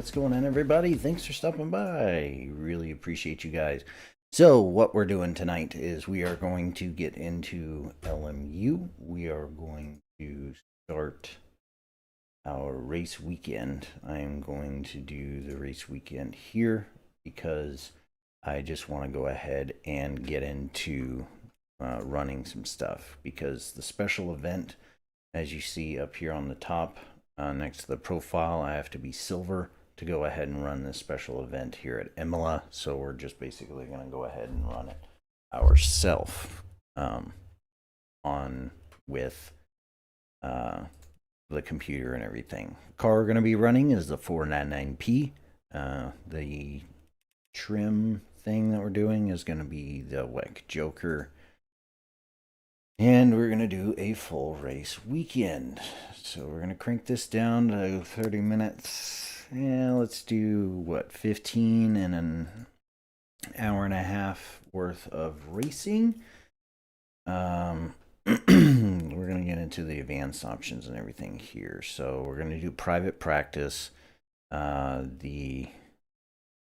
What's going on, everybody? Thanks for stopping by. Really appreciate you guys. So, what we're doing tonight is we are going to get into LMU. We are going to start our race weekend. I am going to do the race weekend here because I just want to go ahead and get into running some stuff, because the special event, as you see up here on the top next to the profile, I have to be silver to go ahead and run this special event here at Imola. So we're just basically going to go ahead and run it ourselves on with the computer and everything. The car we're going to be running is the 499P. The trim thing that we're doing is going to be the WEC Joker. And we're going to do a full race weekend. So we're going to crank this down to 30 minutes. Yeah, let's do, what, 15 and an hour and a half worth of racing. We're going to get into the advanced options and everything here. So we're going to do private practice. The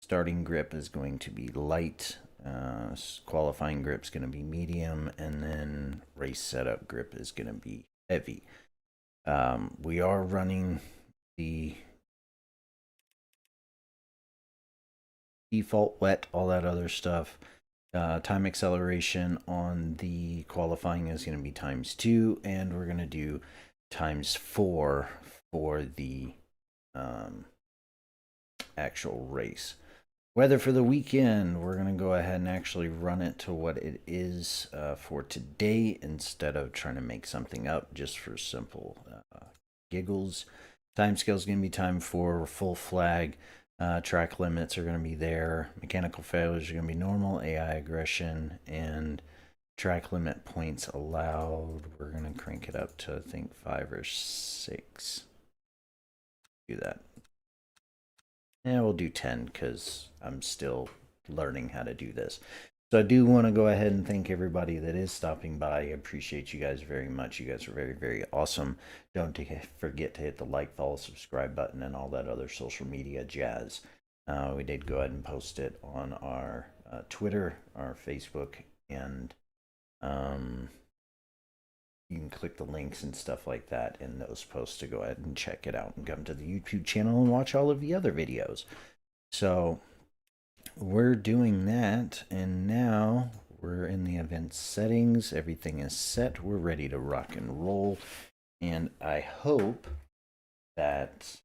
starting grip is going to be light. Qualifying grip is going to be medium, and then race setup grip is going to be heavy. We are running the default wet, all that other stuff. Time acceleration on the qualifying is going to be ×2, and we're going to do ×4 for the actual race. Weather for the weekend, we're going to go ahead and actually run it to what it is for today, instead of trying to make something up just for simple giggles. Time scale is going to be ×4, full flag. Track limits are going to be there. Mechanical failures are going to be normal. AI aggression and track limit points allowed. We're going to crank it up to, I think, 5 or 6. Do that. Yeah, we'll do 10 because I'm still learning how to do this. So I do want to go ahead and thank everybody that is stopping by. I appreciate you guys very much. You guys are very, very awesome. Don't forget to hit the like, follow, subscribe button, and all that other social media jazz. We did go ahead and post it on our Twitter, our Facebook, and you can click the links and stuff like that in those posts to go ahead and check it out and come to the YouTube channel and watch all of the other videos. So we're doing that, and now we're in the event settings. Everything is set. We're ready to rock and roll, and I hope that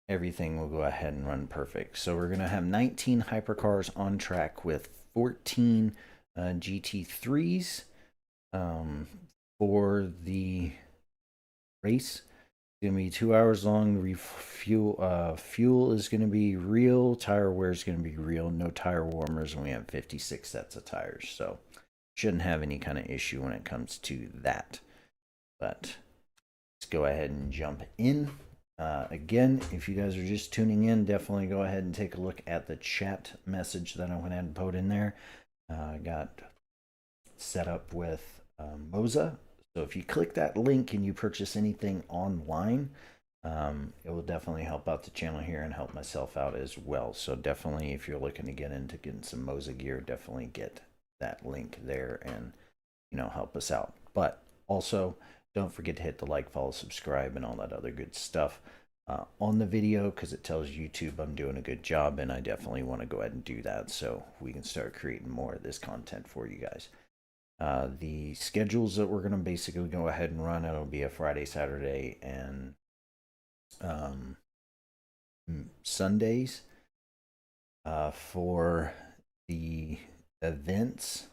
everything will go ahead and run perfect. So we're going to have 19 hypercars on track with 14 GT3s for the race. Gonna be 2 hours long. Fuel is gonna be real. Tire wear is gonna be real. No tire warmers, and we have 56 sets of tires, so shouldn't have any kind of issue when it comes to that. But let's go ahead and jump in. Again, if you guys are just tuning in, definitely go ahead and take a look at the chat message that I went ahead and put in there. I got set up with Moza. So if you click that link and you purchase anything online, it will definitely help out the channel here and help myself out as well. So definitely, if you're looking to get into getting some Moza gear, definitely get that link there and, you know, help us out. But also, don't forget to hit the like, follow, subscribe, and all that other good stuff on the video, because it tells YouTube I'm doing a good job, and I definitely want to go ahead and do that so we can start creating more of this content for you guys. The schedules that we're going to basically go ahead and run, it'll be a Friday, Saturday, and Sundays for the events,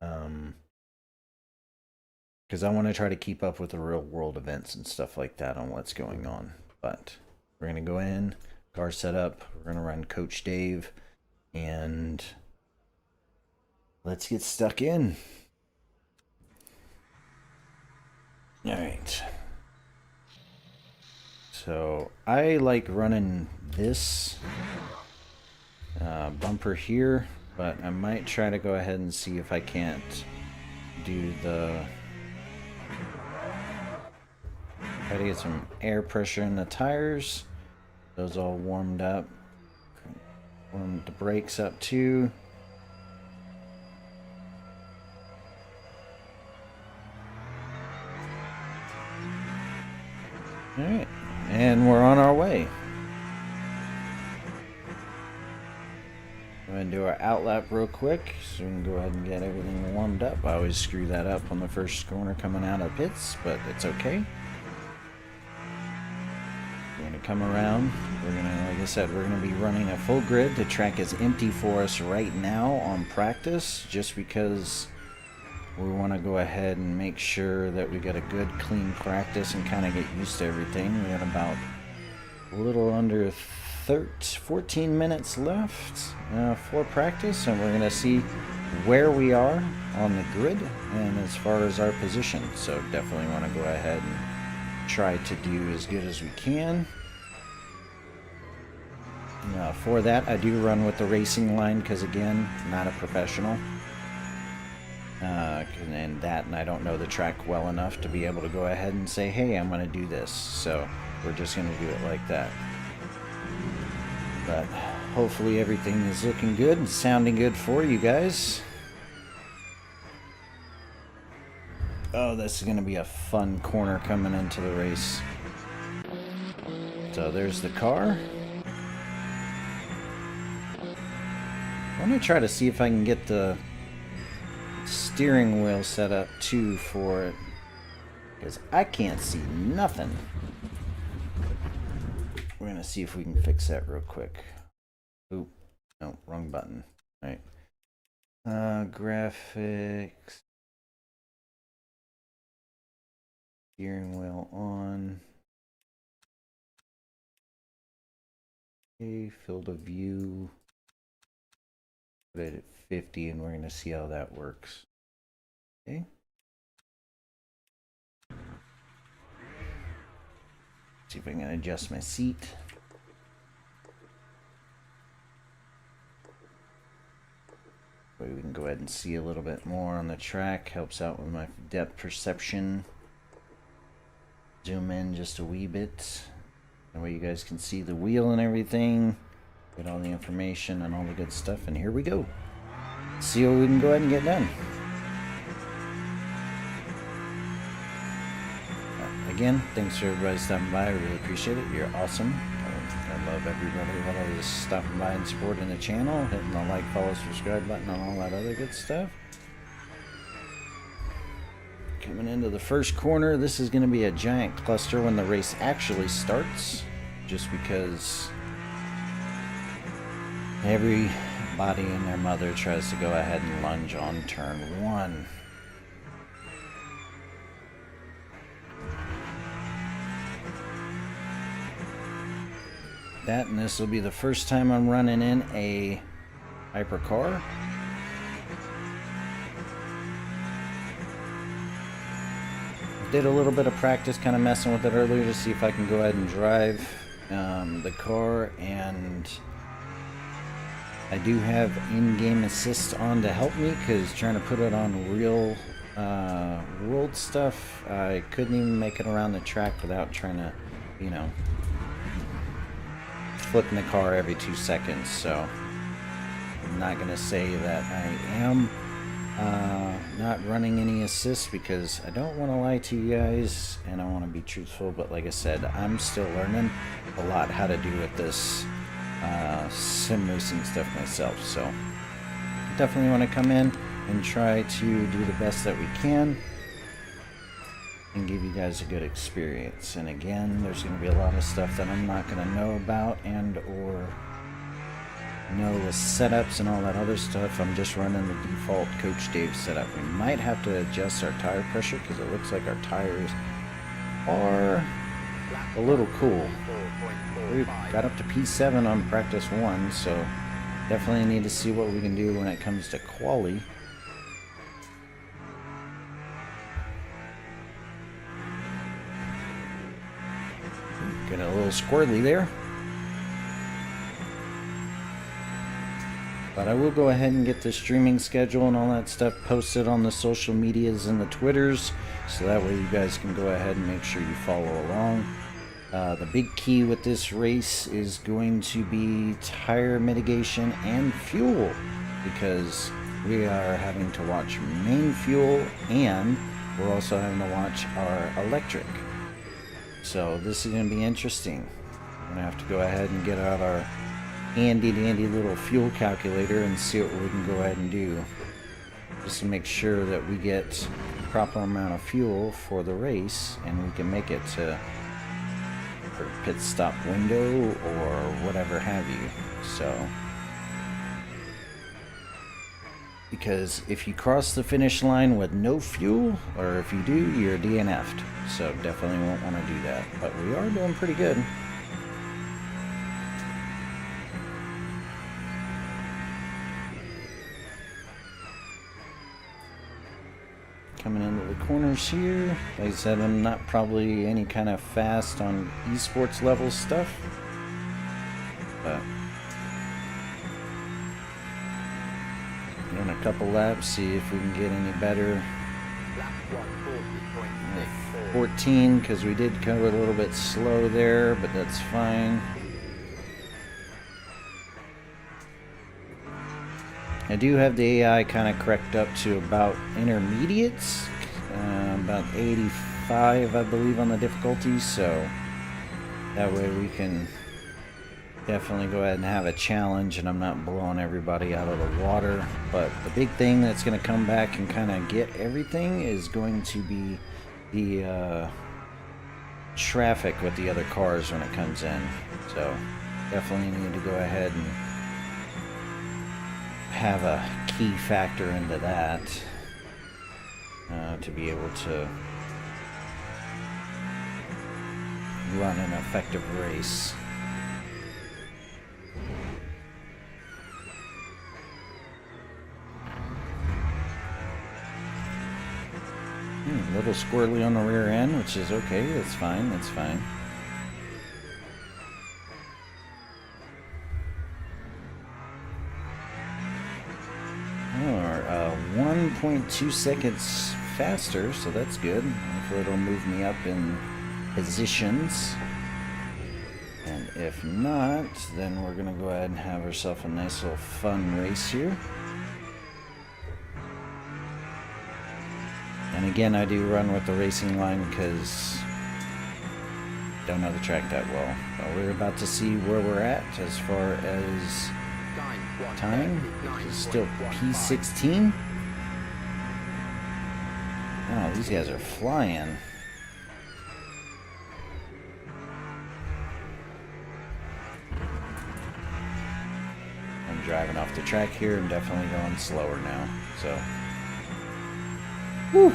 because I want to try to keep up with the real world events and stuff like that on what's going on. But we're going to go in, car setup, we're going to run Coach Dave, and let's get stuck in. All right. So I like running this bumper here, but I might try to go ahead and see if I can't do the... try to get some air pressure in the tires Those all warmed up. Warmed the brakes up too. Alright, and we're on our way. Go ahead and do our outlap real quick so we can go ahead and get everything warmed up. I always screw that up on the first corner coming out of pits, but it's okay. We're going to come around. We're going to, like I said, we're going to be running a full grid. The track is empty for us right now on practice just because we want to go ahead and make sure that we get a good clean practice and kind of get used to everything. We got about a little under 14 minutes left for practice, and we're going to see where we are on the grid and as far as our position. So definitely want to go ahead and try to do as good as we can. For that, I do run with the racing line because, again, not a professional. And I don't know the track well enough to be able to go ahead and say, hey, I'm going to do this. So we're just going to do it like that. But hopefully everything is looking good and sounding good for you guys. Oh, this is going to be a fun corner coming into the race. So there's the car. I'm going to try to see if I can get the steering wheel set up too for it, because I can't see nothing. We're gonna see if we can fix that real quick. Oop, no, wrong button. All right, graphics, steering wheel on. Okay, field of view. Put it at 50, and we're going to see how that works. Okay. See if I can adjust my seat. But we can go ahead and see a little bit more on the track. Helps out with my depth perception. Zoom in just a wee bit. That way you guys can see the wheel and everything. Get all the information and all the good stuff. And here we go. See what we can go ahead and get done. Again, thanks for everybody stopping by. I really appreciate it. You're awesome. I love everybody that is stopping by and supporting the channel, hitting the like, follow, subscribe button, and all that other good stuff. Coming into the first corner, this is going to be a giant cluster when the race actually starts, just because everybody and their mother tries to go ahead and lunge on turn one. That, and this will be the first time I'm running in a hypercar. Did a little bit of practice kind of messing with it earlier to see if I can go ahead and drive the car, and I do have in-game assist on to help me, because trying to put it on real world stuff, I couldn't even make it around the track without trying to, you know, flipping the car every 2 seconds. So I'm not going to say that I am not running any assists, because I don't want to lie to you guys and I want to be truthful, but like I said, I'm still learning a lot how to do with this sim racing stuff myself. So definitely want to come in and try to do the best that we can and give you guys a good experience. And again, there's going to be a lot of stuff that I'm not going to know about and or know the setups and all that other stuff. I'm just running the default Coach Dave setup. We might have to adjust our tire pressure, because it looks like our tires are a little cool. We got up to P7 on practice 1, so definitely need to see what we can do when it comes to quali. Get a little squirrely there. But I will go ahead and get the streaming schedule and all that stuff posted on the social medias and the Twitters, so that way you guys can go ahead and make sure you follow along. The big key with this race is going to be tire mitigation and fuel, because we are having to watch main fuel and we're also having to watch our electric. So this is going to be interesting. We're going to have to go ahead and get out our handy dandy little fuel calculator and see what we can go ahead and do, just to make sure that we get the proper amount of fuel for the race and we can make it to our pit stop window or whatever have you. So, because if you cross the finish line with no fuel, or if you do, you're DNF'd. So definitely won't want to do that. But we are doing pretty good. Coming into the corners here. Like I said, I'm not probably any kind of fast on esports level stuff, but doing a couple laps, see if we can get any better. 14, because we did go a little bit slow there, but that's fine. I do have the AI kind of correct up to about intermediates, about 85 I believe on the difficulty, so that way we can definitely go ahead and have a challenge and I'm not blowing everybody out of the water. But the big thing that's going to come back and kind of get everything is going to be the traffic with the other cars when it comes in. So definitely need to go ahead and have a key factor into that to be able to run an effective race. A little squirrely on the rear end, which is okay. That's fine. That's fine. Or 1.2 seconds faster, so that's good. Hopefully it'll move me up in positions. And if not, then we're gonna go ahead and have ourselves a nice little fun race here. And again, I do run with the racing line because I don't know the track that well. But we're about to see where we're at as far as time. It's still P16. Oh, these guys are flying. I'm driving off the track here and definitely going slower now. So. Whew.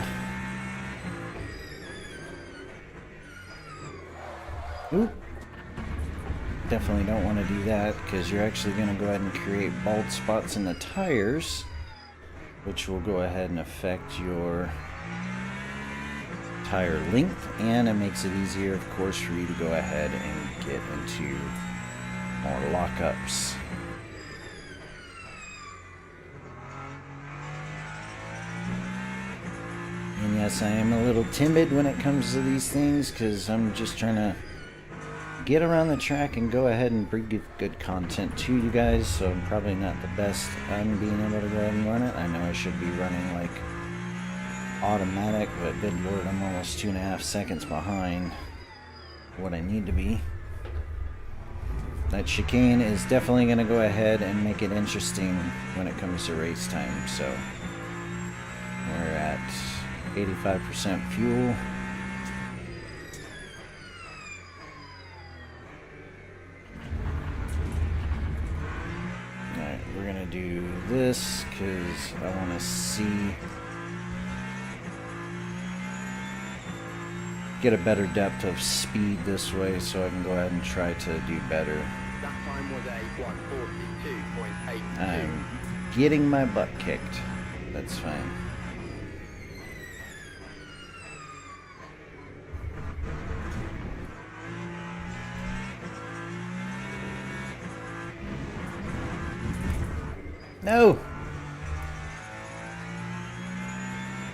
Oop. Definitely don't want to do that because you're actually going to go ahead and create bald spots in the tires, which will go ahead and affect your tire length, and it makes it easier, of course, for you to go ahead and get into more lockups. And yes, I am a little timid when it comes to these things because I'm just trying to get around the track and go ahead and bring good content to you guys, so I'm probably not the best on being able to go ahead and run it. I know I should be running like automatic, but good lord, I'm almost 2.5 seconds behind what I need to be. That chicane is definitely going to go ahead and make it interesting when it comes to race time. So we're at 85% fuel. Alright, we're going to do this because I want to see, get a better depth of speed this way so I can go ahead and try to do better. That time was a 1:42.82. I'm getting my butt kicked. That's fine. No!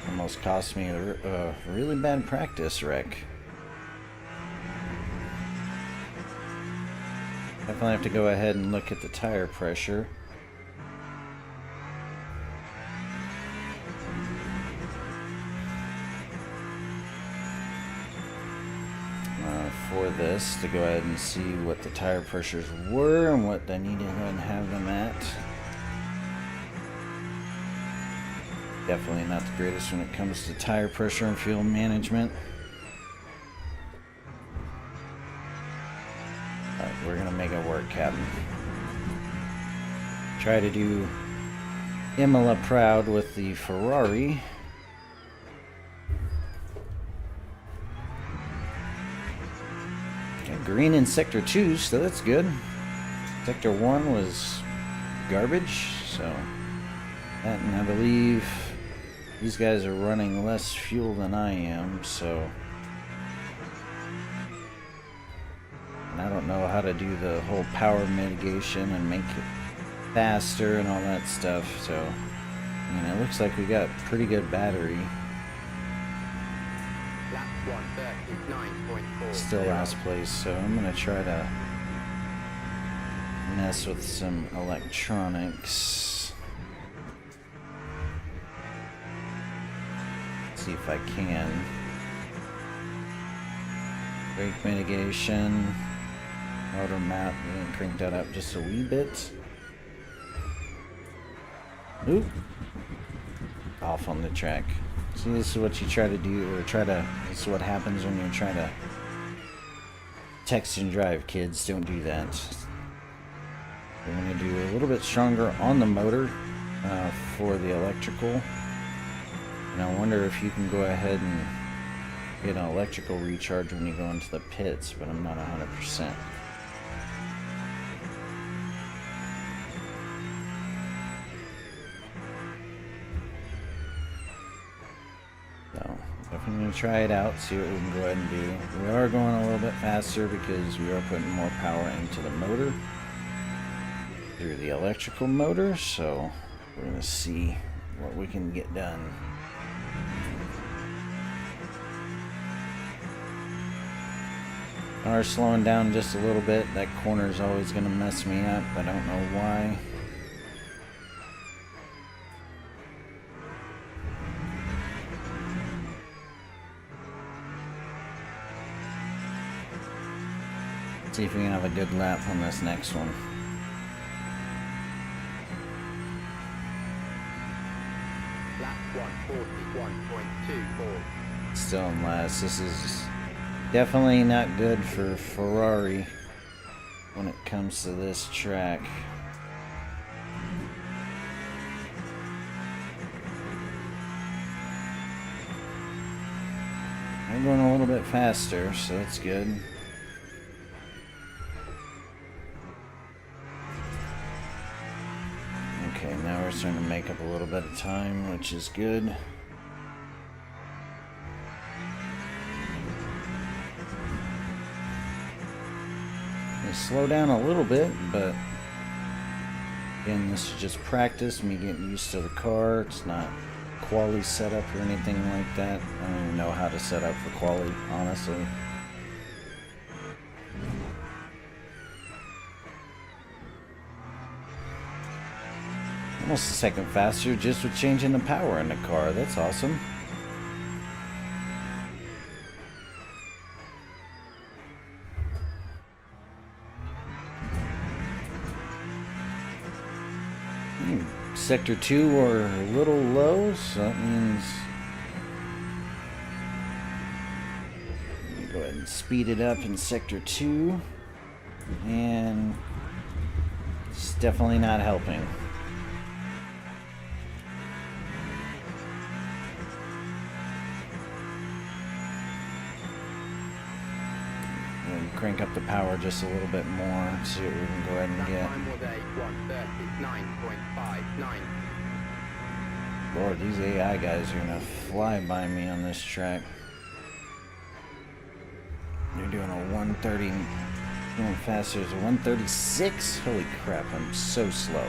Almost cost me a really bad practice wreck. Definitely have to go ahead and look at the tire pressure. For this, to go ahead and see what the tire pressures were and what I need to have them at. Definitely not the greatest when it comes to tire pressure and fuel management. But we're gonna make it work, Captain. Try to do Imola proud with the Ferrari. Green in Sector 2, so that's good. Sector 1 was garbage, so that, and I believe these guys are running less fuel than I am, so and I don't know how to do the whole power mitigation and make it faster and all that stuff, so I mean, it looks like we got pretty good battery. Still last place, so I'm gonna try to mess with some electronics. See if I can. Brake mitigation, motor map, and crank that up just a wee bit. Oop! Off on the track. See, this is what you try to do, or this is what happens when you're trying to text and drive, kids. Don't do that. We're going to do a little bit stronger on the motor for the electrical. And I wonder if you can go ahead and get an electrical recharge when you go into the pits, but I'm not 100%. I'm going to try it out, see what we can go ahead and do. We are going a little bit faster because we are putting more power into the motor through the electrical motor, so we're going to see what we can get done. Are slowing down just a little bit. That corner is always going to mess me up. I don't know why. See if we can have a good lap on this next one. Lap 141.24. Still in last. This is definitely not good for Ferrari when it comes to this track. I'm going a little bit faster, so that's good. Okay, now we're starting to make up a little bit of time, which is good. They slow down a little bit, but again, this is just practice, me getting used to the car. It's not quali setup or anything like that. I don't even know how to set up for quali, honestly. Almost a second faster just with changing the power in the car. That's awesome. Sector 2 we're a little low, so that means go ahead and speed it up in Sector 2, and it's definitely not helping. Crank up the power just a little bit more, see what we can go ahead and get. Lord, these AI guys are gonna fly by me on this track. They're doing a 130, going faster as a 136. Holy crap, I'm so slow.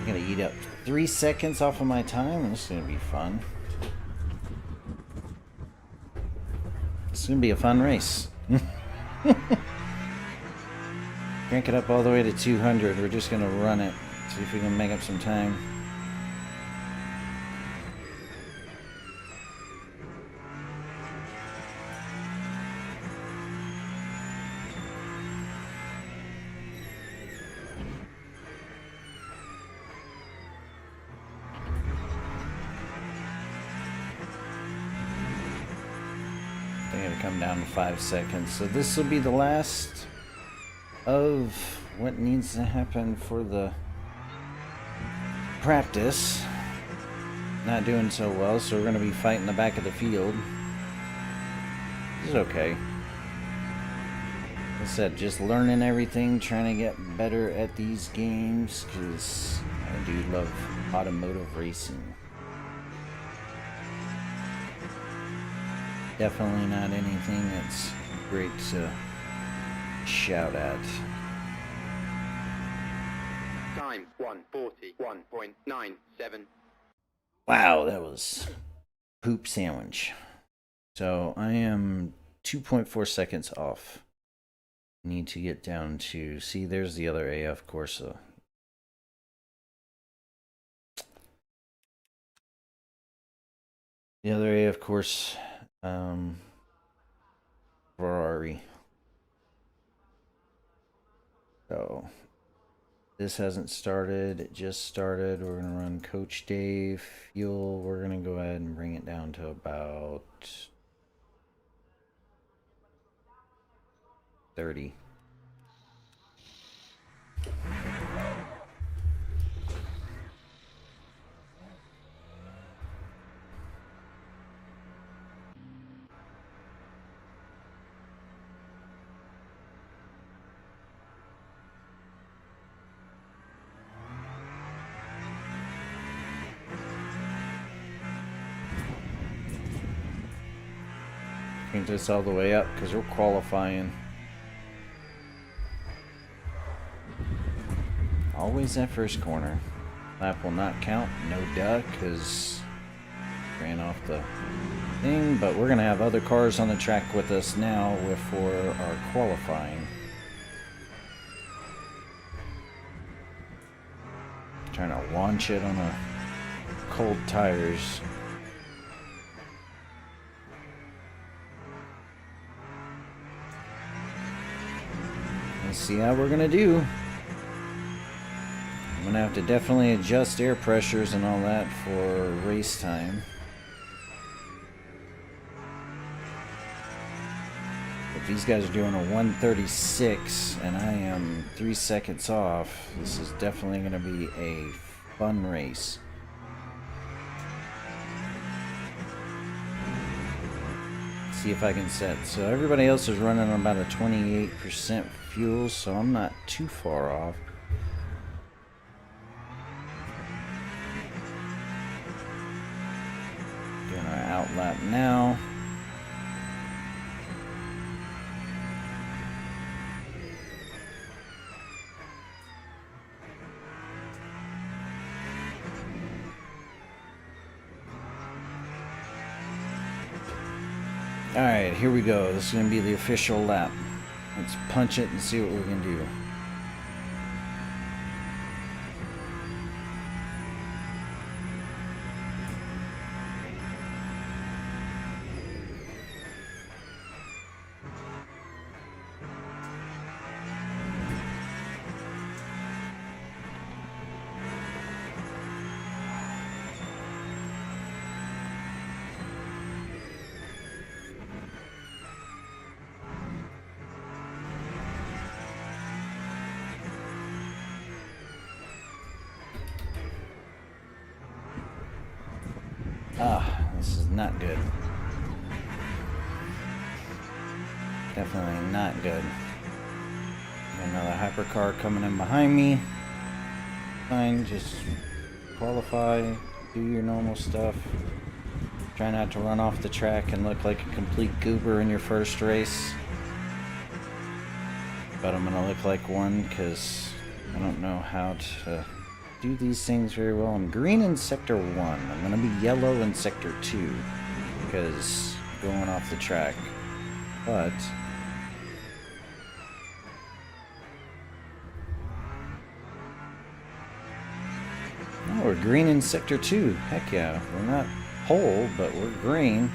Gonna eat up 3 seconds off of my time. This is gonna be fun. It's gonna be a fun race. Crank it up all the way to 200. We're just gonna run it. See if we can make up some time. They gotta come down to 5 seconds. So this will be the last of what needs to happen for the practice. Not doing so well, so we're gonna be fighting the back of the field. This is okay. Like I said, just learning everything, trying to get better at these games, because I do love automotive racing. Definitely not anything that's great to shout at. Time 1:41.97. Wow, that was poop sandwich. So I am 2.4 seconds off. Need to get down to, see, there's the other AF Corsa. The other AF course, Ferrari. So this hasn't started, it just started. We're gonna run Coach Dave fuel. We're gonna go ahead and bring it down to about 30. Crank this all the way up because we're qualifying. Always that first corner. Lap will not count, no duh, because ran off the thing, but we're gonna have other cars on the track with us now for our qualifying. Trying to launch it on a cold tires. Let's see how we're gonna do. I'm gonna have to definitely adjust air pressures and all that for race time. If these guys are doing a 136 and I am 3 seconds off, this is definitely gonna be a fun race. See if I can set. So everybody else is running on about a 28% fuel, so I'm not too far off. Doing our out lap now. Alright, here we go. This is going to be the official lap. Let's punch it and see what we can do. This is not good. Definitely not good. Got another hypercar coming in behind me. Fine, just qualify, do your normal stuff. Try not to run off the track and look like a complete goober in your first race. But I'm gonna look like one because I don't know how to do these things very well. I'm green in sector 1. I'm going to be yellow in sector 2 because going off the track. But oh, we're green in sector 2. Heck yeah. We're not pole, but we're green.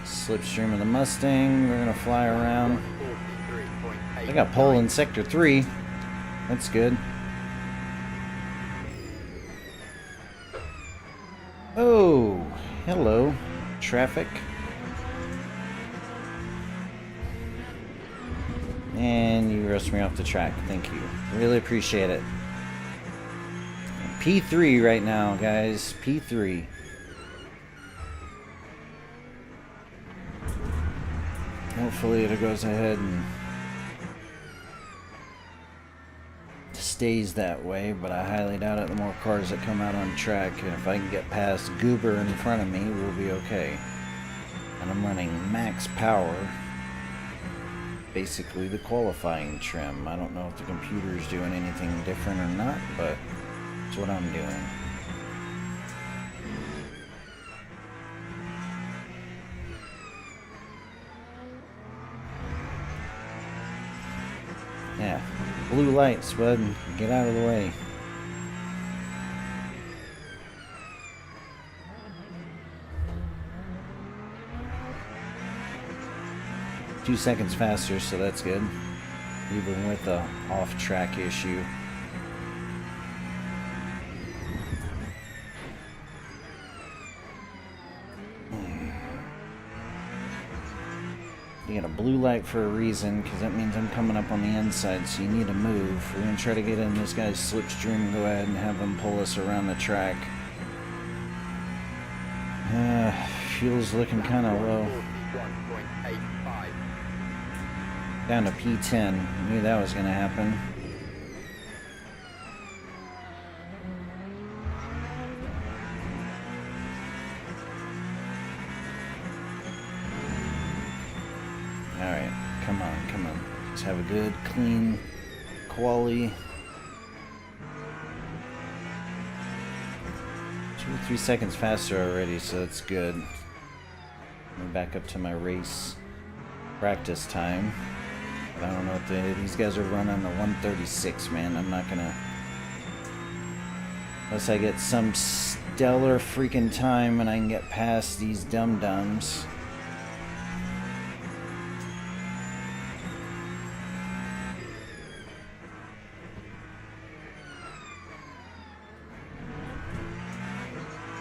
Slipstream of the Mustang. We're gonna fly around. I got pole in sector 3. That's good. Oh, hello, traffic. And you rushed me off the track. Thank you. Really appreciate it. P3 right now, guys. P3. Hopefully it goes ahead and stays that way, but I highly doubt it. The more cars that come out on track, and if I can get past Goober in front of me, we'll be okay. And I'm running max power, basically the qualifying trim. I don't know if the computer's doing anything different or not, but that's what I'm doing. Yeah, blue lights, bud. Get out of the way. Two seconds faster, so that's good. Even with the off-track issue. You got a blue light for a reason, because that means I'm coming up on the inside, so you need to move. We're going to try to get in this guy's slipstream and go ahead and have him pull us around the track. Fuel's looking kind of low. Down to P10. Knew that was going to happen. Alright, come on, come on. Let's have a good, clean, quali. 2 or 3 seconds faster already, so that's good. I'm back up to my race practice time. But I don't know what these guys are running the 136, man. I'm not gonna... Unless I get some stellar freaking time and I can get past these dum-dums.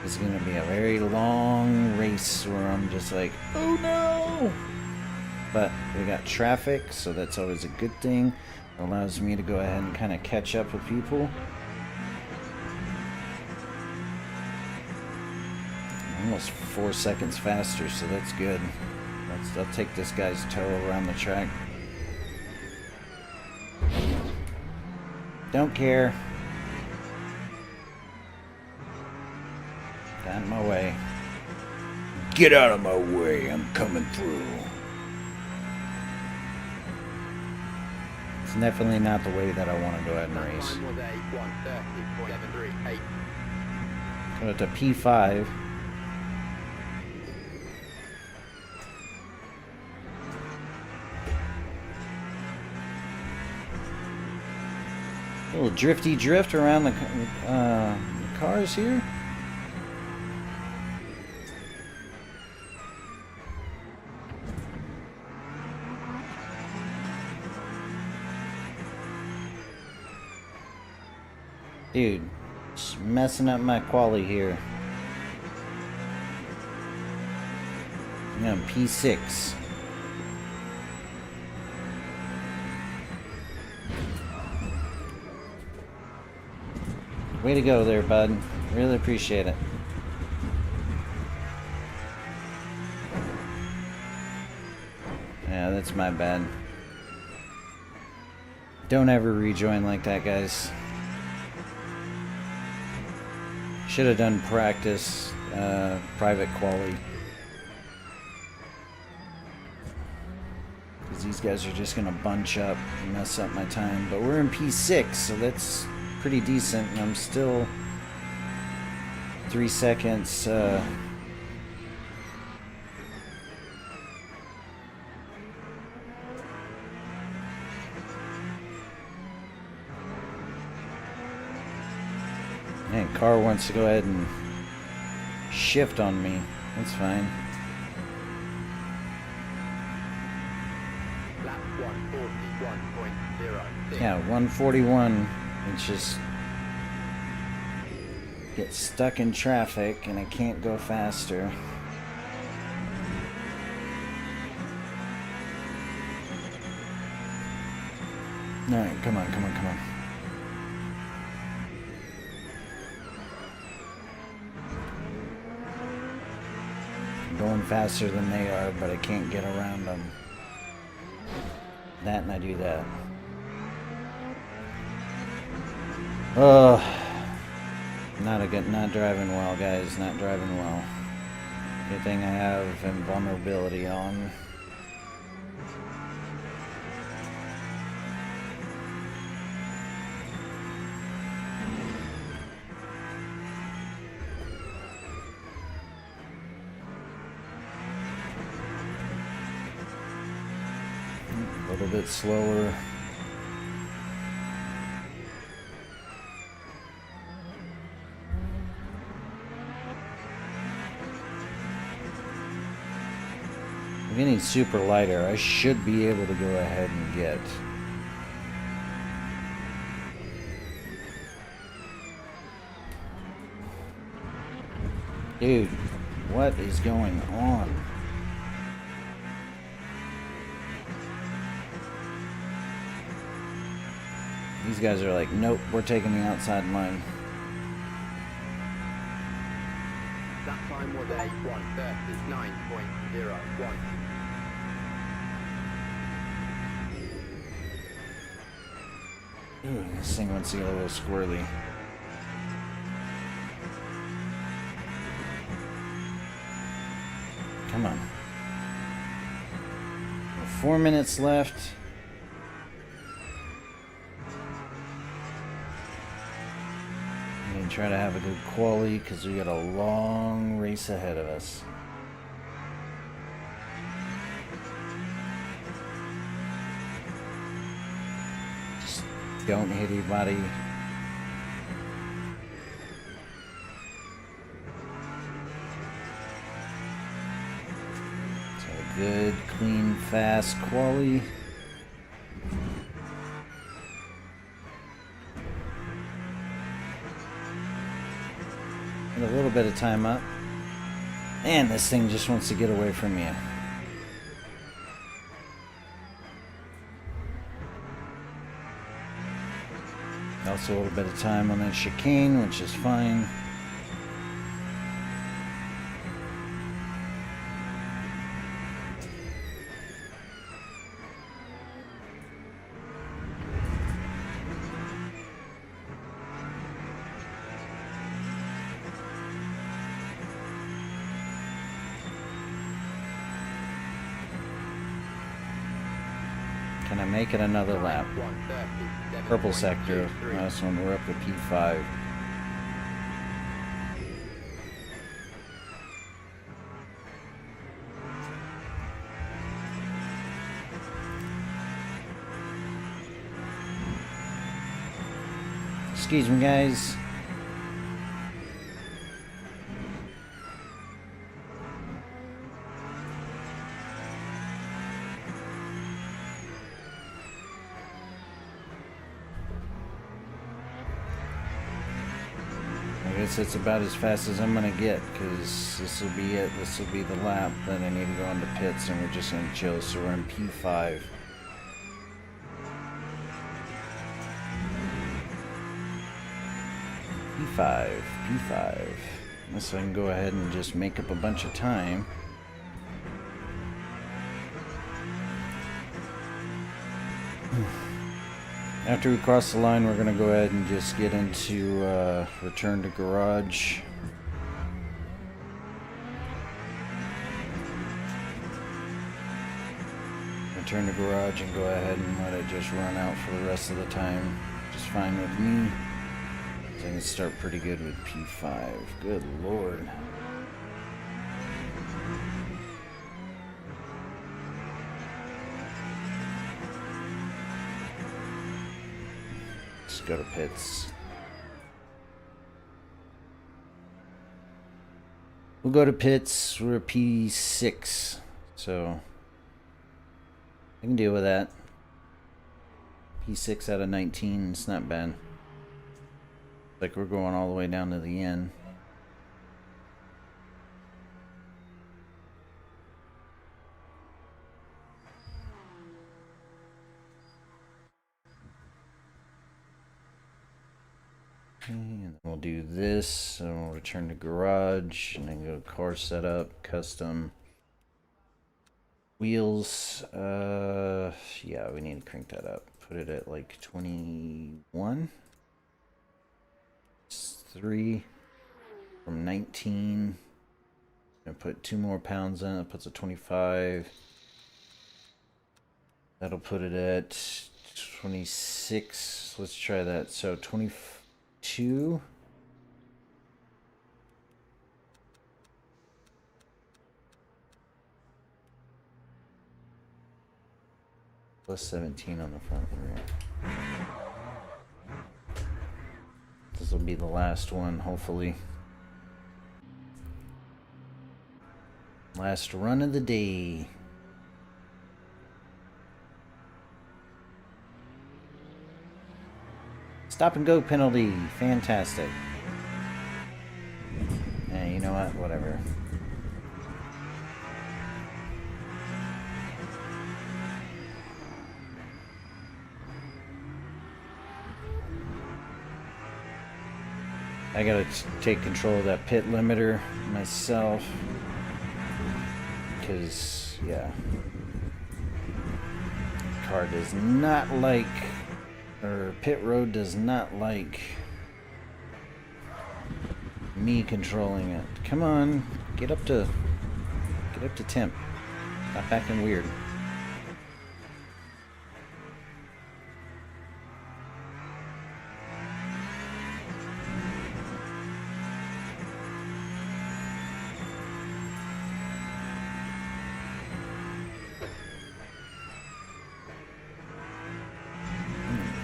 It's gonna be a very long race where I'm just like, oh no! But we got traffic, so that's always a good thing. It allows me to go ahead and kind of catch up with people. Almost 4 seconds faster, so that's good. I'll take this guy's toe around the track. Don't care. Got in my way. Get out of my way, I'm coming through. It's definitely not the way that I want to go ahead and race. Go to P5. A little drifty drift around the cars here. Dude, just messing up my quali here. I'm on P6. Way to go there, bud. Really appreciate it. Yeah, that's my bad. Don't ever rejoin like that, guys. Should have done practice, private quali. Because these guys are just going to bunch up and mess up my time. But we're in P6, so that's pretty decent. And I'm still 3 seconds. Man, car wants to go ahead and shift on me. That's fine. Lap 141.06. Yeah, 141. It's just get stuck in traffic and I can't go faster. Alright, come on, come on, come on. I'm going faster than they are, but I can't get around them. That and I do that. Not driving well, guys. Not driving well. Good thing I have invulnerability on. A little bit slower. I'm getting super lighter. I should be able to go ahead and get. Dude, what is going on? These guys are like, nope, we're taking the outside line. That time was a 1:39.01. Ooh, this thing wants to get a little squirrely. Come on. 4 minutes left. And try to have a good quali because we got a long race ahead of us. Just don't hit anybody. So good, clean, fast quali. A little bit of time up. And this thing just wants to get away from you. Also a little bit of time on that chicane, which is fine. Can I make it another lap? Purple sector. Last one, we're up to P5. Excuse me, guys. I guess it's about as fast as I'm gonna get, because this will be it. This will be the lap. Then I need to go into pits, and we're just gonna chill. So we're in P5. P5. Unless I can go ahead and just make up a bunch of time. After we cross the line, we're going to go ahead and just get into return to garage. Return to garage and go ahead and let it just run out for the rest of the time. Just fine with me. So I can start pretty good with P5. Good lord. Let's go to pits. We'll go to pits. We're P6, so I can deal with that. P6 out of 19, it's not bad. Like we're going all the way down to the end. And then we'll do this, and we'll return to garage, and then go to car setup, custom. Wheels, yeah, we need to crank that up. Put it at like 21. 3 from 19. And put 2 more pounds in, it puts a 25. That'll put it at 26. Let's try that. So 22. Plus 17 on the front and rear. This will be the last one, hopefully. Last run of the day. Stop and go penalty. Fantastic. Hey, you know what? Whatever. I gotta take control of that pit limiter myself. Because, yeah. Car does not like, or pit road does not like me controlling it. Come on, get up to temp. Stop acting weird.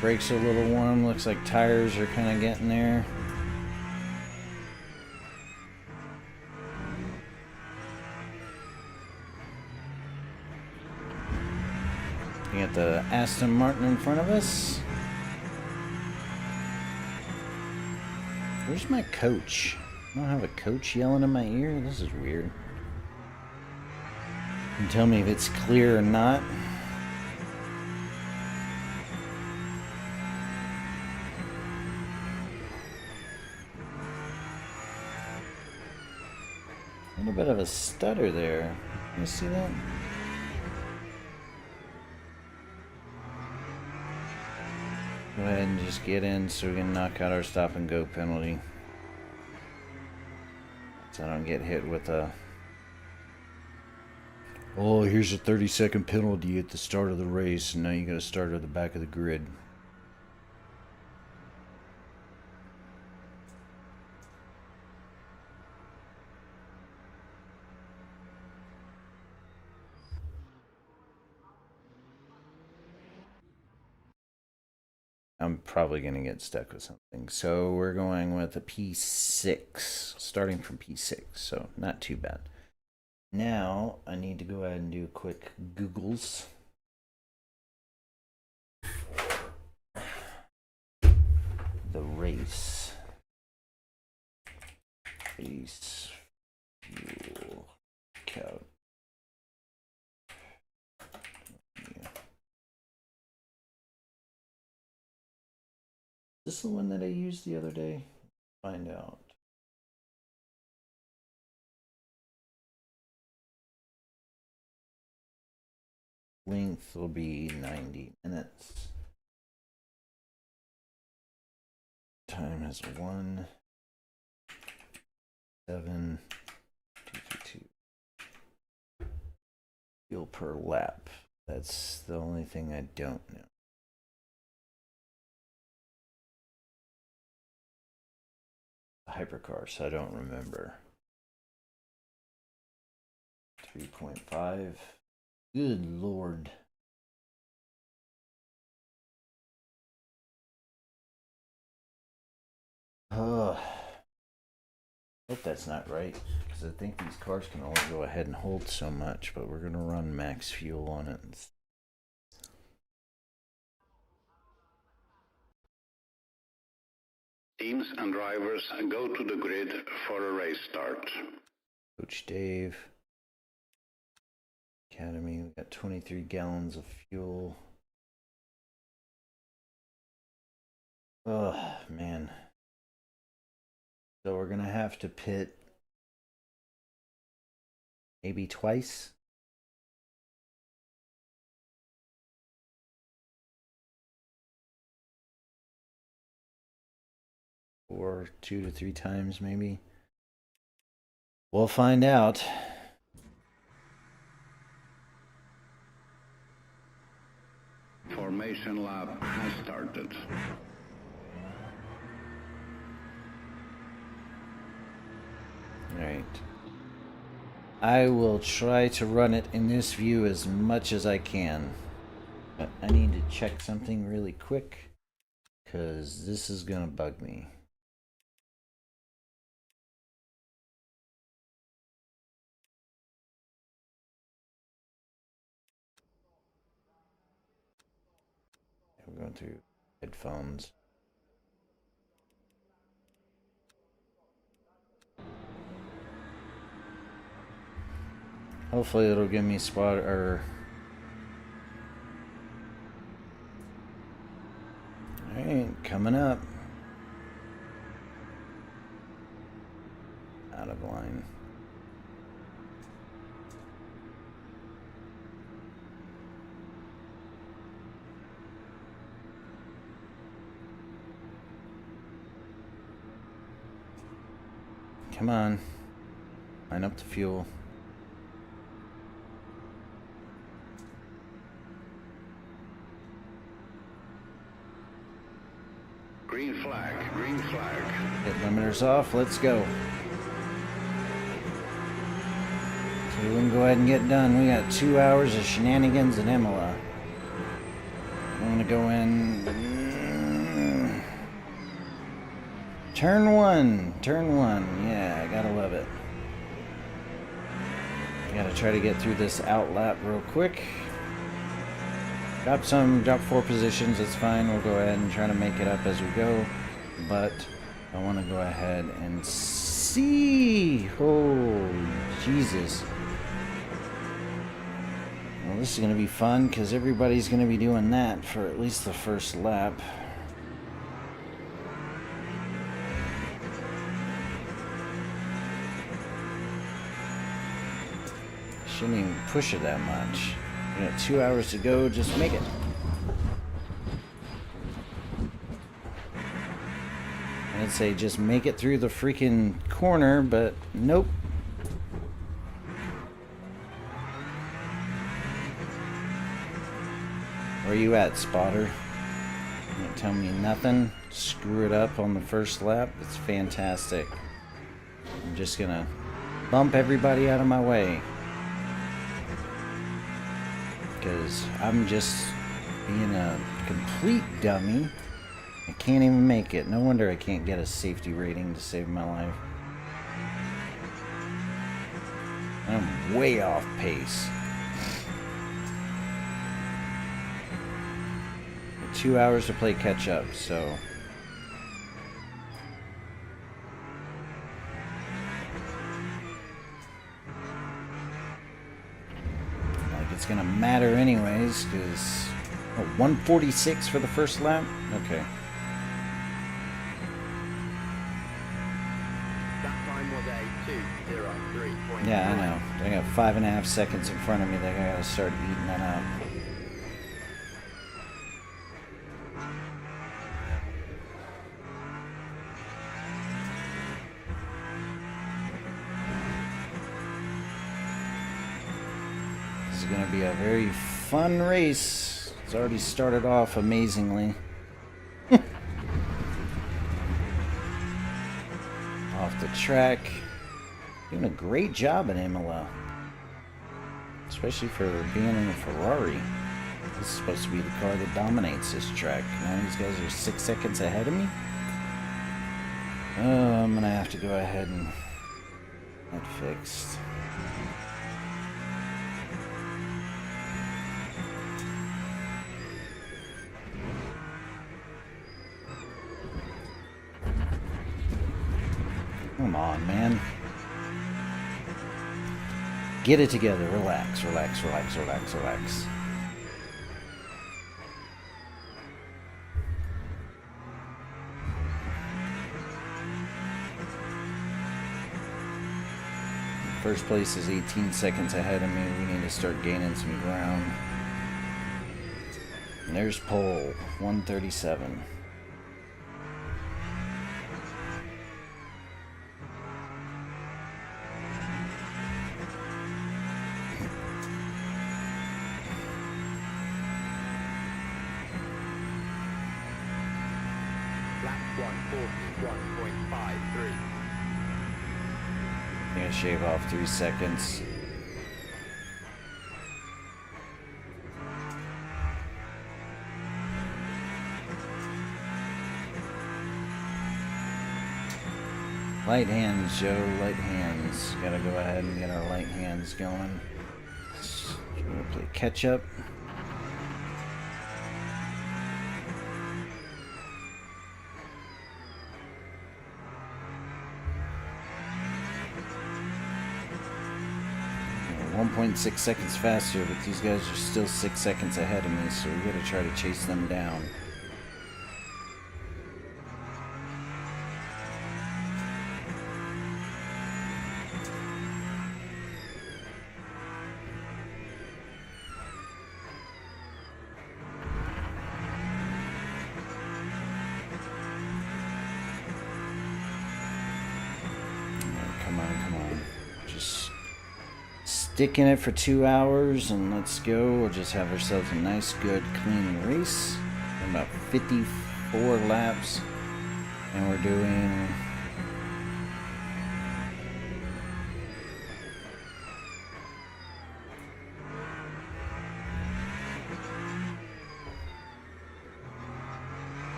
Brakes are a little warm. Looks like tires are kind of getting there. We got the Aston Martin in front of us. Where's my coach? I don't have a coach yelling in my ear. This is weird. You can tell me if it's clear or not. A little bit of a stutter there. You see that? Go ahead and just get in so we can knock out our stop and go penalty. So I don't get hit with a... Oh, here's a 30-second penalty at the start of the race, and now you gotta start at the back of the grid. I'm probably going to get stuck with something. So we're going with a P6, starting from P6, so not too bad. Now I need to go ahead and do quick Googles. The race. Race fuel count. Is this the one that I used the other day? Find out. Length will be 90 minutes. time is 1 7 2 fuel per lap. That's the only thing I don't know. Hypercar, so I don't remember. 3.5. Good lord. Hope that's not right, because I think these cars can only go ahead and hold so much, but we're going to run max fuel on it. Teams and drivers go to the grid for a race start. Coach Dave. Academy, we got 23 gallons of fuel. Oh, man. So we're going to have to pit maybe twice. Or 2 to 3 times maybe. We'll find out. Formation lap has started. Alright. I will try to run it in this view as much as I can. But I need to check something really quick, because this is going to bug me. We're going through headphones. Hopefully it'll give me spot or alright, coming up. Out of line. Come on. Line up the fuel. Green flag, green flag. Hit limiters off, let's go. So we can go ahead and get done. We got 2 hours of shenanigans in Imola. I'm gonna go in. Turn one. Yeah, I gotta love it. I gotta try to get through this out lap real quick. Drop 4 positions, it's fine. We'll go ahead and try to make it up as we go. But I want to go ahead and see. Oh, Jesus. Well, this is going to be fun because everybody's going to be doing that for at least the first lap. Shouldn't even push it that much. We got 2 hours to go, just make it. I'd say just make it through the freaking corner, but nope. Where you at, spotter? You ain't telling me nothing. Screw it up on the first lap. It's fantastic. I'm just gonna bump everybody out of my way, because I'm just being a complete dummy. I can't even make it. No wonder I can't get a safety rating to save my life. I'm way off pace. 2 hours to play catch up, so like it's gonna matter anyways, because 146 for the first lap. Okay. That time was a 2:03.9. Yeah, I know. I got 5.5 seconds in front of me. That I gotta start eating that out. going to be a very fun race. It's already started off amazingly. Off the track. Doing a great job at Imola. Especially for being in a Ferrari. This is supposed to be the car that dominates this track. Now these guys are 6 seconds ahead of me. I'm going to have to go ahead and get fixed. Come on, man. Get it together. Relax, relax, relax, relax, relax. First place is 18 seconds ahead of me. We need to start gaining some ground. And there's pole, 137. Lap 141.53. I'm gonna shave off 3 seconds. Light hands, Joe, light hands. Gotta go ahead and get our light hands going. We're gonna play catch up. We're 1.6 seconds faster, but these guys are still 6 seconds ahead of me, so we gotta try to chase them down. Come on. Just stick in it for 2 hours and let's go. We'll just have ourselves a nice, good, clean race. About 54 laps. And we're doing...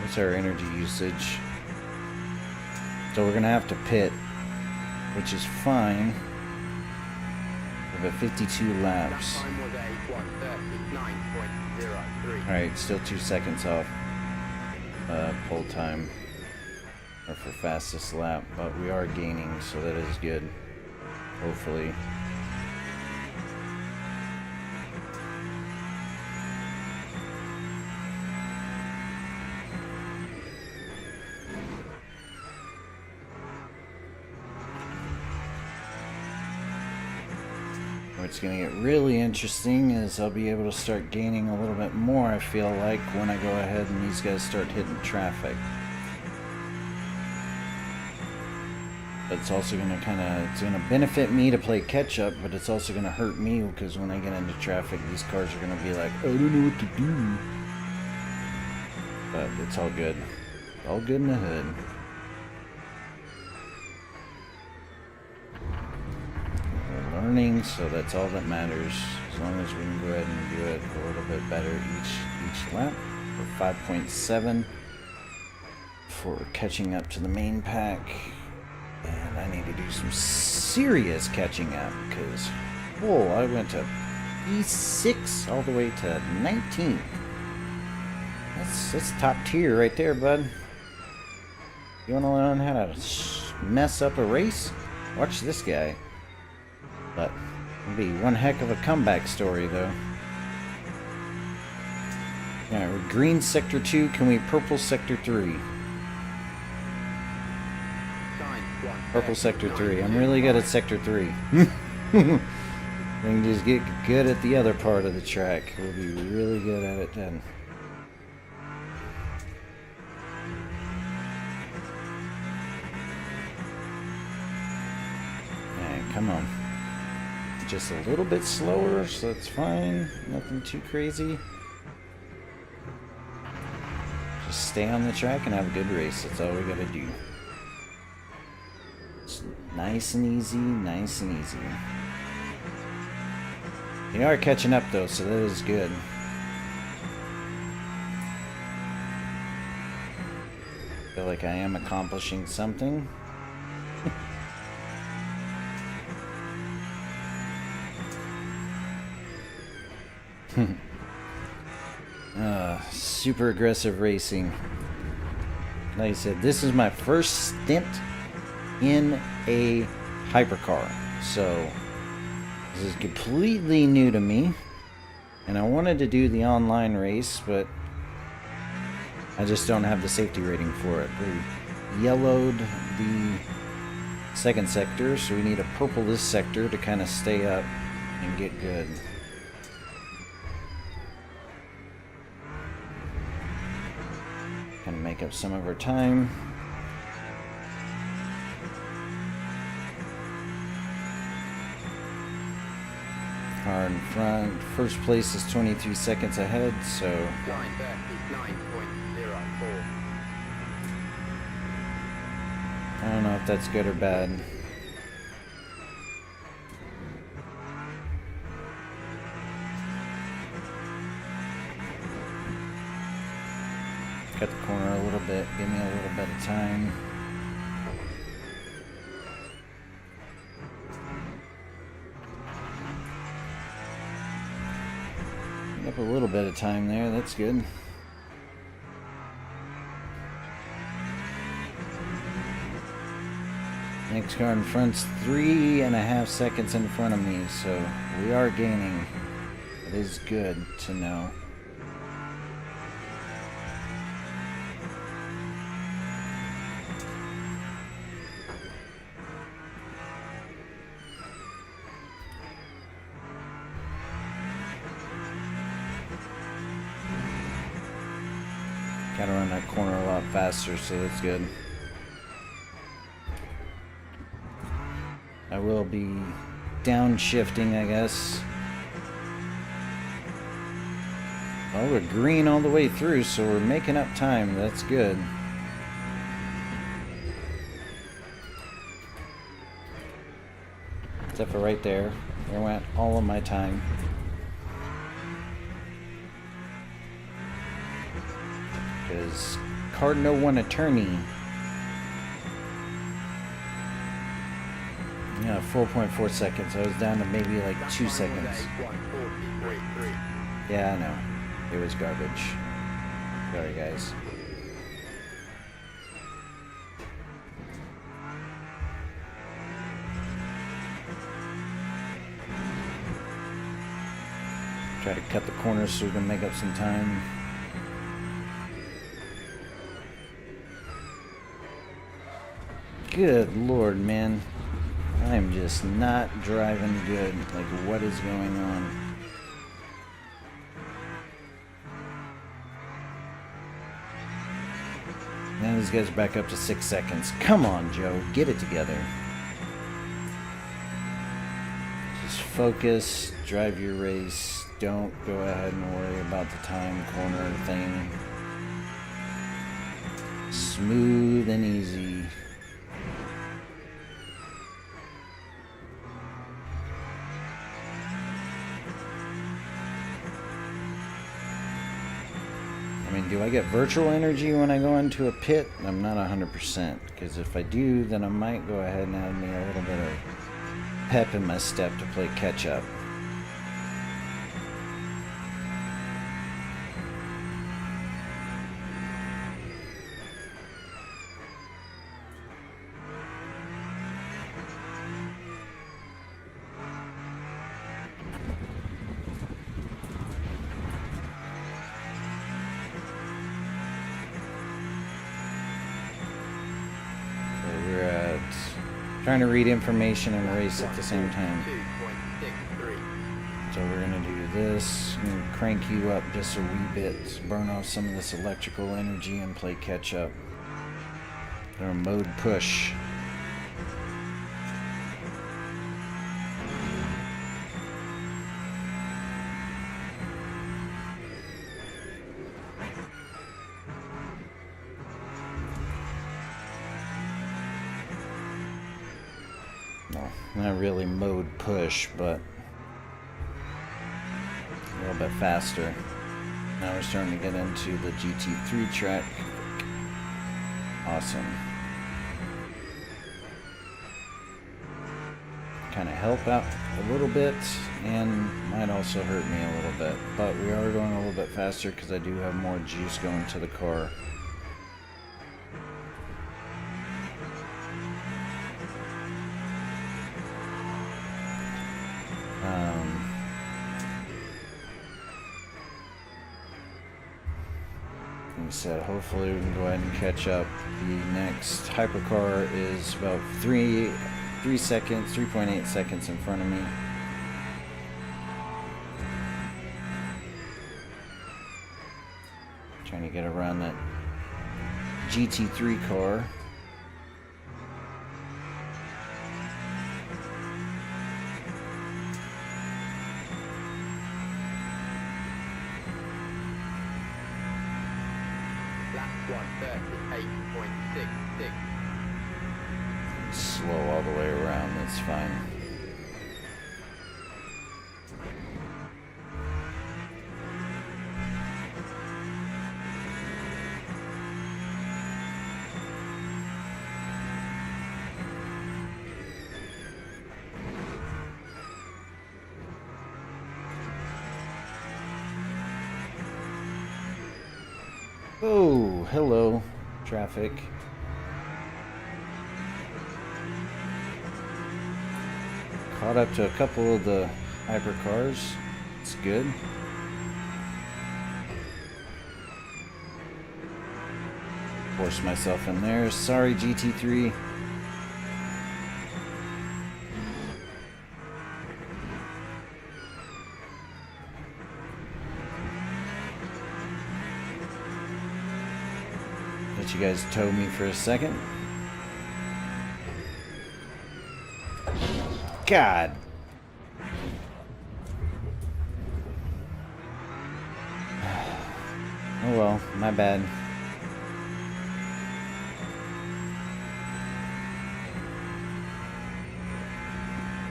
What's our energy usage? So we're gonna have to pit, which is fine. We have 52 laps. Lap time was a 139.03. Alright, still 2 seconds off pole time, or for fastest lap, but we are gaining, so that is good. Hopefully. What's going to get really interesting is I'll be able to start gaining a little bit more, I feel like, when I go ahead and these guys start hitting traffic. But it's also going to it's going to benefit me to play catch up, but it's also going to hurt me because when I get into traffic, these cars are going to be like, I don't know what to do. But it's all good. All good in the hood. Learning, so that's all that matters. As long as we can go ahead and do it a little bit better each lap. We're 5.7 for catching up to the main pack, and I need to do some serious catching up because I went to E6 all the way to 19th. That's top tier right there, bud. You want to learn how to mess up a race? Watch this guy. But it'll be one heck of a comeback story, though. Alright, we're green sector 2. Can we purple sector 3? Purple sector 3. I'm really good at sector 3. We can just get good at the other part of the track. We'll be really good at it then. Alright, come on. just a little bit slower, so it's fine. Nothing too crazy. Just stay on the track and have a good race. That's all we gotta do. It's nice and easy, nice and easy. You are catching up though, so that is good. Feel like I am accomplishing something. Super aggressive racing. Like I said, this is my first stint in a hypercar, so this is completely new to me, and I wanted to do the online race, but I just don't have the safety rating for it. We yellowed the second sector, so we need a purple this sector to kind of stay up and get good. Kind of make up some of our time. Car in front, first place is 23 seconds ahead, so 9:39.04. I don't know if that's good or bad. Cut the corner a little bit, give me a little bit of time. Up a little bit of time there, that's good. Next car in front's 3.5 seconds in front of me, so we are gaining. It is good to know. Gotta run that corner a lot faster, so that's good. I will be downshifting, I guess. Well, we're green all the way through, so we're making up time. That's good. Except for right there. There went all of my time. Because Cardinal won a tourney. Yeah, 4.4 seconds. I was down to maybe like 2 seconds. Yeah, I know. It was garbage. Sorry, guys. Try to cut the corners so we can make up some time. Good Lord, man. I'm just not driving good. Like, what is going on? Now these guys are back up to 6 seconds. Come on, Joe. Get it together. Just focus. Drive your race. Don't go ahead and worry about the time corner thing. Smooth and easy. I mean, do I get virtual energy when I go into a pit? I'm not 100%, because if I do, then I might go ahead and add me a little bit of pep in my step to play catch up. Trying to read information and race at the same time. So we're gonna do this and crank you up just a wee bit, burn off some of this electrical energy and play catch up. Or mode push. well, not really mode push, but a little bit faster. Now we're starting to get into the GT3 track. Awesome. Kind of help out a little bit, and might also hurt me a little bit. But we are going a little bit faster because I do have more juice going to the car. Like I said, hopefully we can go ahead and catch up. The next hypercar is about 3 seconds, 3.8 seconds in front of me. Trying to get around that GT3 car. Lap 138.66. Slow all the way around, that's fine. Oh, hello, traffic. Caught up to a couple of the hypercars. It's good. Forced myself in there. Sorry, GT3. Let you guys tow me for a second. God. Oh well, my bad.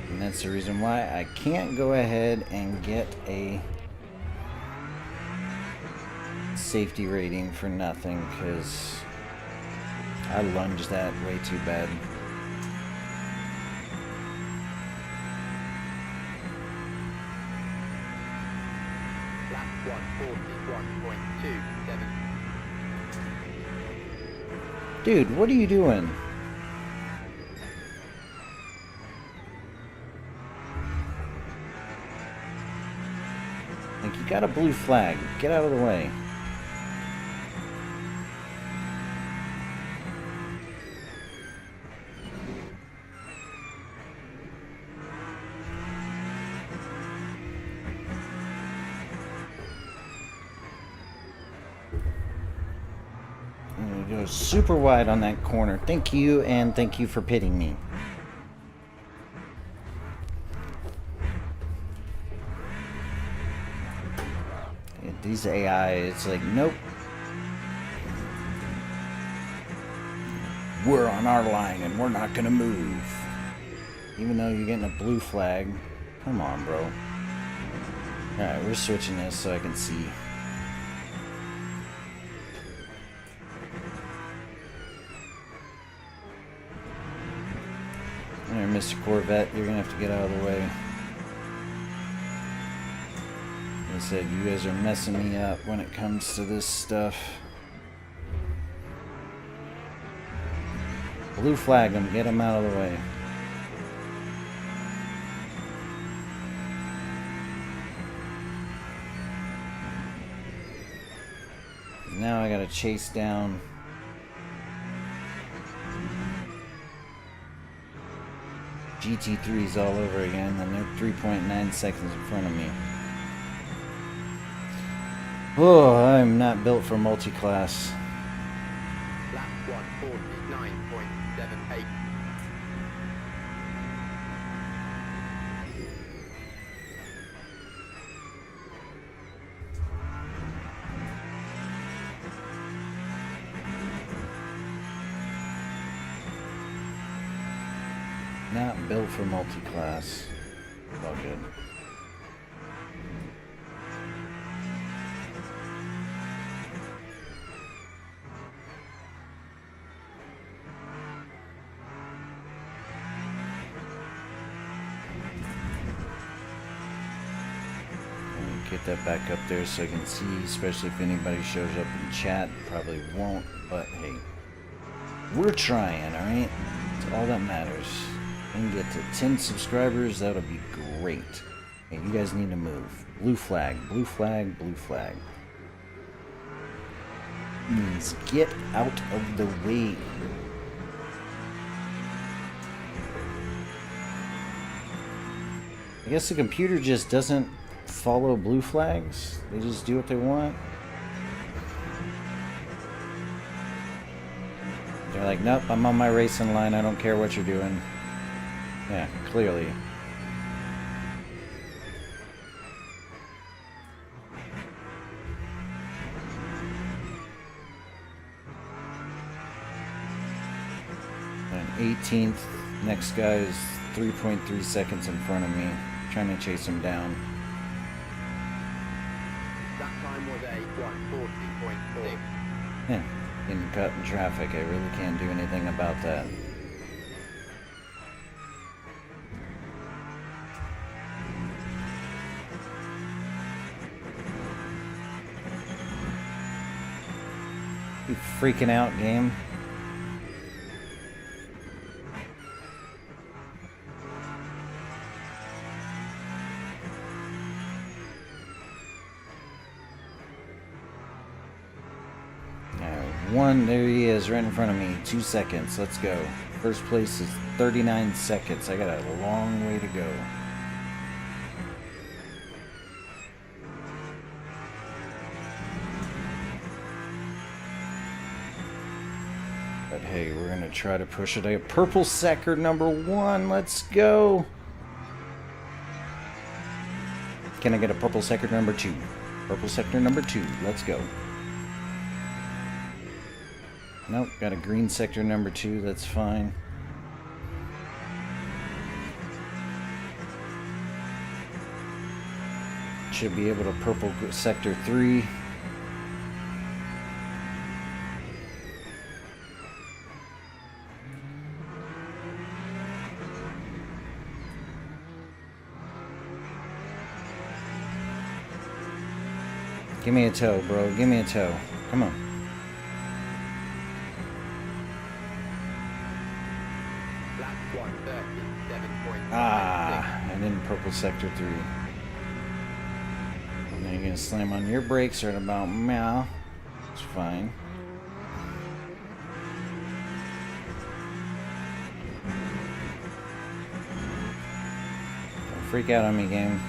And that's the reason why I can't go ahead and get a safety rating for nothing, because I lunged that way too bad. Lap 141.27. Dude, what are you doing? Like, you got a blue flag. Get out of the way. Go super wide on that corner. Thank you, and thank you for pitting me. These AI, it's like, nope. We're on our line and we're not gonna move. Even though you're getting a blue flag. Come on, bro. Alright, we're switching this so I can see. There, Mr. Corvette, you're gonna have to get out of the way. Like I said, you guys are messing me up when it comes to this stuff. Blue flag them, get them out of the way. Now I gotta chase down GT3s all over again, and they're 3.9 seconds in front of me. Oh, I'm not built for multi-class. Lap 149.78. Not built for multi-class. All good. Get that back up there so I can see, especially if anybody shows up in chat. Probably won't, but hey, we're trying, alright? That's all that matters. And get to 10 subscribers, that'll be great. Hey, you guys need to move. Blue flag, blue flag, blue flag. Means get out of the way. I guess the computer just doesn't follow blue flags. They just do what they want. They're like, nope, I'm on my racing line. I don't care what you're doing. Yeah, clearly. And 18th. Next guy is 3.3 seconds in front of me. Trying to chase him down. That time was a 140.6. Yeah, getting cut in traffic. I really can't do anything about that. You freaking out, game? One, there he is, right in front of me. 2 seconds. Let's go. First place is 39 seconds. I got a long way to go. But hey, we're gonna try to push it. I got purple sector number 1. Let's go. Can I get a purple sector number 2? Purple sector number 2. Let's go. Nope, got a green sector number 2, that's fine. Should be able to purple sector 3. Give me a toe, bro. Give me a toe. Come on. And then purple sector 3. And then you're gonna slam on your brakes right about now. It's fine. Don't freak out on me, game.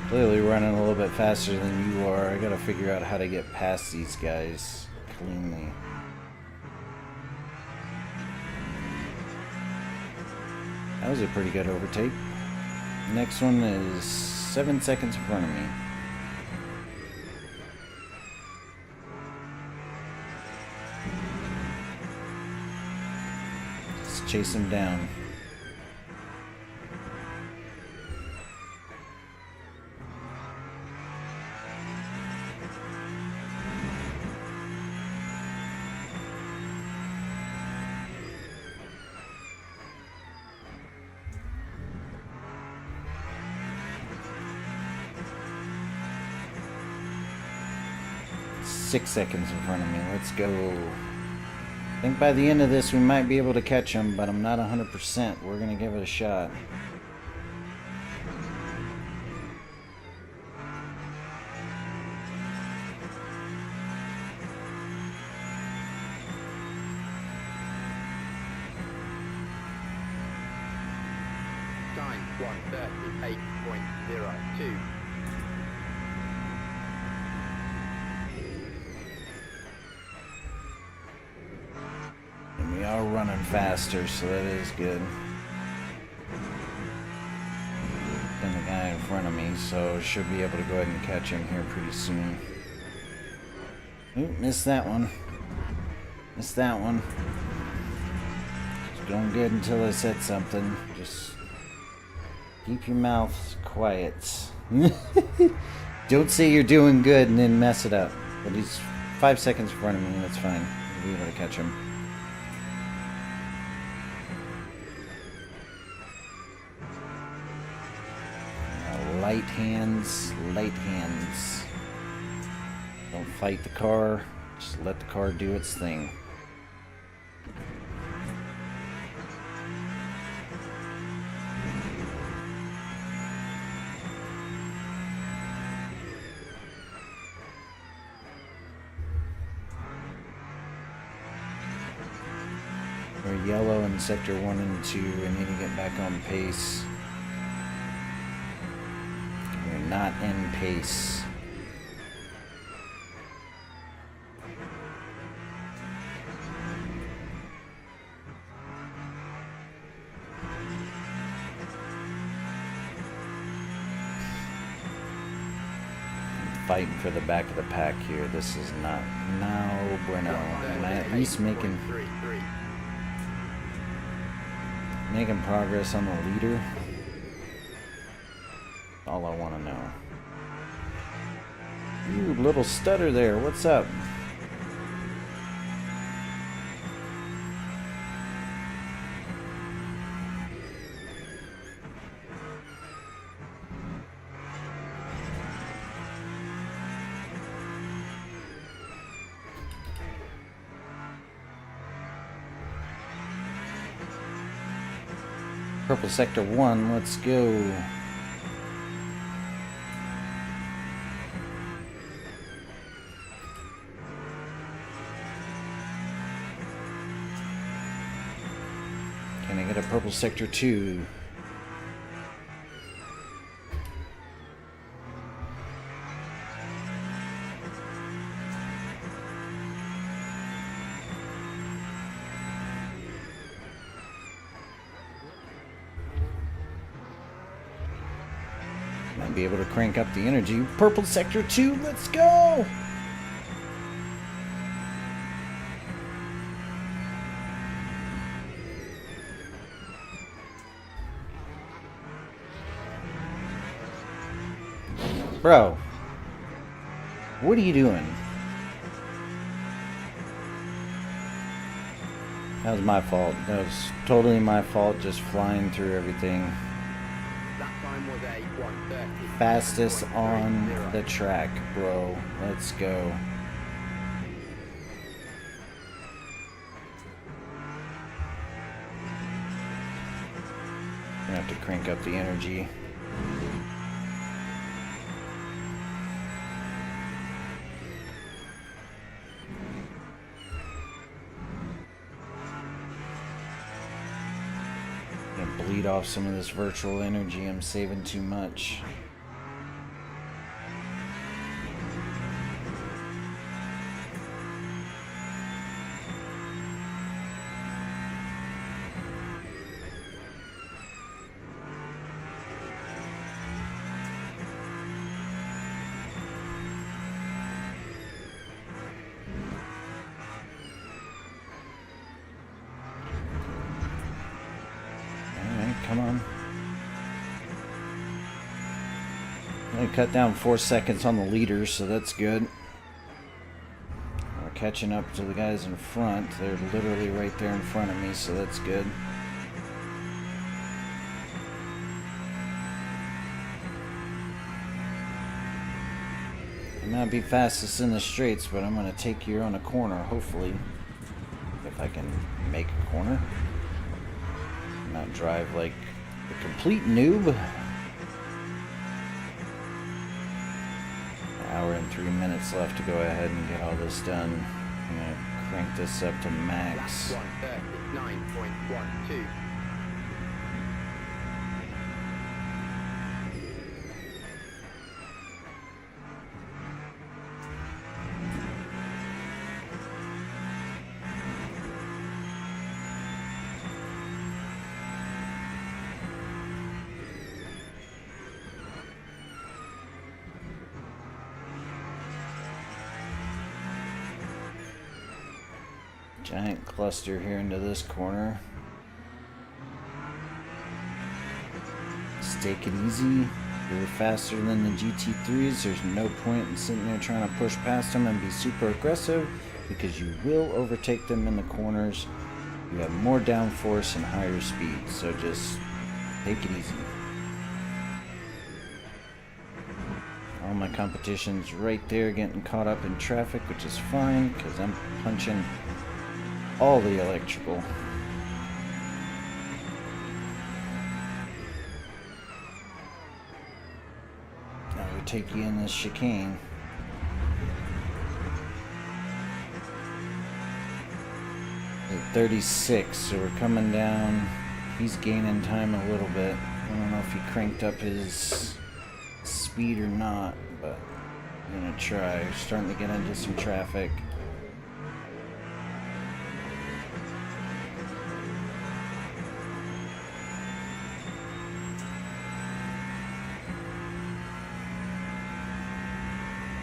Clearly running a little bit faster than you are. I gotta figure out how to get past these guys cleanly. That was a pretty good overtake. Next one is 7 seconds in front of me. Let's chase him down. Six seconds in front of me. Let's go. I think by the end of this we might be able to catch him, but I'm not 100%. We're going to give it a shot. Time 138.02. We are running faster, so that is good. Than the guy in front of me, so should be able to go ahead and catch him here pretty soon. Ooh, missed that one. Missed that one. It's going good until I said something. Just keep your mouth quiet. Don't say you're doing good and then mess it up. But he's 5 seconds in front of me. That's fine. I'll be able to catch him. Light hands, light hands. Don't fight the car. Just let the car do its thing. We're yellow in sector 1 and 2. We need to get back on pace. We're not in pace. Fighting for the back of the pack here. This is not no bueno. Am I at least making progress on the leader? All I want to know. Ooh, little stutter there. What's up? Purple sector 1, let's go. Can I get a purple sector 2? Might be able to crank up the energy. Purple sector 2, let's go! Bro, what are you doing? That was my fault. That was totally my fault, just flying through everything. That time was a 1:30. Fastest on the track, bro. Let's go. Gonna have to crank up the energy. Gonna bleed off some of this virtual energy. I'm saving too much. Come on. I cut down 4 seconds on the leaders, so that's good. We're catching up to the guys in front. They're literally right there in front of me, so that's good. I might not be fastest in the straights, but I'm going to take you on a corner, hopefully. If I can make a corner. Not drive like a complete noob. An hour and 3 minutes left to go ahead and get all this done. I'm gonna crank this up to max. 1:39.12. Giant cluster here into this corner. Just take it easy. You're faster than the GT3s. There's no point in sitting there trying to push past them and be super aggressive, because you will overtake them in the corners. You have more downforce and higher speed, so just take it easy. All my competition's right there getting caught up in traffic, which is fine because I'm punching all the electrical. Now we take you in this chicane. At 36, so we're coming down. He's gaining time a little bit. I don't know if he cranked up his speed or not, but I'm gonna try. We're starting to get into some traffic.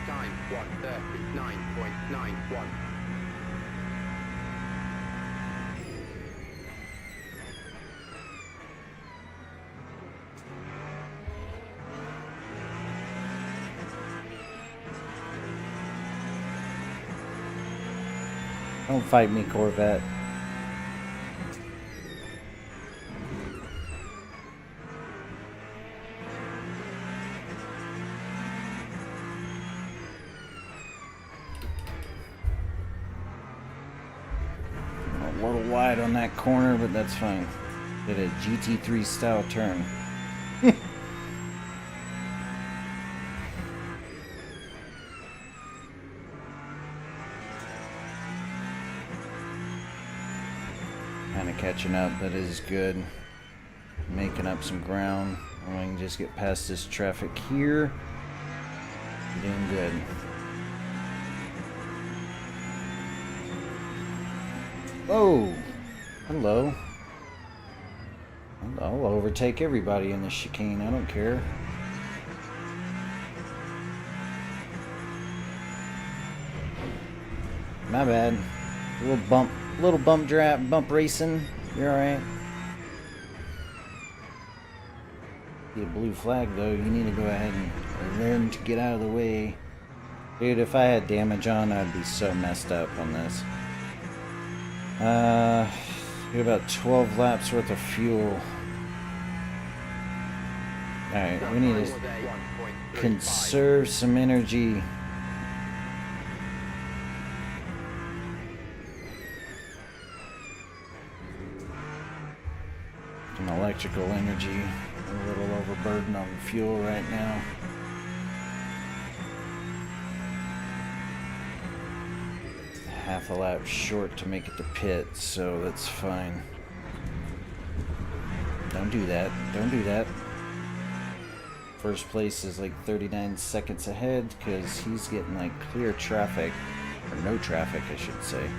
Time 1:39.91. Don't fight me, Corvette. A little wide on that corner, but that's fine. Did a GT3 style turn. Kind of catching up, that is good. Making up some ground. I can just get past this traffic here. Doing good. Whoa! Hello. I'll overtake everybody in this chicane, I don't care. My bad. Little bump racing. You're alright. Be a blue flag though, you need to go ahead and learn to get out of the way. Dude, if I had damage on, I'd be so messed up on this. Get about 12 laps worth of fuel. Alright, we need to conserve some energy. Some electrical energy. A little overburdened on fuel right now. Half a lap short to make it to pit, so that's fine. Don't do that. Don't do that. First place is like 39 seconds ahead because he's getting like clear traffic, or no traffic I should say,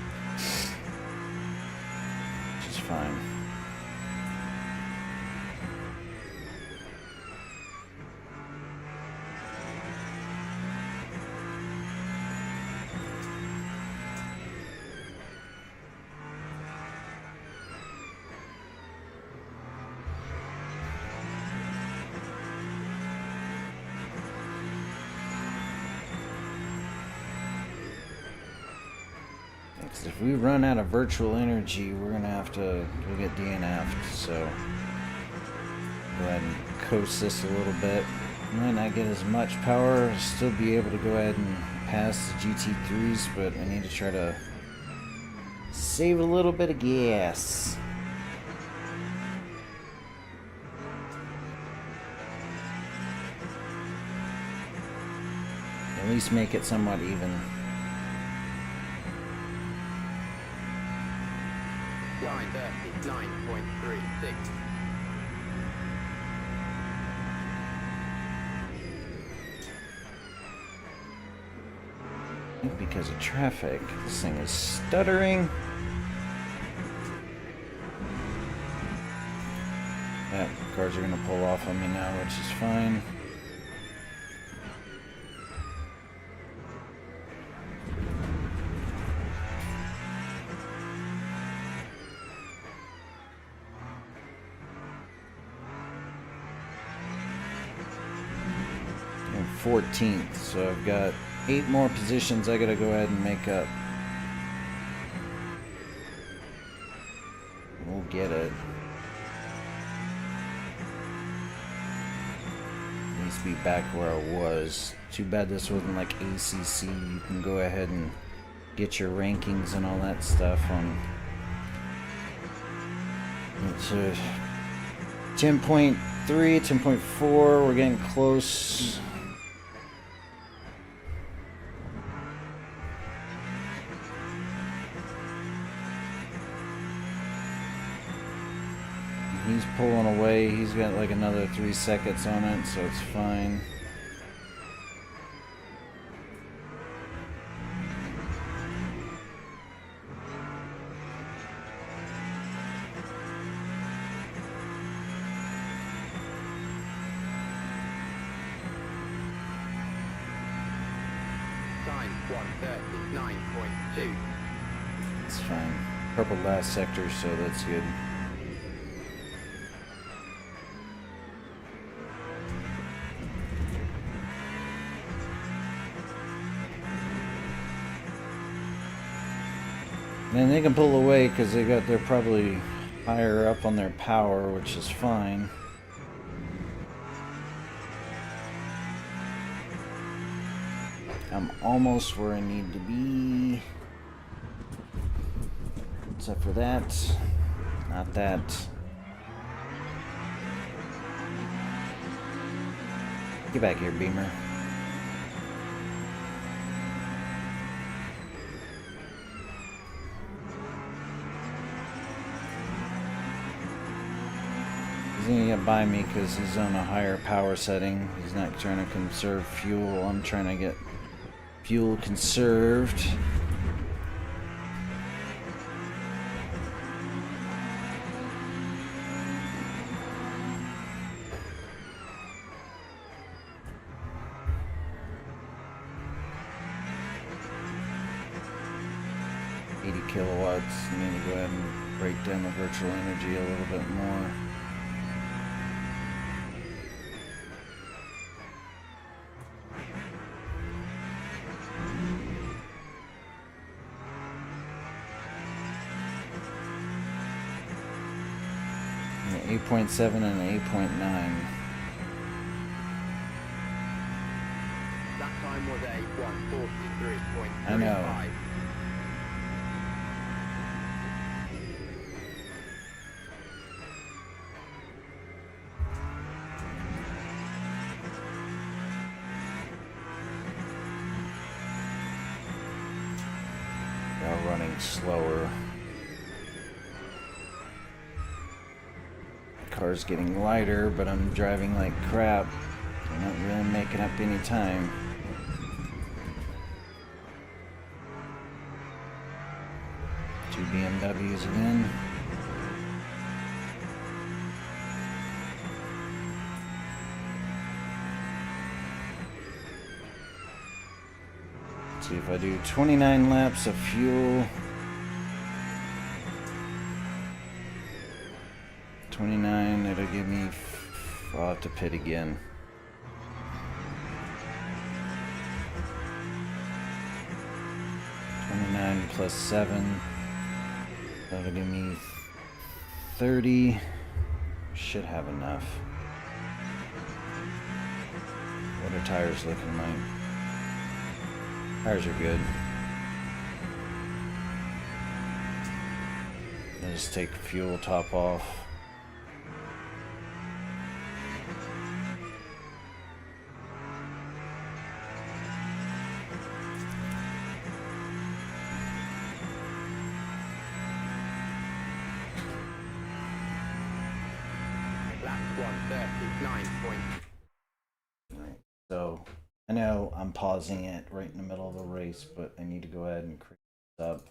which is fine. If we run out of virtual energy, we're gonna have to go get DNF'd, so go ahead and coast this a little bit. Might not get as much power, still be able to go ahead and pass the GT3s, but I need to try to save a little bit of gas. At least make it somewhat even. Line 39.36. I think because of traffic, this thing is stuttering. Yeah, cars are gonna pull off on me now, which is fine. 14th, so I've got 8 more positions I gotta go ahead and make up. We'll get it. Needs to be back where I was. Too bad this wasn't like ACC. You can go ahead and get your rankings and all that stuff on. It's 10.3, 10.4. We're getting close. He's pulling away. He's got like another 3 seconds on it, so it's fine. Time 139.2. It's fine. Purple last sector, so that's good. And they can pull away because they're probably higher up on their power, which is fine. I'm almost where I need to be. Except for that. Not that. Get back here, Beamer. He's gonna get by me because he's on a higher power setting. He's not trying to conserve fuel. I'm trying to get fuel conserved. Kilowatts. I need to go ahead and break down the virtual energy a little bit more. An 8.7 and an 8.9. That time was a 143.35. I know. Running slower. The car's getting lighter, but I'm driving like crap. I'm not really making up any time. Two BMWs again. See if I do 29 laps of fuel. 29, it'll give me. I'll have to pit again. Plus 7. That'll give me 30. Should have enough. What are tires looking like? Tires are good. I'll just take fuel top off. That's 139. Right. So I know I'm pausing it right in the middle of the race, but I need to go ahead and create this up.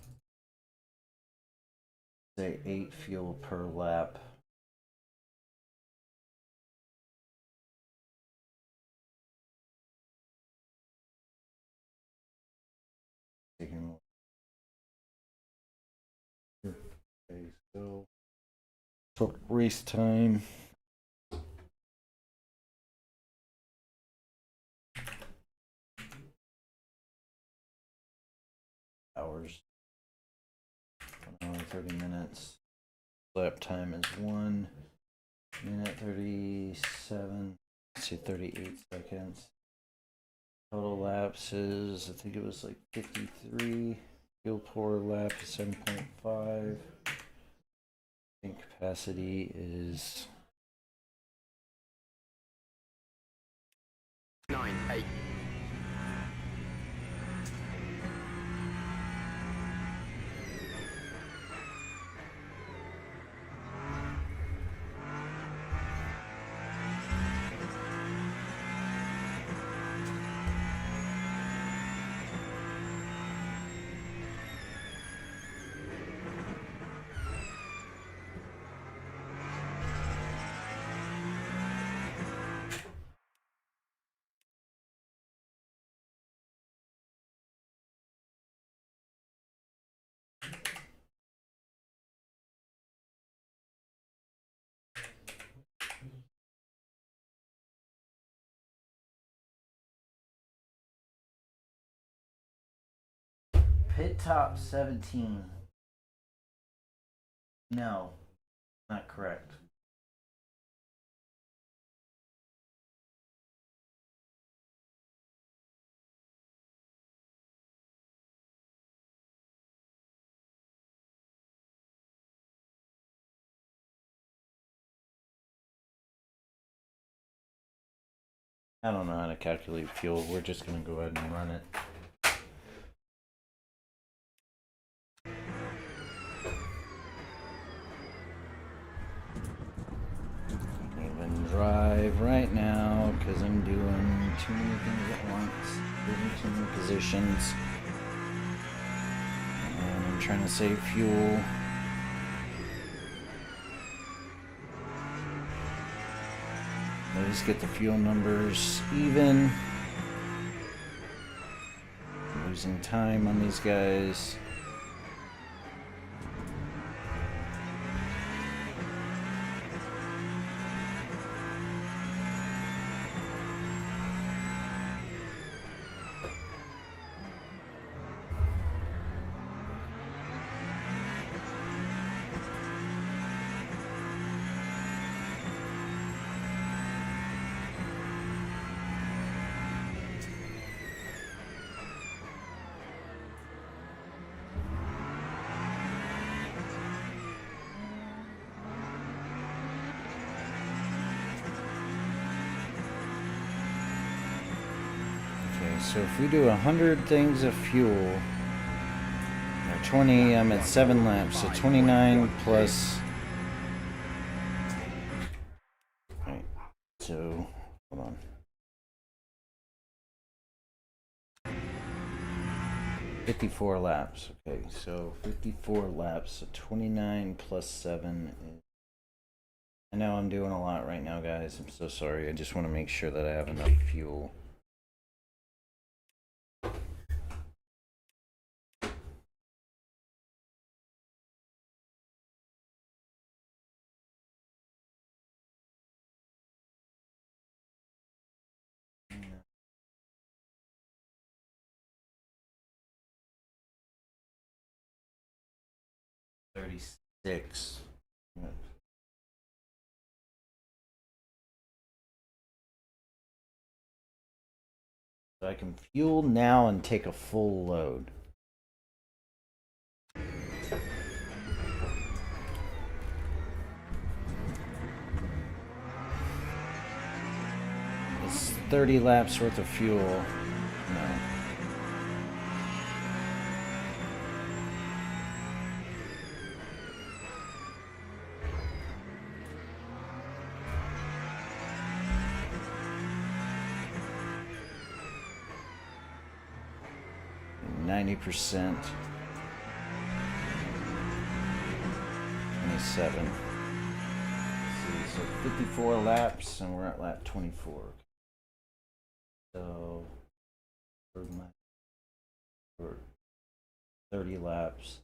Say 8 fuel per lap. Taking more. Okay, so talk race time. hours. 1 hour 30 minutes. Lap time is 1 minute 37. Let's see, 38 seconds. Total laps is, I think it was like 53. Fuel pour lap is 7.5. Tank capacity is 9.8. pit top 17. No, not correct. I don't know how to calculate fuel. We're just going to go ahead and run it. Even drive right now because I'm doing too many things at once. Moving too many positions. And I'm trying to save fuel. Let's get the fuel numbers even. I'm losing time on these guys. So if we do 100 things of fuel, or 20, I'm at 7 laps, so 29 plus. Right, so hold on. 54 laps. Okay, so 54 laps, so 29 plus 7 is. I know I'm doing a lot right now, guys. I'm so sorry. I just want to make sure that I have enough fuel. $36. So I can fuel now and take a full load. It's 30 laps worth of fuel. No. %. 27. Let's see, so 54 laps, and we're at lap 24. So, 30 laps.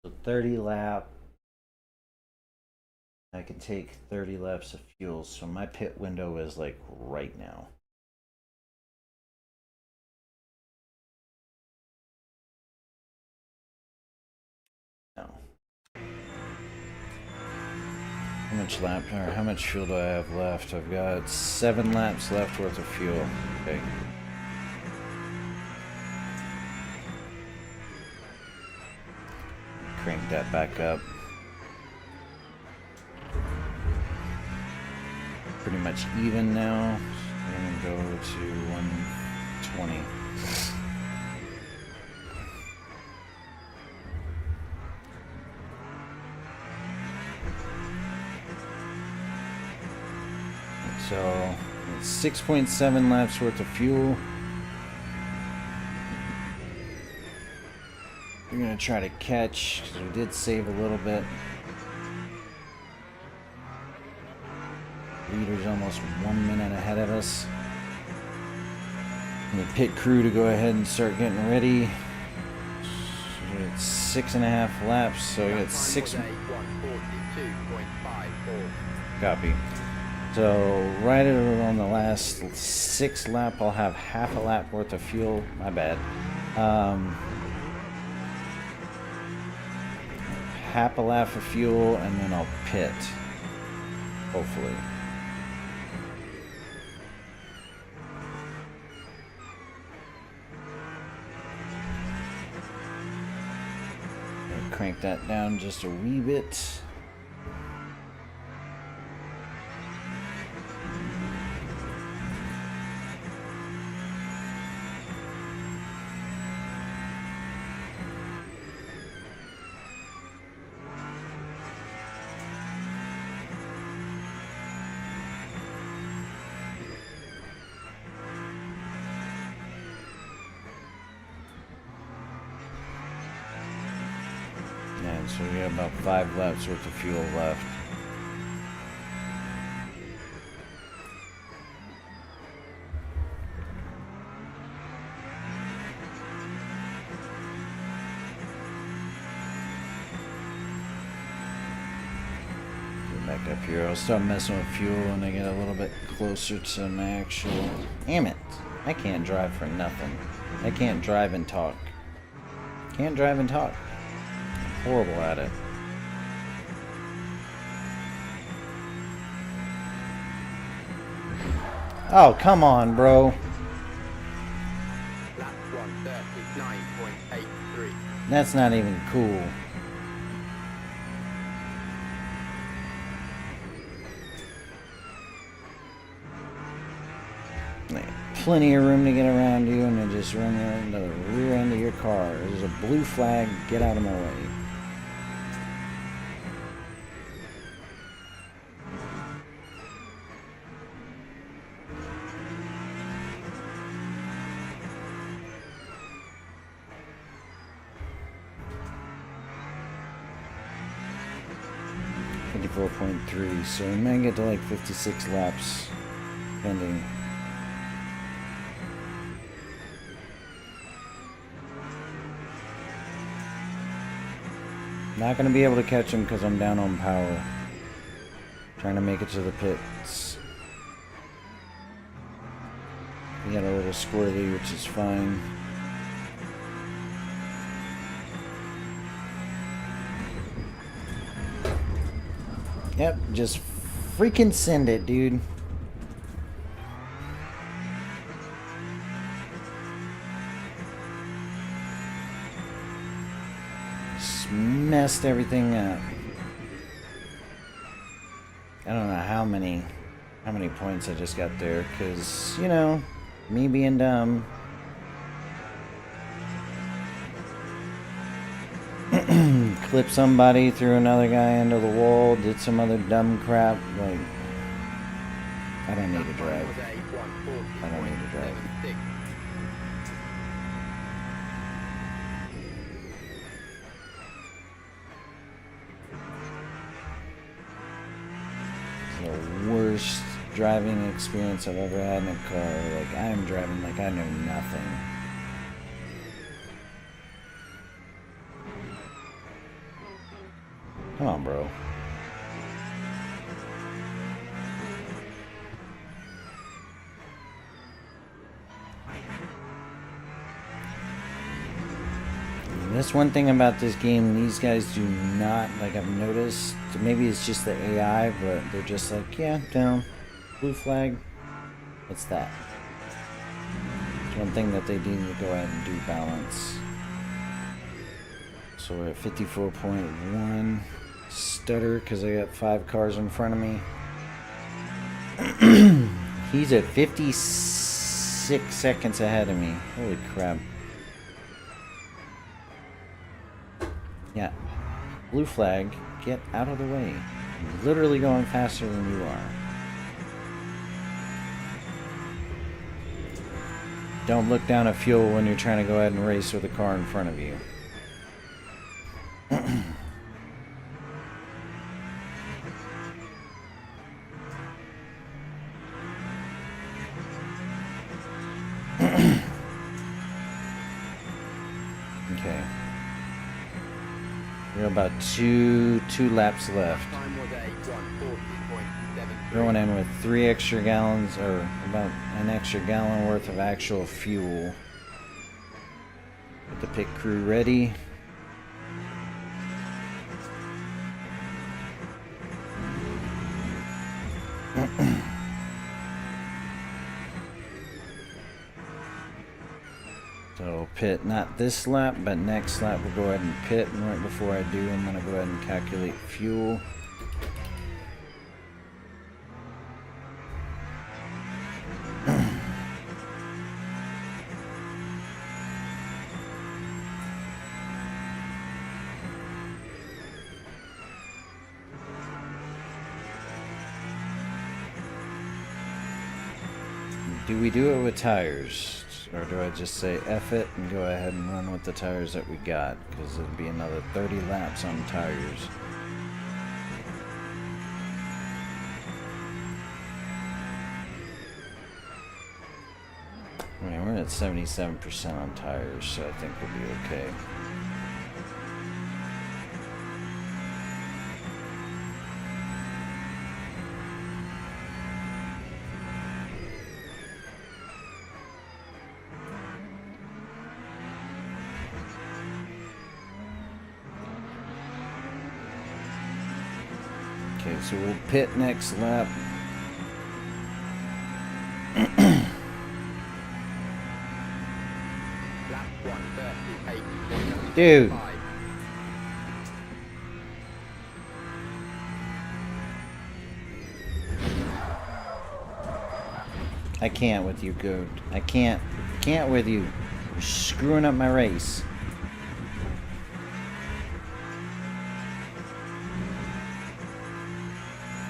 So 30 lap. I can take 30 laps of fuel. So my pit window is like right now. How much lap, or how much fuel do I have left? I've got 7 laps left worth of fuel. Okay. Crank that back up. Pretty much even now. I'm gonna go to 120. So, it's 6.7 laps worth of fuel. We're gonna try to catch, because we did save a little bit. Leader's almost 1 minute ahead of us. And the pit crew to go ahead and start getting ready. So it's 6.5 laps, so we got 6. Copy. So right on the last 6 lap, I'll have half a lap worth of fuel. My bad. Half a lap of fuel, and then I'll pit. Hopefully. Crank that down just a wee bit. So we got about 5 laps worth of fuel left. Get back up here. I'll start messing with fuel when I get a little bit closer to my actual... Damn it! I can't drive for nothing. I can't drive and talk. Can't drive and talk. Horrible at it. Oh, come on, bro. Lap 139.83. That's not even cool. Plenty of room to get around you, and then just run into the rear end of your car. There's a blue flag. Get out of my way. .3, so we might get to like 56 laps pending. Not going to be able to catch him because I'm down on power. Trying to make it to the pits. We got a little squirrely, which is fine. Yep, just freaking send it, dude. Just messed everything up. I don't know how many points I just got there, because, you know, me being dumb. Clipped somebody, threw another guy into the wall, did some other dumb crap. Like, I don't need to drive. I don't need to drive. It's the worst driving experience I've ever had in a car. Like, I'm driving like I know nothing. Come on, bro. That's one thing about this game. These guys do not, like I've noticed, maybe it's just the AI, but they're just like, yeah, down, blue flag, it's that. It's one thing that they need to go ahead and do balance. So we're at 54.1. Stutter because I got 5 cars in front of me. He's at 56 seconds ahead of me. Holy crap. Yeah. Blue flag, get out of the way. I'm literally going faster than you are. Don't look down at fuel when you're trying to go ahead and race with a car in front of you. Okay. We're about two laps left. Time was a 140.73. Going in with 3 extra gallons, or about an extra gallon worth of actual fuel. Get the pit crew ready. So pit not this lap, but next lap we'll go ahead and pit, and right before I do, I'm going to go ahead and calculate fuel. Do we do it with tires? Or do I just say F it and go ahead and run with the tires that we got? Because it'll be another 30 laps on tires. I mean, we're at 77% on tires, so I think we'll be okay. Okay, so we'll pit next lap. Lap 138.05. Dude. I can't with you, Goat. I can't with you. You're screwing up my race.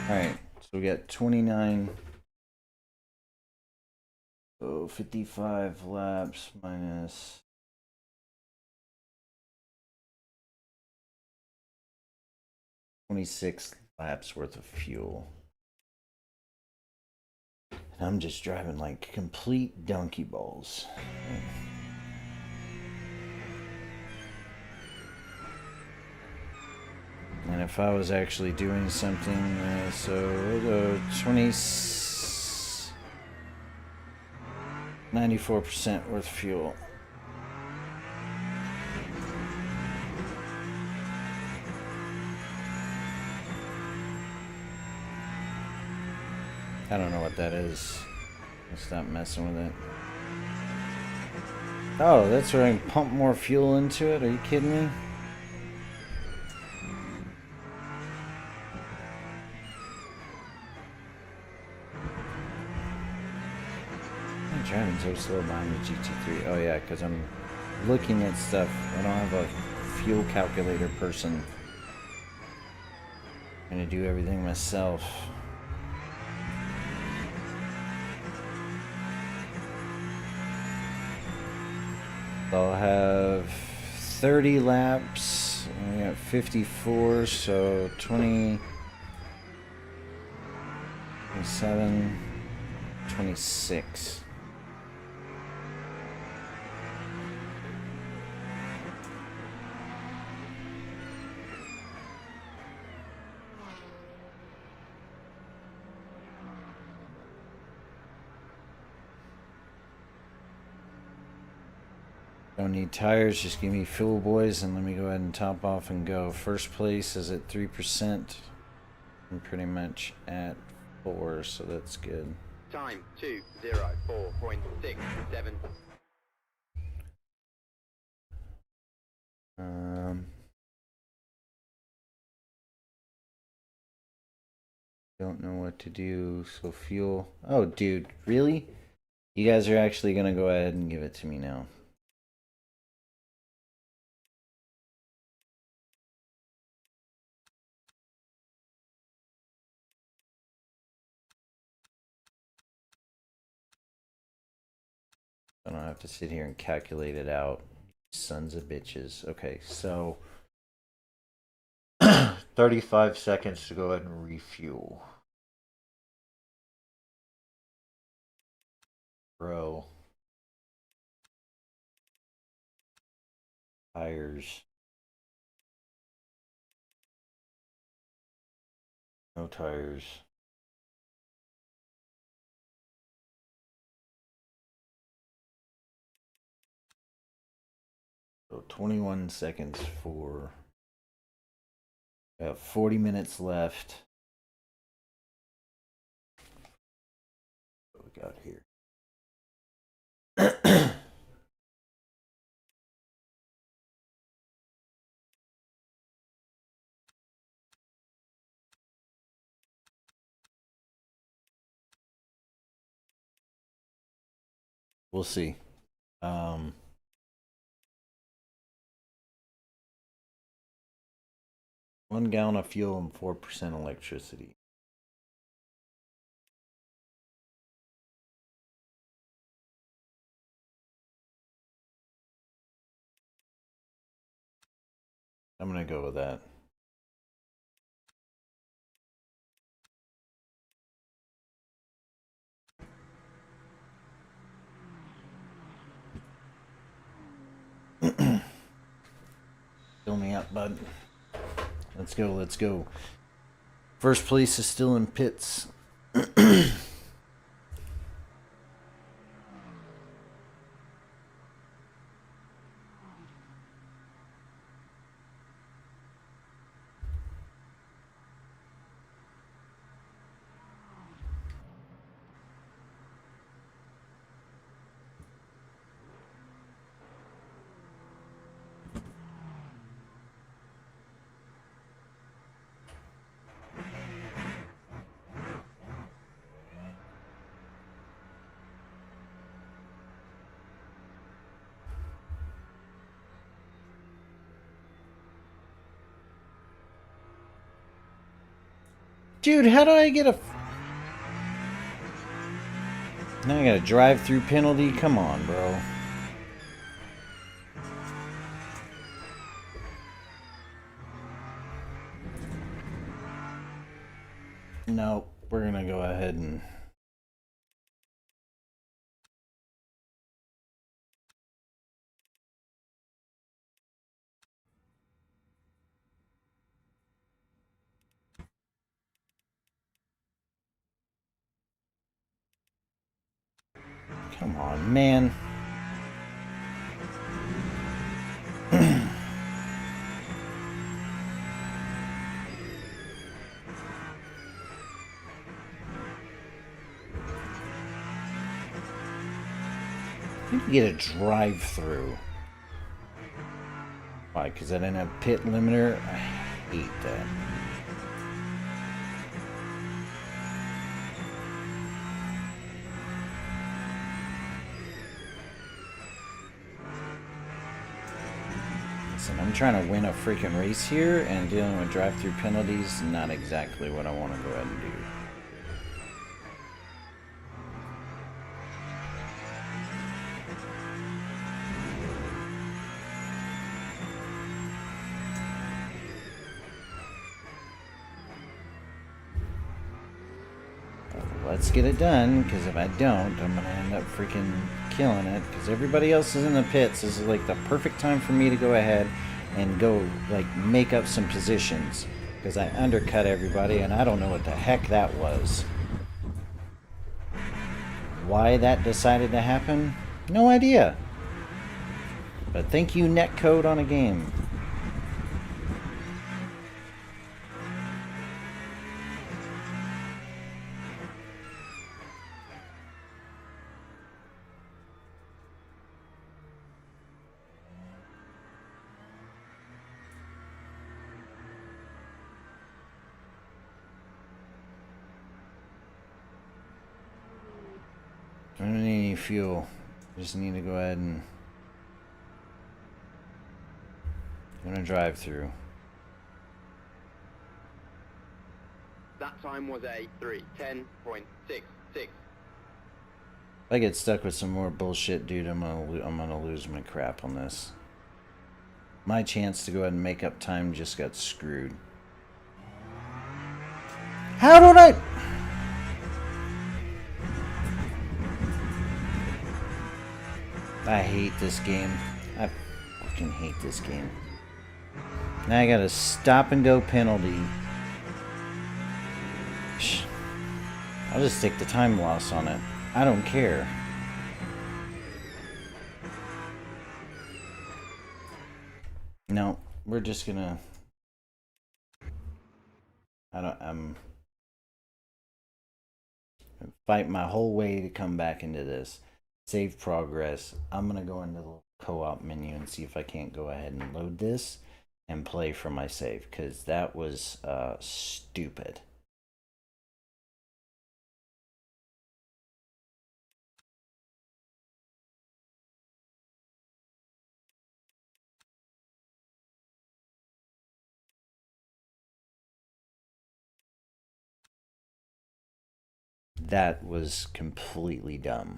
Alright, so we got 29. So 55 laps minus 26 laps worth of fuel. And I'm just driving like complete donkey balls. And if I was actually doing something, so we'll go 94% worth of fuel. I don't know what that is. I'll stop messing with it. Oh, that's where I can pump more fuel into it? Are you kidding me? I'm driving so slow behind the GT3. Oh yeah, because I'm looking at stuff. I don't have a fuel calculator person. I'm gonna do everything myself. I'll have 30 laps. We got 54, so 20, 27, 26. Don't need tires, just give me fuel, boys, and let me go ahead and top off and go. First place is at 3%. I'm pretty much at 4, so that's good. Time 2:04.67. Don't know what to do, so fuel. Oh, dude, really? You guys are actually gonna go ahead and give it to me now. I don't have to sit here and calculate it out. Sons of bitches. Okay, so 35 seconds to go ahead and refuel. Bro. Tires. No tires. So 21 seconds for... We have 40 minutes left. What we got here? We'll see. 1 gallon of fuel and 4% electricity. I'm gonna go with that. Fill me up, bud. Let's go, let's go. First place is still in pits. Dude, how do I get a... Now I got a drive-through penalty? Come on, bro. No, we're gonna go ahead and... Come on, man. You can get a drive-through. Why? Because I didn't have pit limiter? I hate that. Listen, I'm trying to win a freaking race here, and dealing with drive-through penalties is not exactly what I want to go ahead and do. Let's get it done, because if I don't, I'm gonna end up freaking killing it, because everybody else is in the pits. This is like the perfect time for me to go ahead and go like make up some positions, because I undercut everybody and I don't know what the heck that was. Why that decided to happen? No idea. But thank you, netcode on a game. I don't need any fuel. I just need to go ahead and... I'm gonna drive through. That time was a 3:10.66. If I get stuck with some more bullshit, dude, I'm gonna lose my crap on this. My chance to go ahead and make up time just got screwed. How did I... I hate this game. I fucking hate this game. Now I got a stop and go penalty. I'll just take the time loss on it. I don't care. No, we're just gonna... I'm fight my whole way to come back into this. Save progress. I'm gonna go into the co-op menu and see if I can't go ahead and load this and play from my save, because that was stupid. That was completely dumb.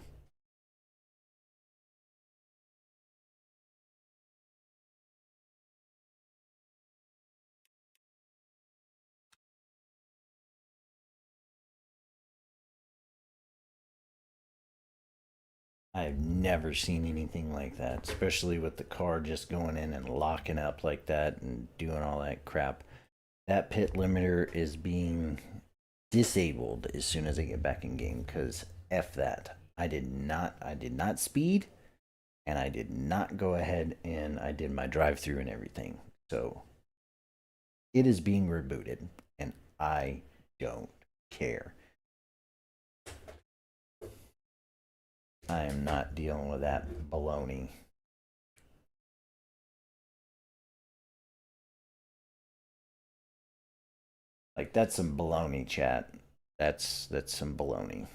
I've never seen anything like that, especially with the car just going in and locking up like that and doing all that crap. That pit limiter is being disabled as soon as I get back in game, because F that. I did not speed, and I did not go ahead and I did my drive-through and everything. So it is being rebooted, and I don't care. I am not dealing with that baloney. Like, that's some baloney, chat. That's some baloney.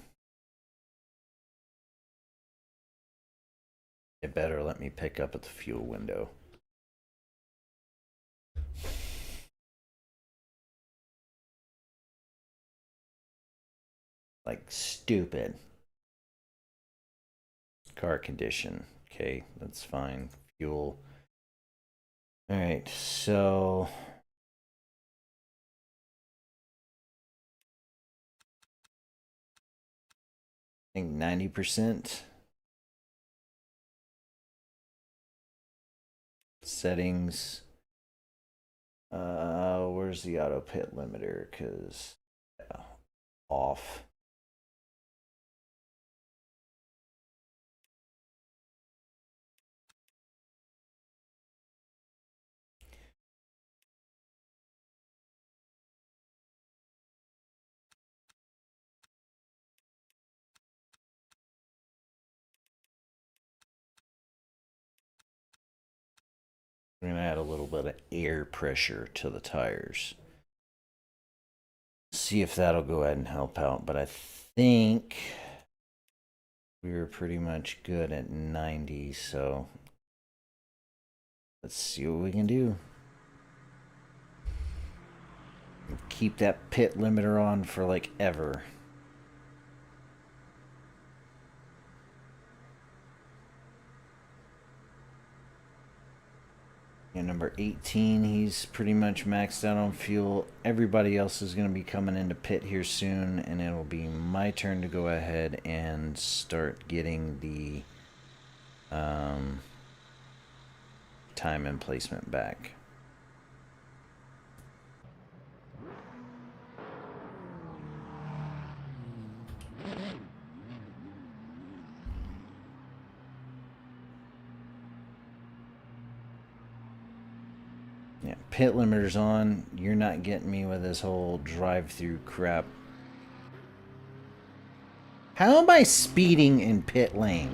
It better let me pick up at the fuel window. Like, stupid. Car condition. Okay, that's fine. Fuel. Alright, so... I think 90%. Settings. Where's the auto pit limiter? Because off. We're gonna add a little bit of air pressure to the tires. See if that'll go ahead and help out. But I think we were pretty much good at 90, so let's see what we can do. Keep that pit limiter on for like ever. And number 18, he's pretty much maxed out on fuel. Everybody else is going to be coming into pit here soon, and it'll be my turn to go ahead and start getting the time and placement back. Yeah, pit limiter's on. You're not getting me with this whole drive-through crap. How am I speeding in pit lane?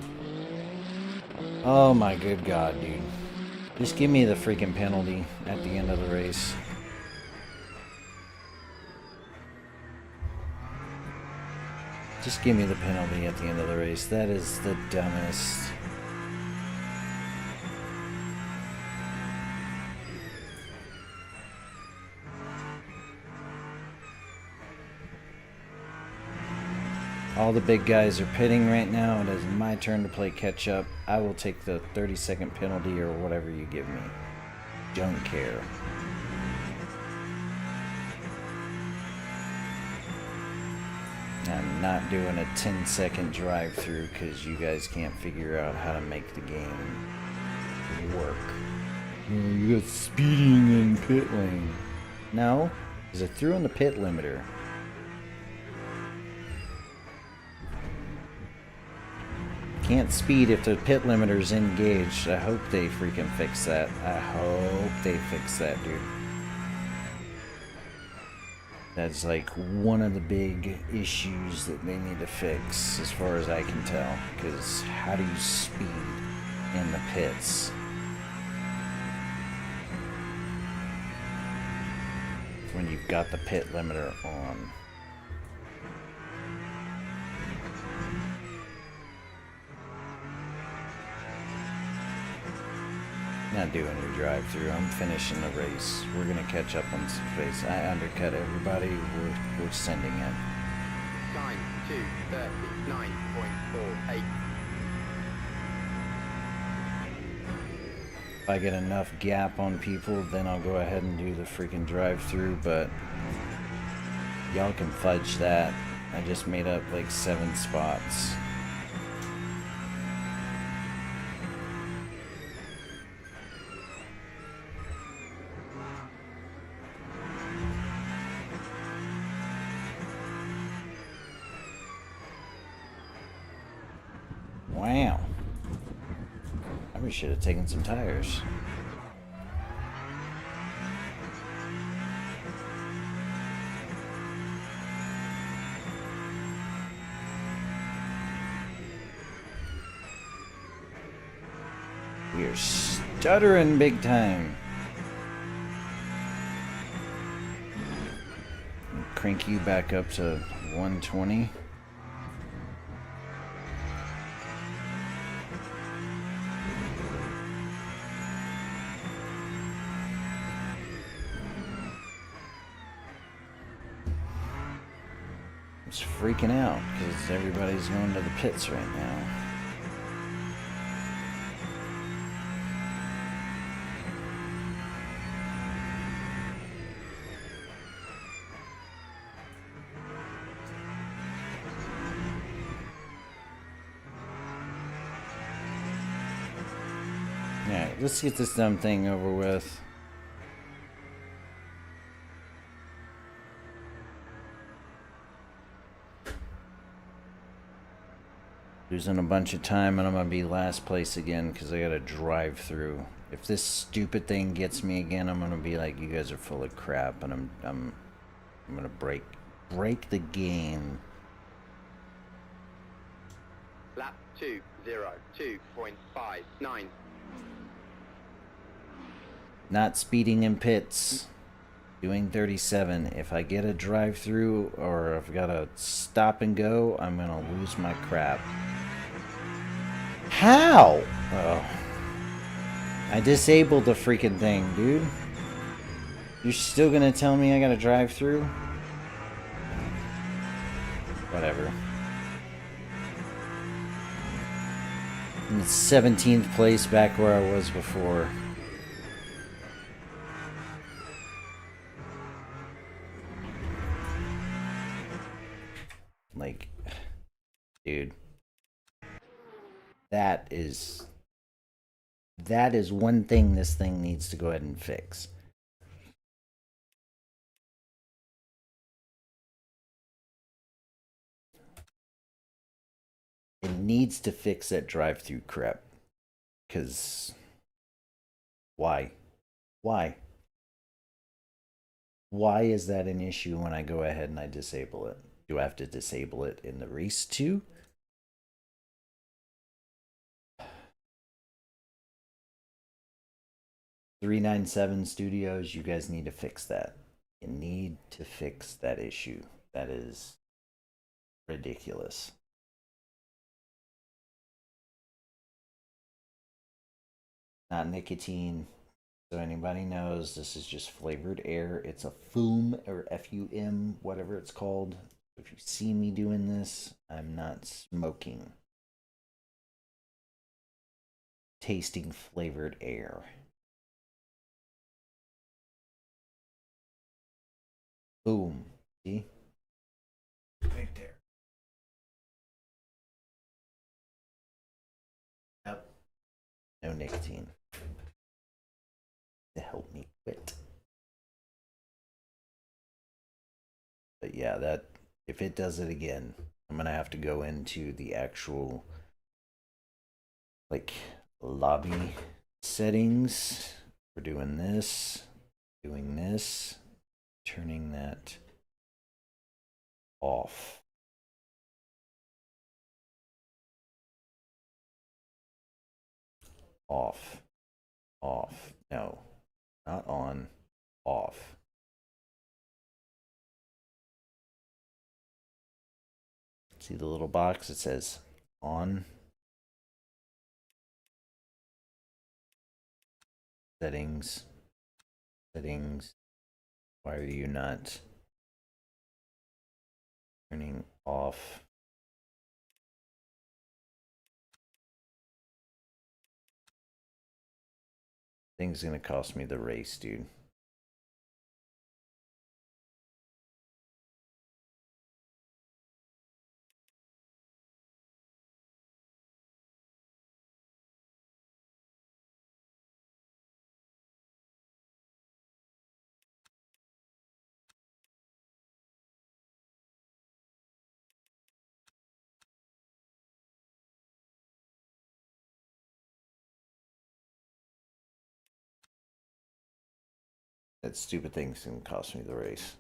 Oh my good god, dude. Just give me the freaking penalty at the end of the race. Just give me the penalty at the end of the race. That is the dumbest. All the big guys are pitting right now. It is my turn to play catch up. I will take the 30-second penalty or whatever you give me. Don't care. I'm not doing a 10-second drive-through because you guys can't figure out how to make the game work. You got speeding in pit lane. No, because I threw in the pit limiter. Can't speed if the pit limiter's engaged. I hope they freaking fix that. I hope they fix that, dude. That's like one of the big issues that they need to fix, as far as I can tell. Because how do you speed in the pits? When you've got the pit limiter on. Not doing your drive-through. I'm finishing the race. We're gonna catch up on space. I undercut everybody. We're sending it. Time 2:39.48. If I get enough gap on people, then I'll go ahead and do the freaking drive-through. But y'all can fudge that. I just made up like 7 spots. Wow. I should have taken some tires. We are stuttering big time. Crank you back up to 120. It's freaking out because everybody's going to the pits right now. Alright, let's get this dumb thing over with. Losing a bunch of time and I'm gonna be last place again because I gotta drive through. If this stupid thing gets me again, I'm gonna be like, you guys are full of crap, and I'm gonna break the game. Lap 2:02.59. Not speeding in pits. Doing 37. If I get a drive through or I've got to stop and go, I'm gonna lose my crap. How? Oh. I disabled the freaking thing, dude. You're still gonna tell me I gotta drive through? Whatever. I'm in 17th place back where I was before. Like, dude. That is one thing this thing needs to go ahead and fix. It needs to fix that drive-through crap. Because why? Why? Why is that an issue when I go ahead and I disable it? Do I have to disable it in the race too? $397 Studios, you guys need to fix that. You need to fix that issue. That is ridiculous. Not nicotine. So anybody knows, this is just flavored air. It's a FUM or FUM, whatever it's called. If you see me doing this, I'm not smoking. Tasting flavored air. Boom. See? Right there. Yep. No nicotine. To help me quit. But yeah, that if it does it again, I'm gonna have to go into the actual like lobby settings. We're doing this, turning that off. Off. No, not on, off. See the little box that says on? Settings. Why are you not turning off? Thing's gonna cost me the race, dude. That stupid thing's gonna cost me the race.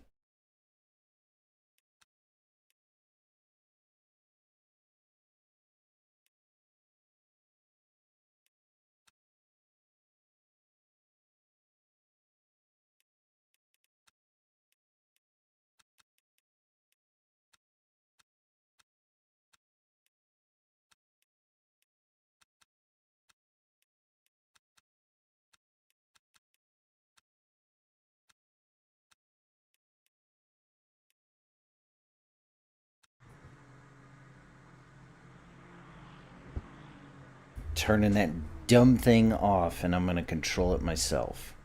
Turning that dumb thing off, and I'm gonna control it myself.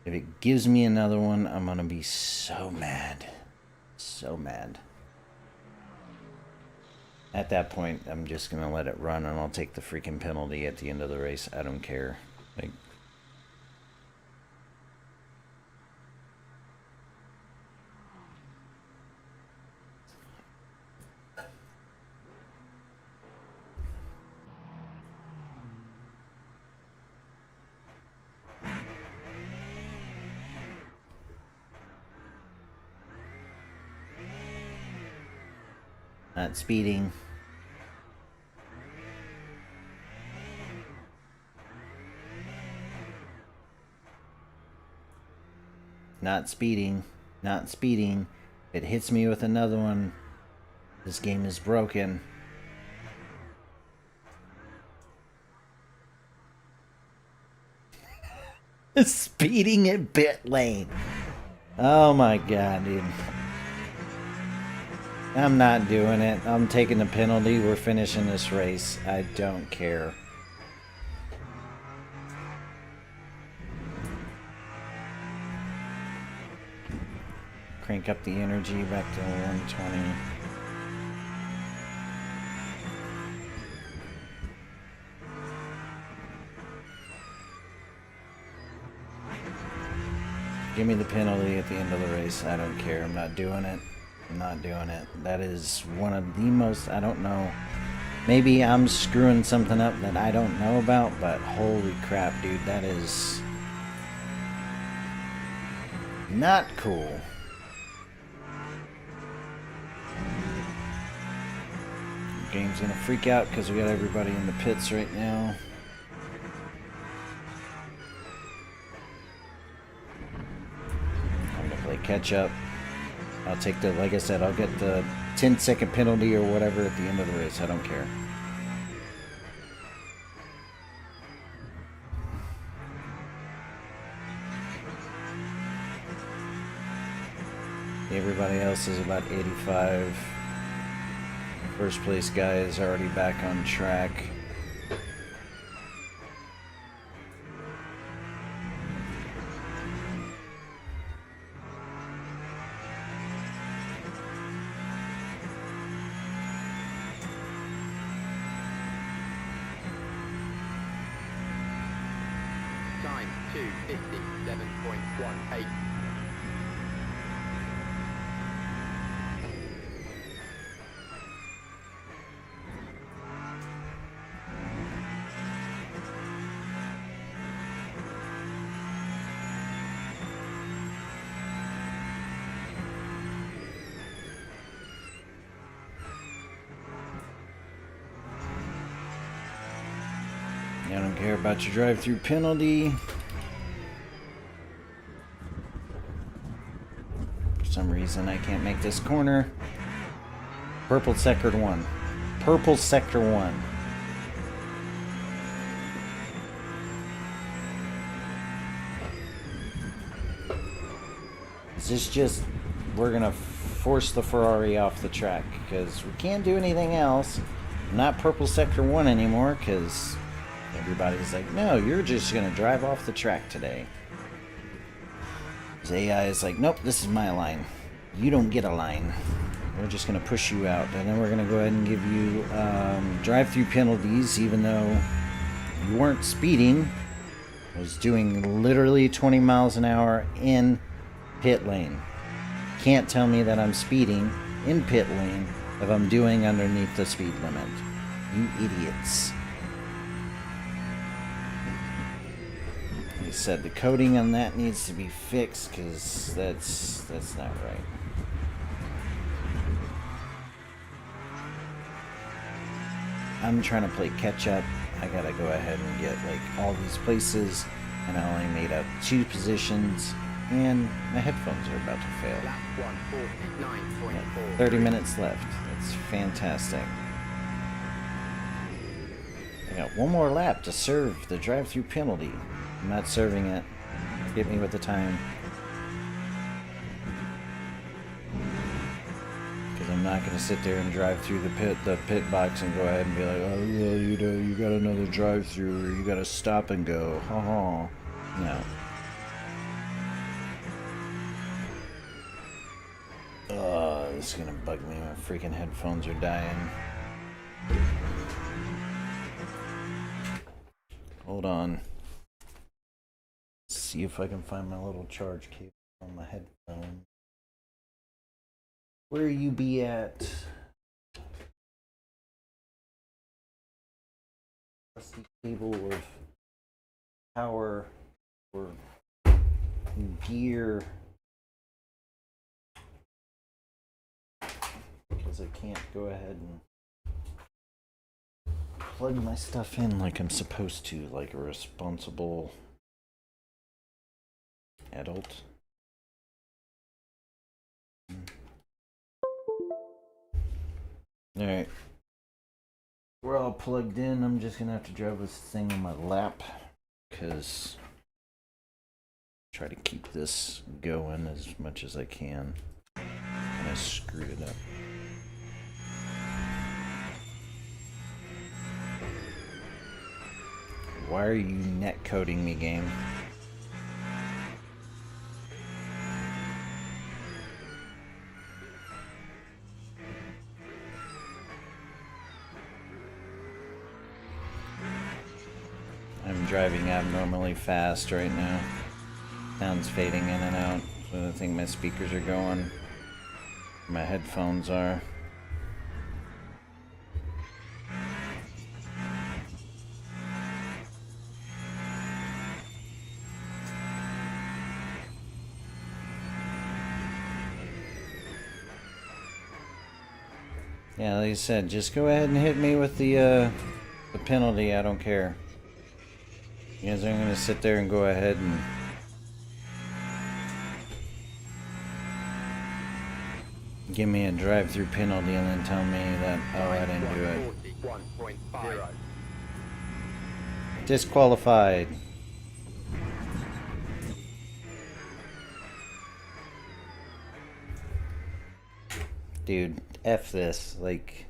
If it gives me another one, I'm gonna be so mad. So mad. At that point, I'm just gonna let it run, and I'll take the freaking penalty at the end of the race. I don't care. Like, not speeding. Not speeding. Not speeding. If it hits me with another one, this game is broken. Speeding at pit lane. Oh my god, dude. I'm not doing it. I'm taking the penalty. We're finishing this race. I don't care. Crank up the energy back to 120. Give me the penalty at the end of the race. I don't care. I'm not doing it. I'm not doing it. That is one of the most, I don't know. Maybe I'm screwing something up that I don't know about, but holy crap, dude. That is Not cool. The game's gonna freak out because we got everybody in the pits right now. I'm gonna play catch up. I'll take the, like I said, I'll get the 10-second penalty or whatever at the end of the race. I don't care. Everybody else is about 85. First place guy is already back on track. Time 2:57.18. I don't care about your drive-through penalty. For some reason, I can't make this corner. Purple sector 1. Purple sector 1. Is this just... We're gonna force the Ferrari off the track because we can't do anything else. Not purple sector 1 anymore because... Everybody's like, no, you're just gonna drive off the track today. His AI is like, nope, this is my line. You don't get a line. We're just gonna push you out, and then we're gonna go ahead and give you drive-through penalties, even though you weren't speeding. I was doing literally 20 miles an hour in pit lane. Can't tell me that I'm speeding in pit lane if I'm doing underneath the speed limit. You idiots. He said the coding on that needs to be fixed because that's not right. I'm trying to play catch up. I gotta go ahead and get like all these places, and I only made up 2 positions, and my headphones are about to fail. Lap 1:49.4. 30 minutes left. That's fantastic. I got one more lap to serve the drive-through penalty. I'm not serving it. Get me with the time. Because I'm not going to sit there and drive through the pit box and go ahead and be like, oh, well, you know, you got another drive-through, or you got to stop and go. Ha ha. No. Oh, this is going to bug me. My freaking headphones are dying. Hold on. See if I can find my little charge cable on my headphone. Where you be at? Rusty cable of power or gear. Because I can't go ahead and plug my stuff in like I'm supposed to, like a responsible adult. Alright. We're all plugged in. I'm just gonna have to drive this thing on my lap because try to keep this going as much as I can. And I screwed it up. Why are you net coding me, game? I'm driving abnormally fast right now. Sounds fading in and out. So I think my speakers are going. My headphones are. Yeah, like I said, just go ahead and hit me with the penalty. I don't care. You guys aren't gonna sit there and go ahead and give me a drive-through penalty and then tell me that, oh, I didn't do it. 141.5. Disqualified. Dude, F this. Like,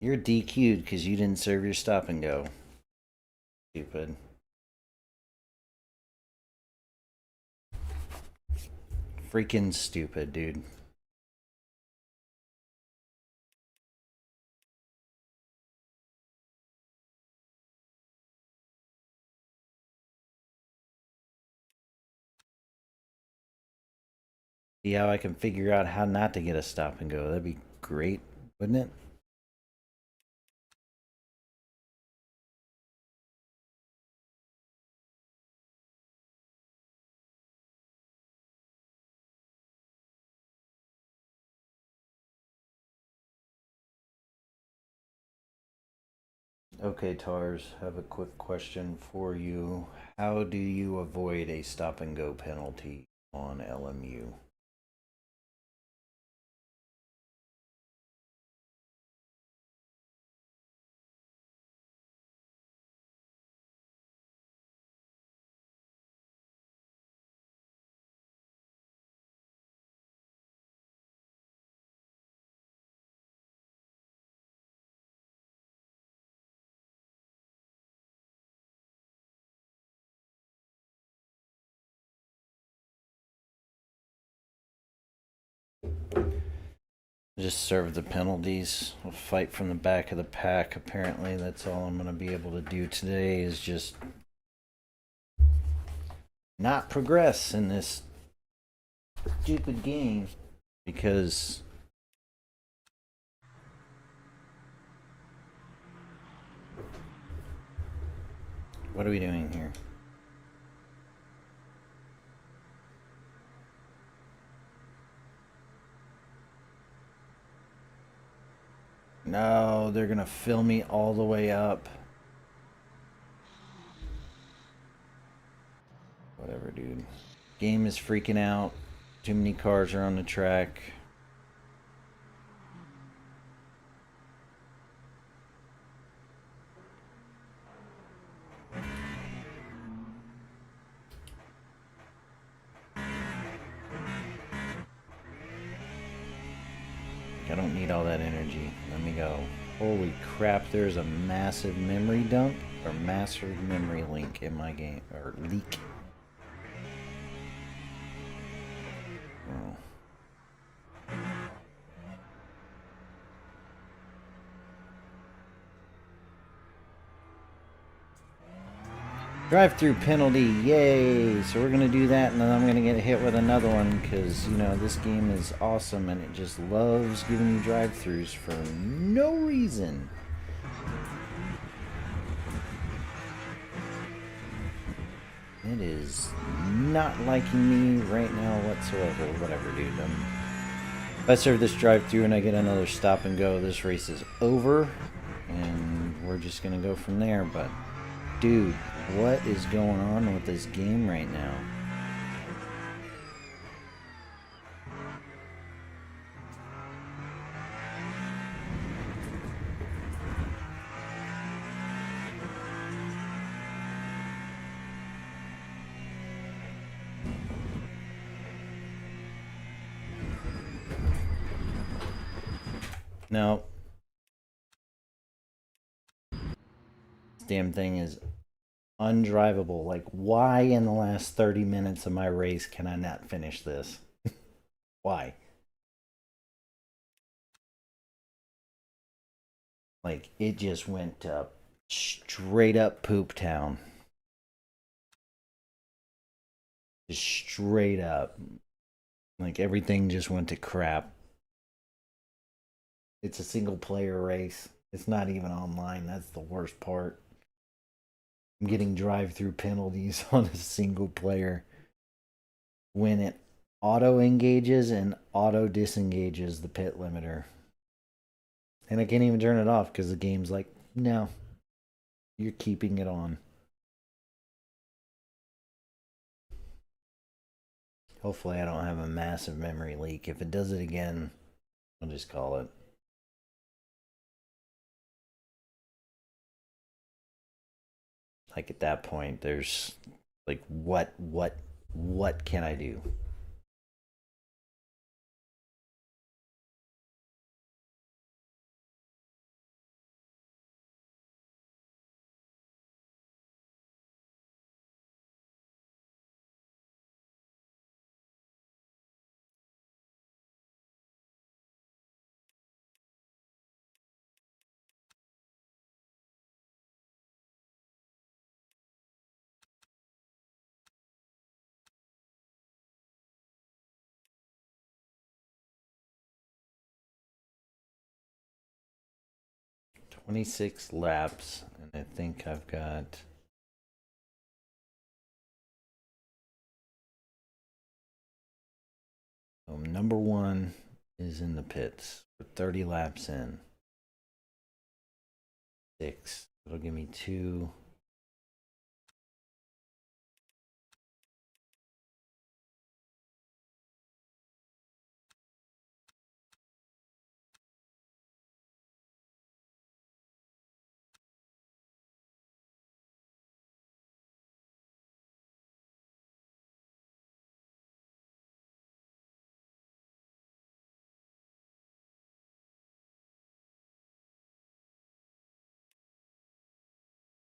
you're DQ'd because you didn't serve your stop and go. Stupid. Freaking stupid, dude. See how I can figure out how not to get a stop and go. That'd be great, wouldn't it? Okay, Tars, I have a quick question for you. How do you avoid a stop and go penalty on LMU? Just serve the penalties. We'll fight from the back of the pack. Apparently, that's all I'm going to be able to do today is just not progress in this stupid game because what are we doing here? No, they're gonna fill me all the way up. Whatever, dude. Game is freaking out. Too many cars are on the track. I don't need all that energy. Let me go. Holy crap, there's a massive memory dump or massive memory link in my game. Or leak. Oh. Drive-through penalty, yay! So we're gonna do that, and then I'm gonna get hit with another one because you know this game is awesome and it just loves giving you drive-throughs for no reason. It is not liking me right now whatsoever. Whatever, dude. If I serve this drive-through and I get another stop and go, this race is over, and we're just gonna go from there. But, dude, what is going on with this game right now? No. This damn thing is undrivable. Like, why in the last 30 minutes of my race can I not finish this? Why? Like, it just went up straight up poop town. Just straight up. Like, everything just went to crap. It's a single player race. It's not even online. That's the worst part. I'm getting drive-through penalties on a single player. when it auto engages and auto disengages the pit limiter. And I can't even turn it off because the game's like, no, you're keeping it on. Hopefully I don't have a massive memory leak. If it does it again, I'll just call it. Like at that point, there's like, what can I do? "26 laps, and I think I've got..." Number one is in the pits. We're 30 laps in. 6. It'll give me 2.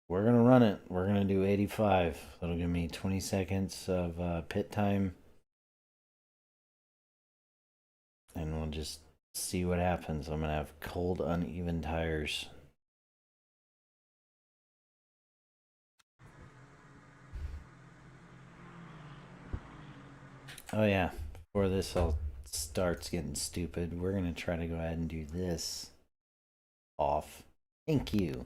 We're gonna run it. We're gonna do 85. That'll give me 20 seconds of pit time. And we'll just see what happens. I'm gonna have cold, uneven tires. Oh yeah, before this all starts getting stupid, we're gonna try to go ahead and do this off. Thank you.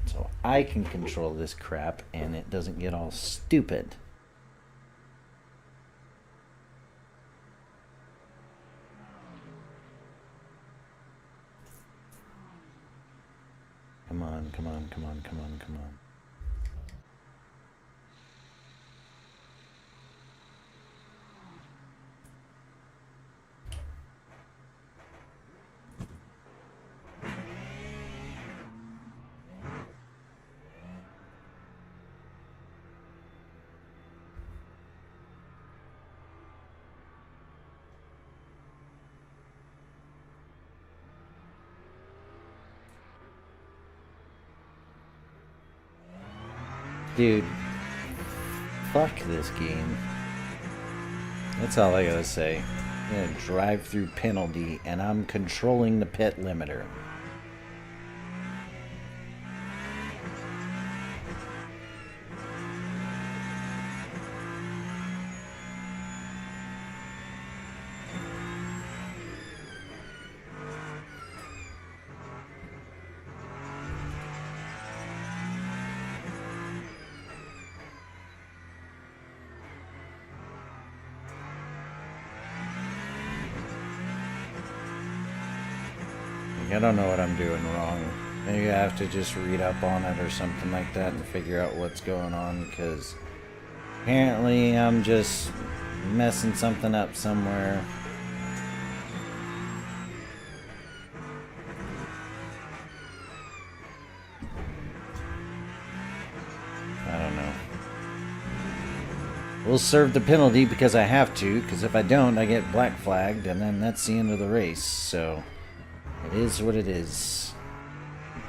So I can control this crap and it doesn't get all stupid. Come on, come on, come on, come on, come on. Dude, fuck this game. That's all I gotta say. I'm gonna drive through penalty and I'm controlling the pit limiter. I don't know what I'm doing wrong. Maybe I have to just read up on it or something like that and figure out what's going on, because apparently I'm just messing something up somewhere. I don't know. We'll serve the penalty because I have to, because if I don't, I get black flagged, and then that's the end of the race, so it is what it is.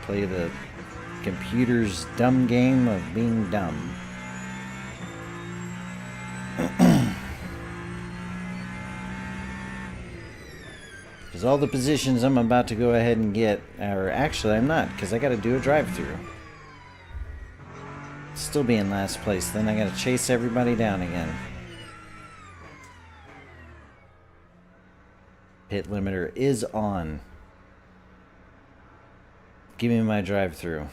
Play the computer's dumb game of being dumb. Because all the positions I'm about to go ahead and get, or actually I'm not, because I got to do a drive-through. Still be in last place, then I got to chase everybody down again. Pit limiter is on. Give me my drive-through.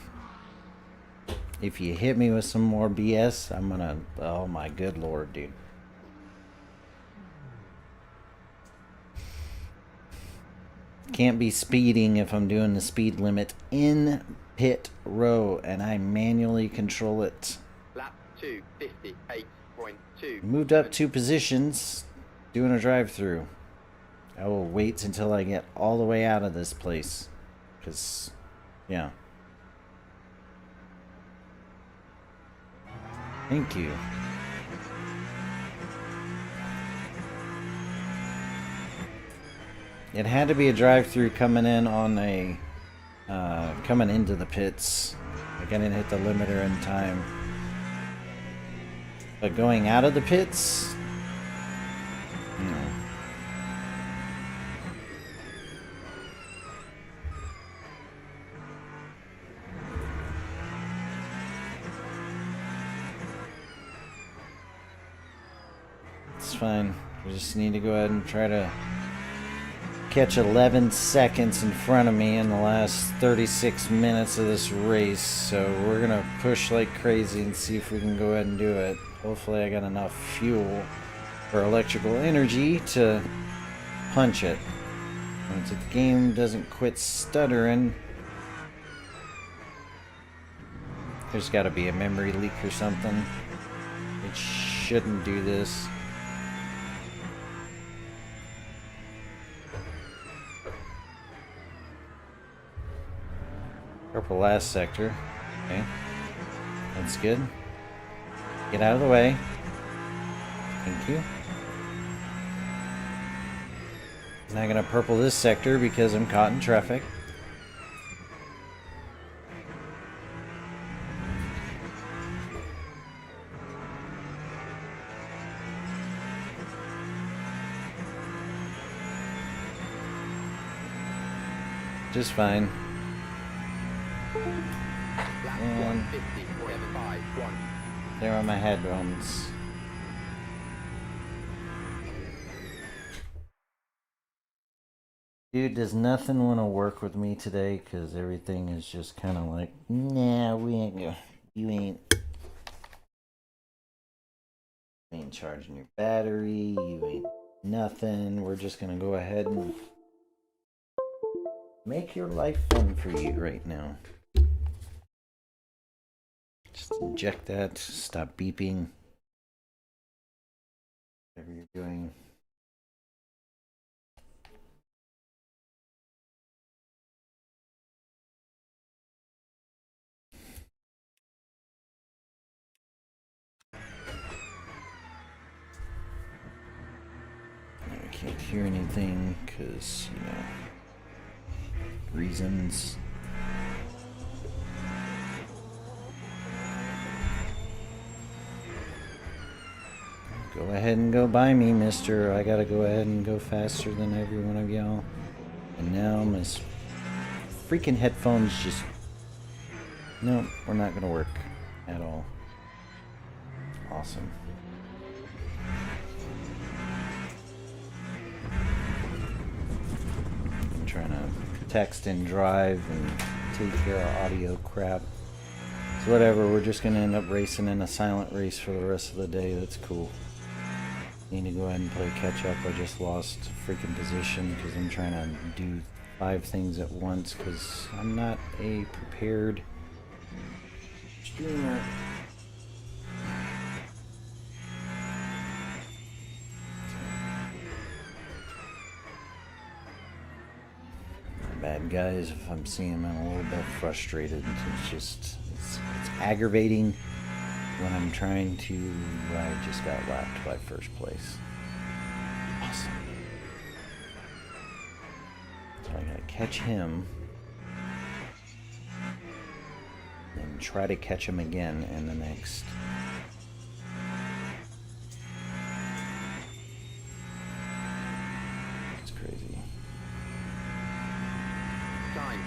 If you hit me with some more BS, I'm gonna... Oh my good lord, dude. Can't be speeding if I'm doing the speed limit in pit row and I manually control it. Lap 2:58.2. Moved up 2 positions doing a drive-through. I will wait until I get all the way out of this place. Because, yeah. Thank you. It had to be a drive-through coming in on a coming into the pits. Like I didn't hit the limiter in time. But going out of the pits, no. It's fine. We just need to go ahead and try to catch 11 seconds in front of me in the last 36 minutes of this race. So we're gonna push like crazy and see if we can go ahead and do it. Hopefully I got enough fuel or electrical energy to punch it. Once the game doesn't quit stuttering, there's got to be a memory leak or something. It shouldn't do this. Purple last sector. Okay. That's good. Get out of the way. Thank you. Not gonna purple this sector because I'm caught in traffic. Just fine. And there are my headphones. Dude, does nothing want to work with me today? Because everything is just kind of like, nah, we ain't go. You ain't charging your battery. You ain't nothing. We're just going to go ahead and make your life fun for you right now. Just inject that. Stop beeping. Whatever you're doing. I can't hear anything because, you know, reasons. Go ahead and go by me, mister. I gotta go ahead and go faster than every one of y'all. And now my freaking headphones just... No, we're not gonna work at all. Awesome. I'm trying to text and drive and take care of audio crap. So whatever, we're just gonna end up racing in a silent race for the rest of the day. That's cool. Need to go ahead and play catch up. I just lost freaking position because I'm trying to do 5 things at once because I'm not a prepared streamer. My bad, guys. If I'm seeing I'm a little bit frustrated. It's just it's aggravating. When I'm trying to, I just got lapped by first place. Awesome. So I gotta catch him. And try to catch him again in the next. It's crazy. Time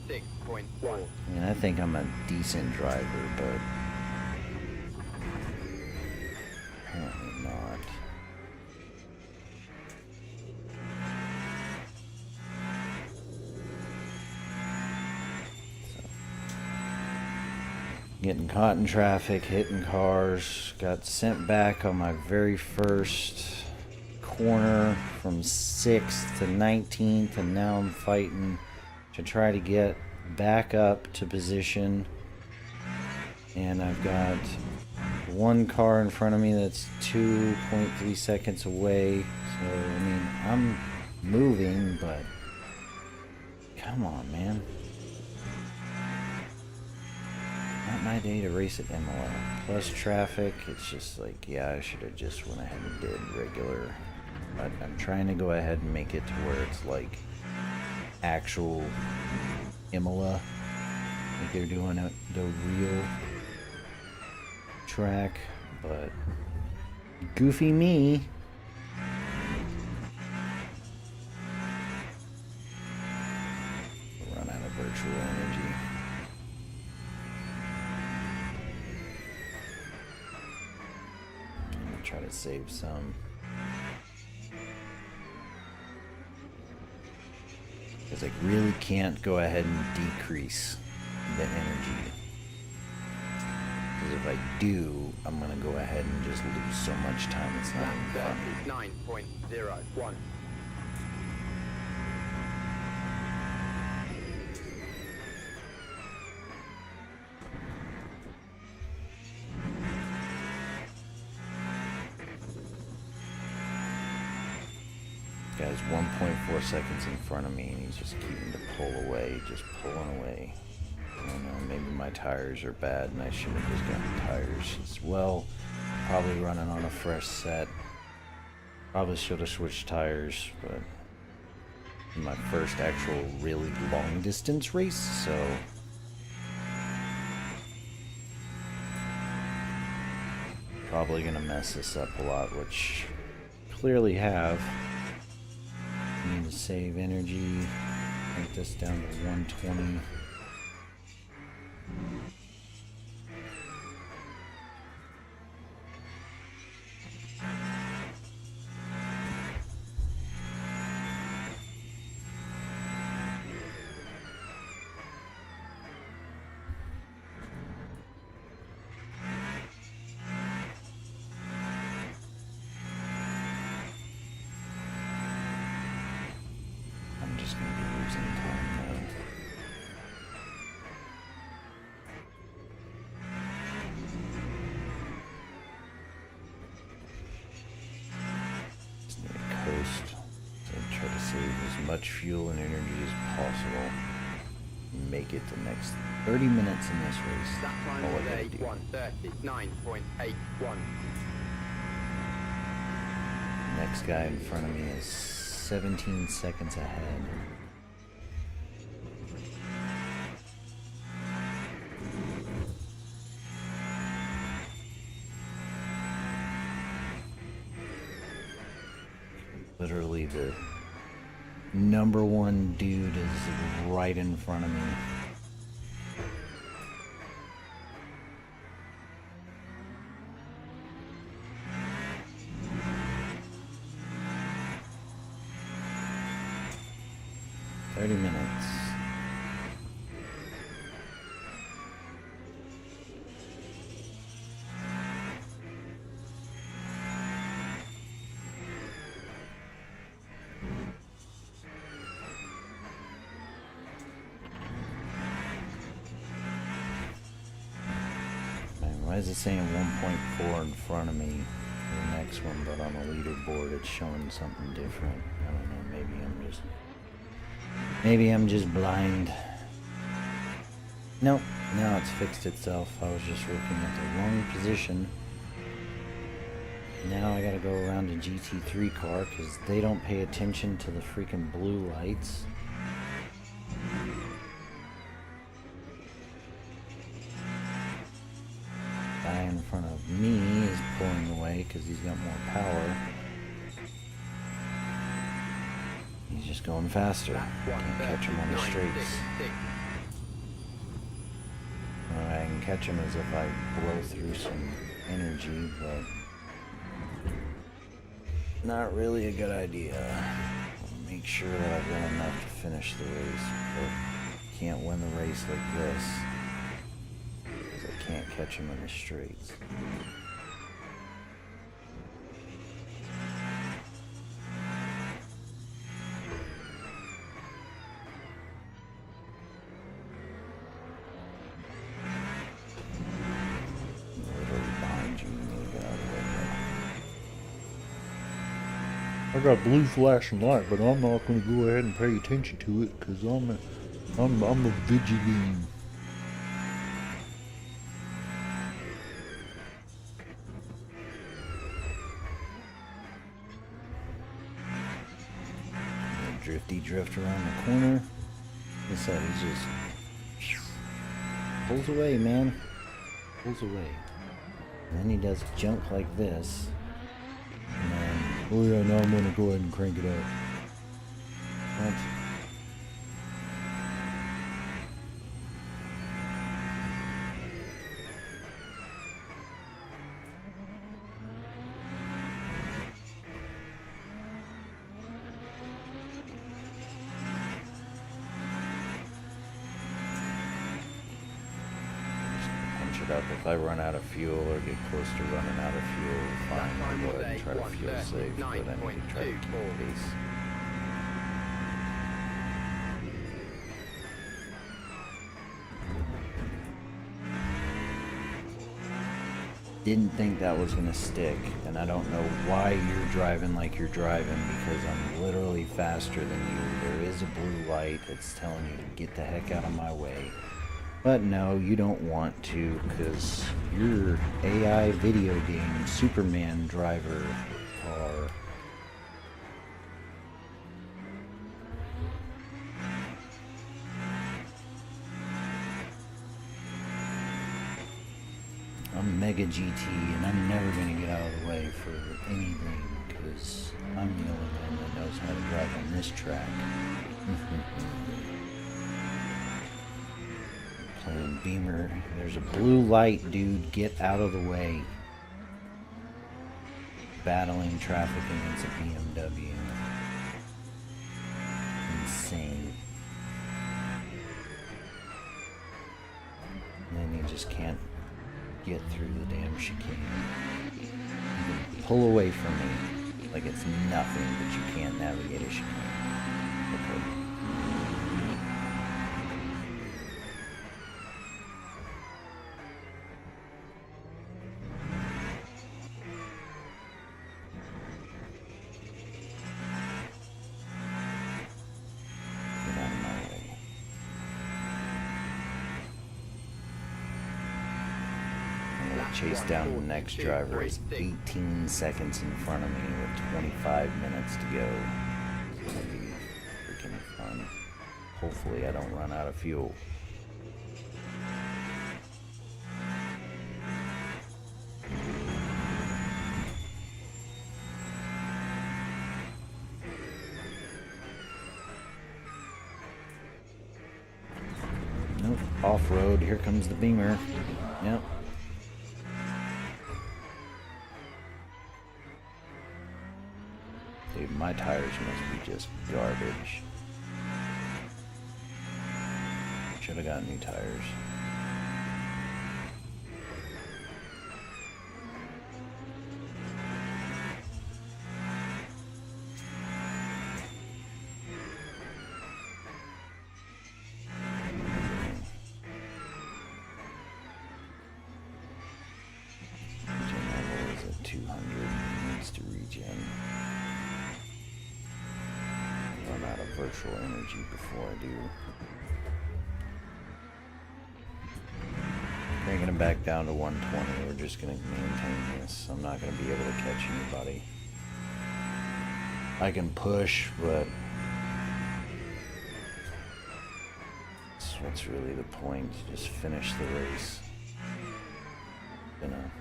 146.1. I mean, I think I'm a decent driver, but apparently not. So, Getting caught in traffic, hitting cars. Got sent back on my very first corner from 6th to 19th, and now I'm fighting to try to get back up to position. And I've got one car in front of me that's 2.3 seconds away. So, I mean, I'm moving, but come on, man. Not my day to race at Imola. Plus traffic, it's just like, yeah, I should have just went ahead and did regular. But I'm trying to go ahead and make it to where it's like actual Imola. Like they're doing the real track, but goofy me. Run out of virtual energy. I'm gonna try to save some. Because I really can't go ahead and decrease the energy. Because if I do, I'm going to go ahead and just lose so much time, it's not even funny. 9.01. Guy's 1.4 seconds in front of me, and he's just keeping to pull away, just pulling away. I don't know, maybe my tires are bad, and I should have just gotten tires as well. Probably running on a fresh set. Probably should have switched tires, but my first actual really long distance race, so probably gonna mess this up a lot, which clearly have. Need to save energy. Make this down to 120. Just gonna be losing time now. Just need to coast. So try to save as much fuel and energy as possible. Make it the next 30 minutes in this race. All I gotta do. 1:39.81. Next guy in front of me is 17 seconds ahead. Literally the #1 dude is right in front of me. Minutes. Man, why is it saying 1.4 in front of me for the next one, but on the leaderboard it's showing something different? I don't know, maybe I'm just blind. Nope, now it's fixed itself. I was just looking at the wrong position. Now I gotta go around a GT3 car because they don't pay attention to the freaking blue lights. Guy in front of me is pulling away because he's got more power. He's just going faster. Can't catch him on the straights. I can catch him as if I blow through some energy, but not really a good idea. I'll make sure that I've got enough to finish the race, but can't win the race like this. 'Cause I can't catch him in the straights. I got blue flashing light, but I'm not going to go ahead and pay attention to it because I'm a vigilant. Drifty drift around the corner. This side he just pulls away, man. Pulls away. And then he does junk like this. And then, Oh yeah, now I'm going to go ahead and crank it up. what? Punch it up. If I run out of fuel or get close to running out of fuel, fine, I'll go ahead and try to fuel save, but I need to try to keep pace. Didn't think that was gonna stick, and I don't know why you're driving like you're driving, because I'm literally faster than you. There is a blue light that's telling you to get the heck out of my way. But no, you don't want to, because your AI video game Superman driver car I'm Mega GT, and I'm never going to get out of the way for anything, because I'm the only one that knows how to drive on this track. Playing Beamer. There's a blue light, dude. Get out of the way. Battling traffic against a BMW. Insane. And then you just can't get through the damn chicane. You can pull away from me like it's nothing, but you can't navigate a chicane. Okay. Get out of my way. Chase down the next driver is 18 seconds in front of me with 25 minutes to go. It's gonna be freaking fun. Hopefully I don't run out of fuel. Nope, off-road, here comes the Beamer. Yep. Dude, my tires must be just garbage. Should have got new tires. Regen level is at 200. Needs to regen. Run out of virtual energy before I do. Bringing it back down to 120. We're just going to maintain this. I'm not going to be able to catch anybody. I can push, but what's really the point? Just finish the race. Been a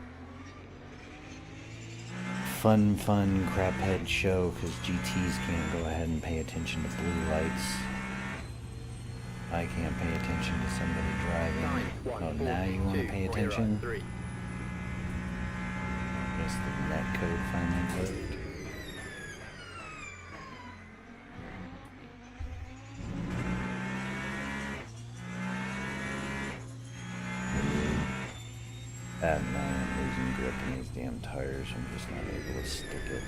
fun craphead show because GTs can't go ahead and pay attention to blue lights. I can't pay attention to somebody driving. Oh, now you want to pay attention? Guess the net code finally worked. That and I am losing grip in these damn tires. I'm just not able to stick it.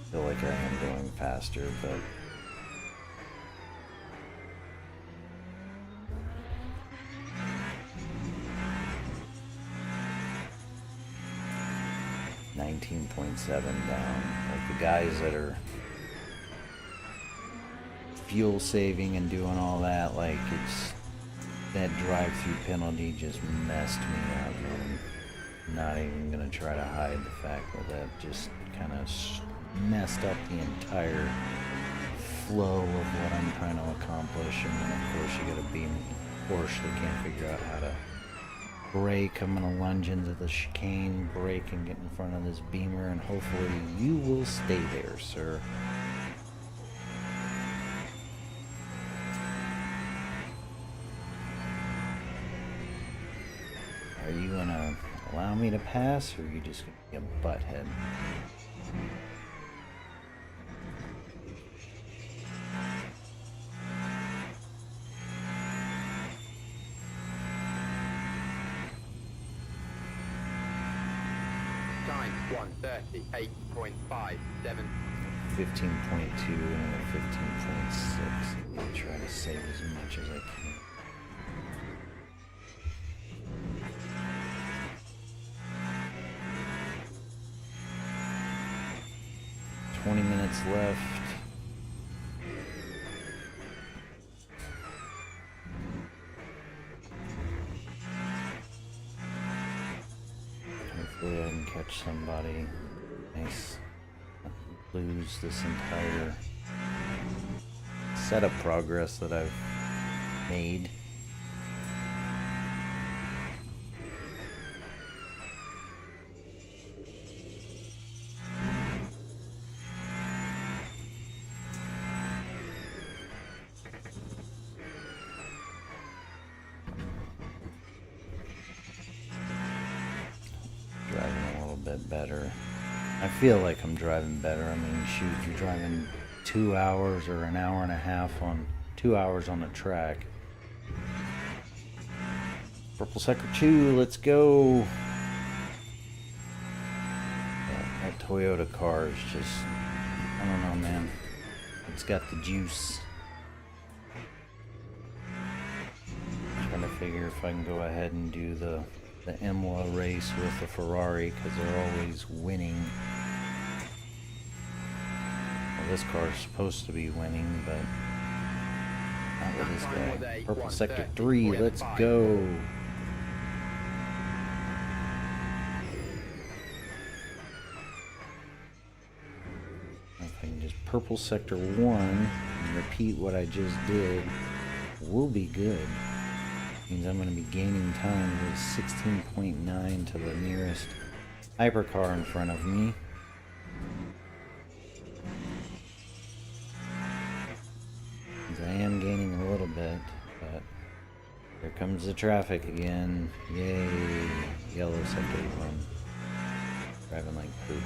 Feel like I am going faster, but 19.7 down. Like the guys that are fuel saving and doing all that, like it's that drive-through penalty just messed me up. I'm not even gonna try to hide the fact that that just kind of messed up the entire flow of what I'm trying to accomplish. And then of course you got a beam Porsche that can't figure out how to brake. I'm gonna lunge into the chicane, brake, and get in front of this Beamer, and hopefully you will stay there, sir. Are you gonna allow me to pass, or are you just gonna be a butthead? Time 1:38.57. 15.2 and a 15.6. I'm gonna try to save as much as I can. $20 minutes left. Hopefully I can catch somebody. Nice. Lose this entire setup progress that I've made. Driving a little bit better. I feel like I'm driving better. I mean, shoot, if you're driving 2 hours or an hour and a half on 2 hours on the track. Purple Sector 2, let's go. That Toyota car is just, I don't know, man. It's got the juice. I'm trying to figure if I can go ahead and do the Imola race with the Ferrari, because they're always winning. Well, this car is supposed to be winning, but not with this guy. Purple Sector 3, let's go. If I can just Purple Sector 1 and repeat what I just did, we'll be good. Means I'm going to be gaining time with 16.9 to the nearest hypercar in front of me. Means I am gaining a little bit, but here comes the traffic again. Yay! Yellow Sector 1. Driving like poop.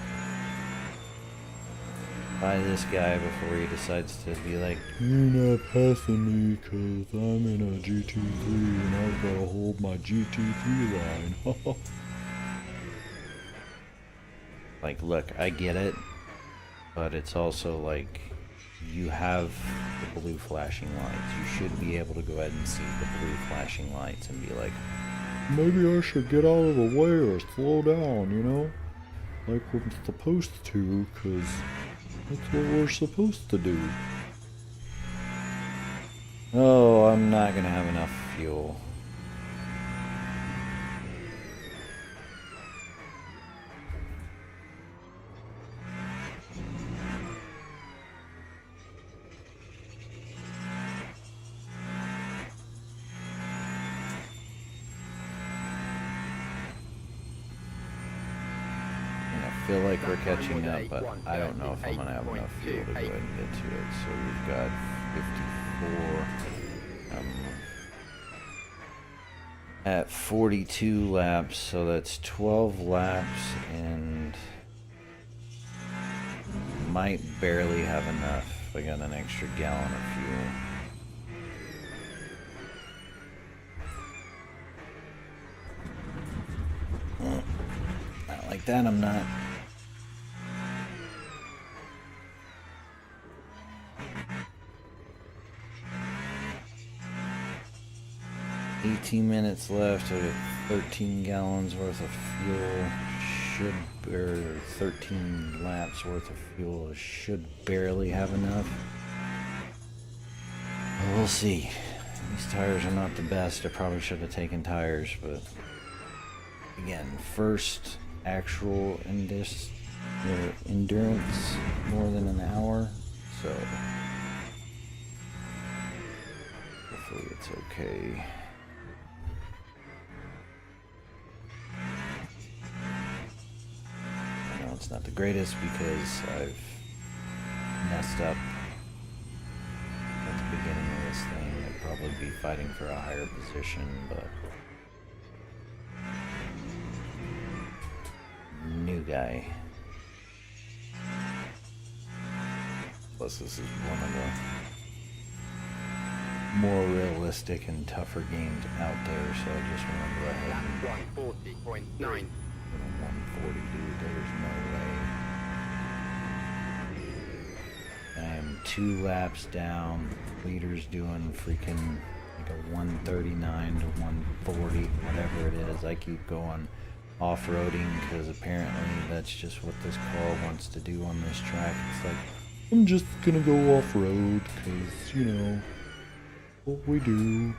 By this guy before he decides to be like, You're not passing me because I'm in a GT3 and I've got to hold my GT3 line. like, look, I get it, but it's also like, you have the blue flashing lights. You should be able to go ahead and see the blue flashing lights and be like, Maybe I should get out of the way or slow down, you know? Like we're supposed to, because that's what we're supposed to do. oh, I'm not going to have enough fuel. I feel like we're catching up, but I don't know if I'm going to have enough fuel to go ahead and get to it. So we've got 54 at 42 laps, so that's 12 laps, and might barely have enough. I got an extra gallon of fuel. That I'm not. $18 left. I got 13 gallons worth of fuel. Or 13 laps worth of fuel. Should barely have enough. But we'll see. These tires are not the best. I probably should have taken tires, but again, first actual endurance more than an hour, so hopefully it's okay. I know it's not the greatest because I've messed up at the beginning of this thing. I'd probably be fighting for a higher position, but new guy. Plus this is one of the more realistic and tougher games out there, so I just want to go ahead and 140.9. 140, dude, there's no way. I am 2 laps down. Leader's doing freaking like a 139 to 140, whatever it is. I keep going off-roading because apparently that's just what this car wants to do on this track. It's like, I'm just gonna go off-road because, you know, what we do.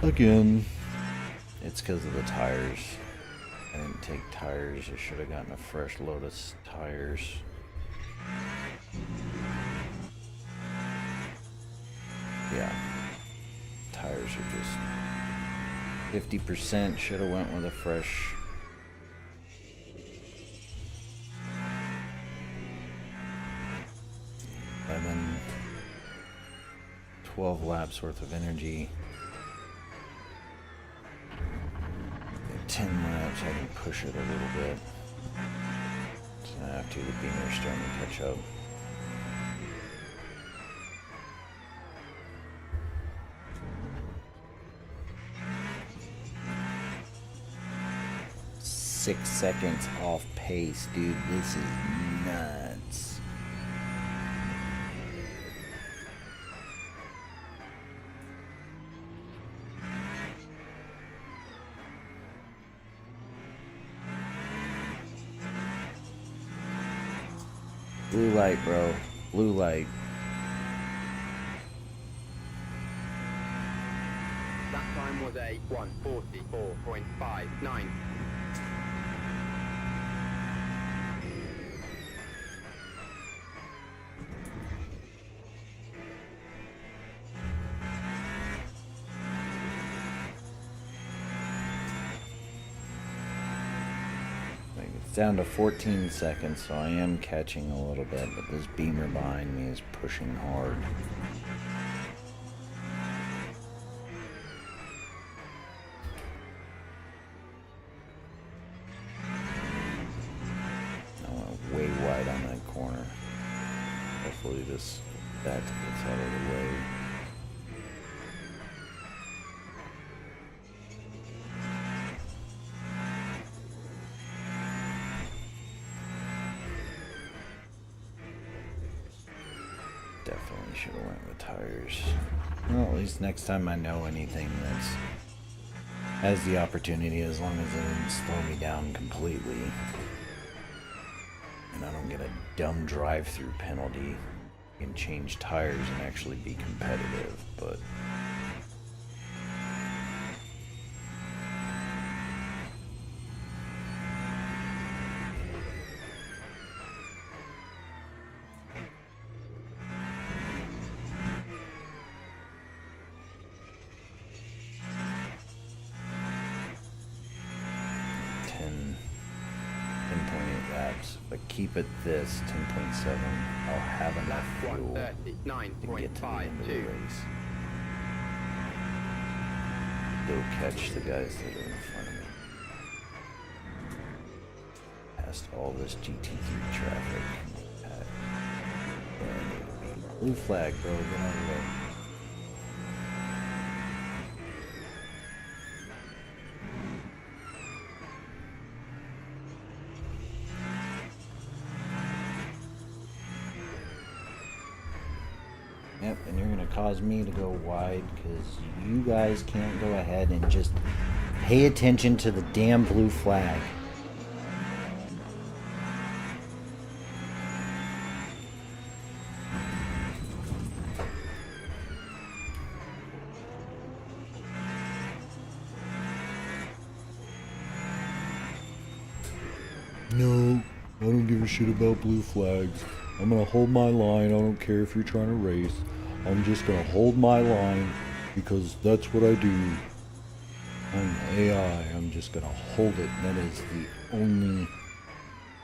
Again. it's because of the tires. I didn't take tires. I should have gotten a fresh load of tires. Yeah, tires are just 50%. Should have went with a fresh. And then 12 laps worth of energy. 10 laps, I can push it a little bit. So after the beamer's starting to catch up. Six seconds off pace, dude. This is nuts. Blue light, bro. Blue light. That time was a 144.59. It's down to 14 seconds, so I am catching a little bit, but this beamer behind me is pushing hard. I went way wide on that corner. Hopefully that gets out of the way. Definitely should have went with tires. Well, at least next time I know anything that's has the opportunity, as long as it didn't slow me down completely. And I don't get a dumb drive-through penalty. I can change tires and actually be competitive, but if I keep it this 10.7, I'll have enough fuel to get to the end of the 139.52. race. Go catch the guys that are in front of me. Past all this GT3 traffic. Blue flag, bro. Get out of the way. Yep, and you're going to cause me to go wide because you guys can't go ahead and just pay attention to the damn blue flag. No, I don't give a shit about blue flags. I'm gonna hold my line. I don't care if you're trying to race. I'm just gonna hold my line because that's what I do. I'm AI. I'm just gonna hold it. That is the only,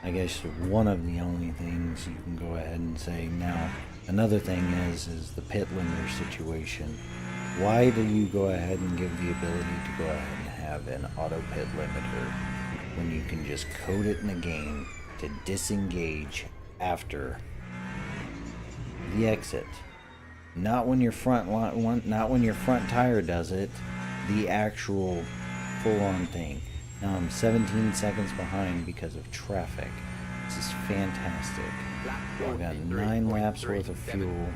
I guess, one of the only things you can go ahead and say. Now, another thing is the pit limiter situation. Why do you go ahead and give the ability to go ahead and have an auto pit limiter when you can just code it in the game to disengage after the exit? Not when your front not when your front tire does it, the actual full-on thing. Now I'm 17 seconds behind because of traffic. This is fantastic. I've got 9 laps worth of fuel.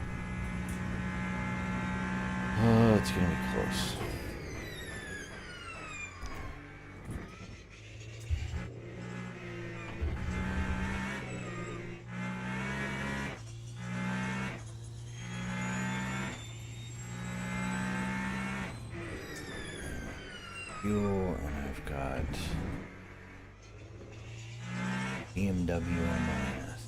Oh, it's gonna be close. Fuel, and I've got BMW on my ass.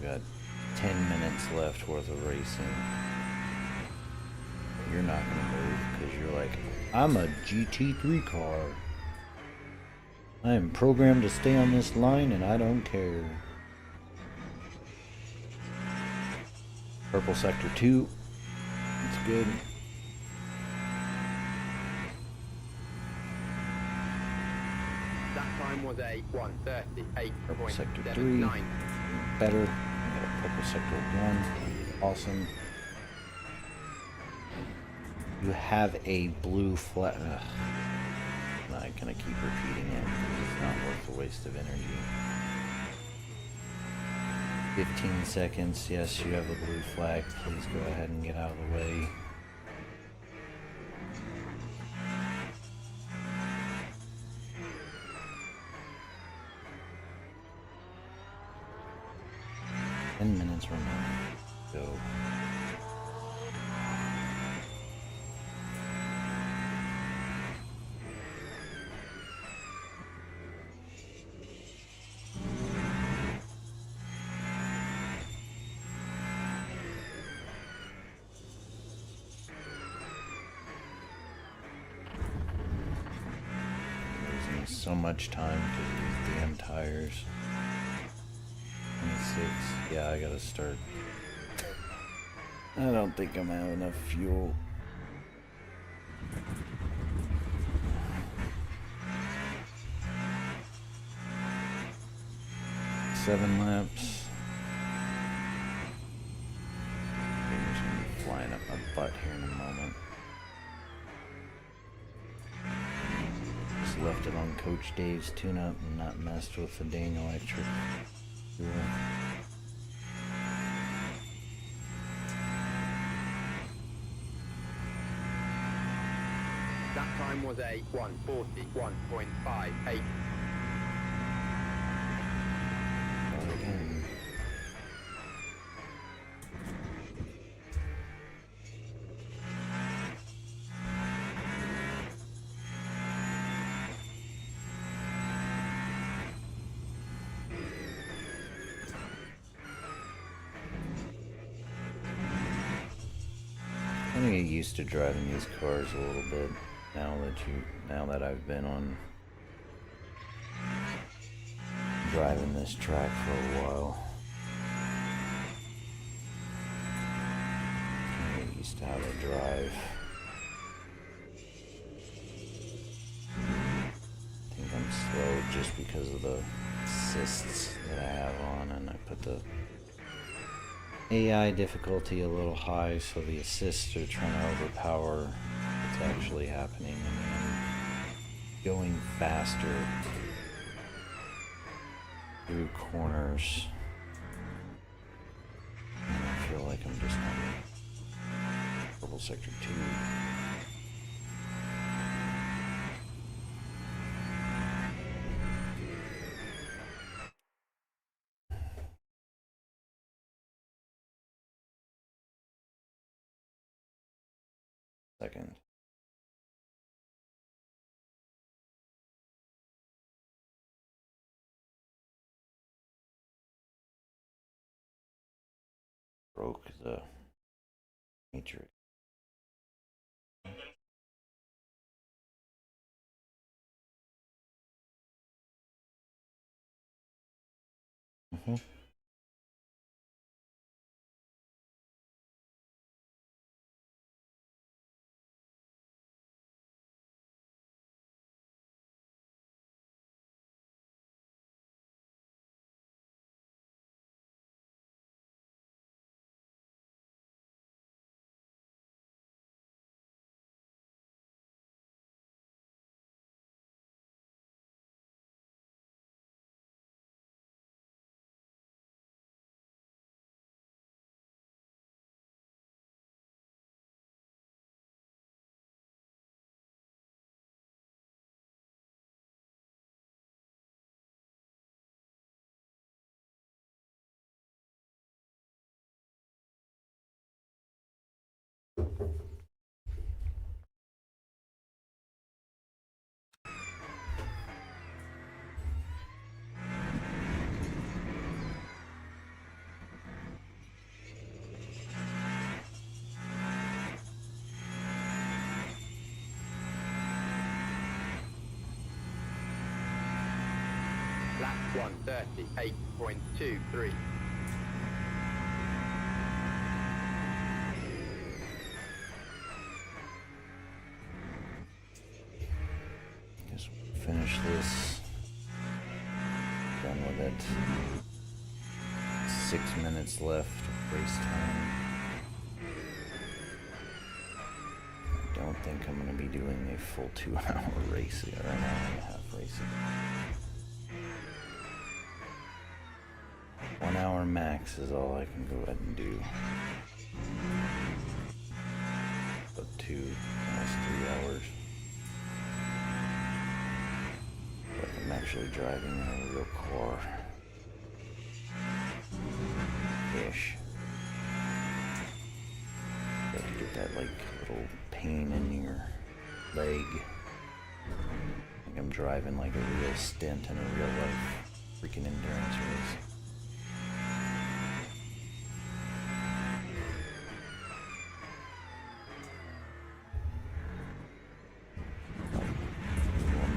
Got 10 minutes left worth of racing. You're not going to move because you're like, I'm a GT3 car. I am programmed to stay on this line and I don't care. Purple sector 2. That's good. That time was a Purple sector 3. 1:38.79. Better. I got a purple sector 1. Awesome. You have a blue flag. I'm not gonna keep repeating it. It's not worth the waste of energy. 15 seconds. Yes, you have a blue flag. Please go ahead and get out of the way. Remaining. Go. Losing so much time because of these damn tires. 26. Yeah, I gotta start. I don't think I'm gonna have enough fuel. Seven laps. I'm just gonna be flying up my butt here in a moment. Just left it on Coach Dave's tune-up and not messed with the dang electric fuel. That time was a 1:41.58. Again. gonna get used to driving these cars a little bit now that I've been on driving this track for a while. I'm get used to how to drive. I think I'm slow just because of the assists that I have on, and I put the AI difficulty a little high, so the assists are trying to overpower what's actually happening, and I'm going faster through corners, and I feel like I'm just on purple sector 2. Second. Broke the matrix. Lap 138.23. Just finish this. Done with it. 6 minutes left of race time. I don't think I'm going to be doing a full 2-hour race, or an hour and a half racing. 1 hour max is all I can go ahead and do. But 2, almost 3 hours. But I'm actually driving in a real car. Ish. Got to get that like little pain in your leg. I think I'm driving like a real stint in a real life freaking endurance race.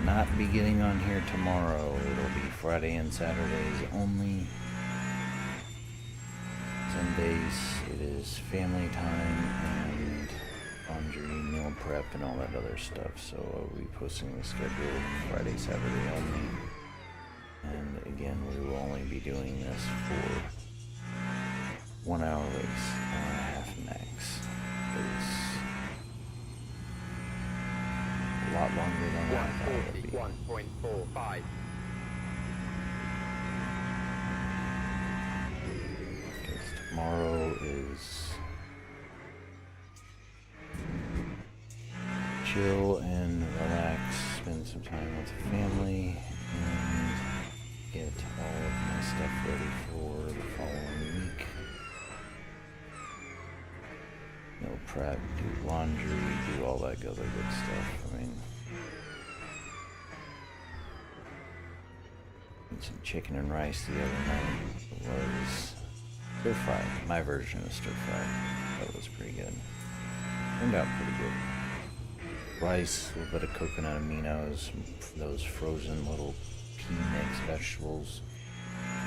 Not be getting on here tomorrow. It'll be Friday and Saturdays only. Sundays it is family time and laundry, meal prep, and all that other stuff. So I'll be posting the schedule Friday, Saturday only. And again, we will only be doing this for 1 hour race, hour and a half max. It's a lot longer than I thought it would be. 141.45. Because tomorrow is chill and relax, spend some time with the family, and get all of my stuff ready for the following week. Meal prep, do laundry, do all that other good stuff. I mean, eat some chicken and rice the other night. It was stir fry, my version of stir fry. That was pretty good. Turned out pretty good. Rice, a little bit of coconut aminos, those frozen little pea mix vegetables,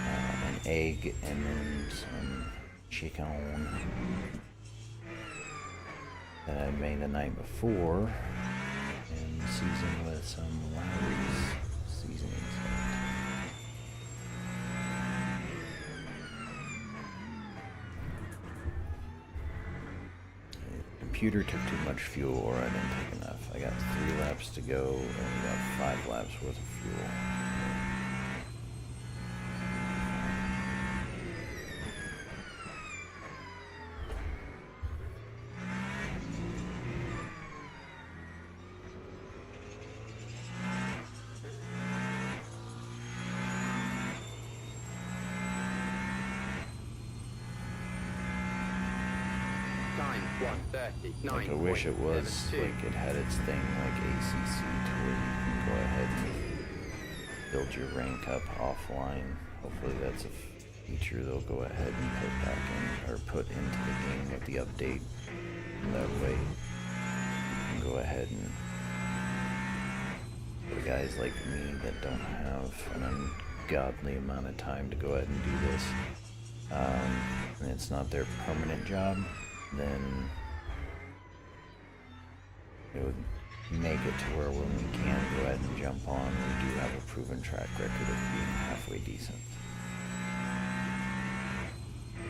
an egg, and then some chicken that I made the night before, and seasoned with some Lowry's seasoning salt. Computer took too much fuel, or I didn't take enough. I got 3 laps to go, and we got 5 laps worth of fuel. 1:39.72. Like, I wish it was like it had its thing like ACC to where you can go ahead and build your rank up offline. Hopefully that's a feature they'll go ahead and put back in, or put into the game with the update. And that way you can go ahead and, for guys like me that don't have an ungodly amount of time to go ahead and do this, and it's not their permanent job, then it would make it to where when we can go ahead and jump on, we do have a proven track record of being halfway decent.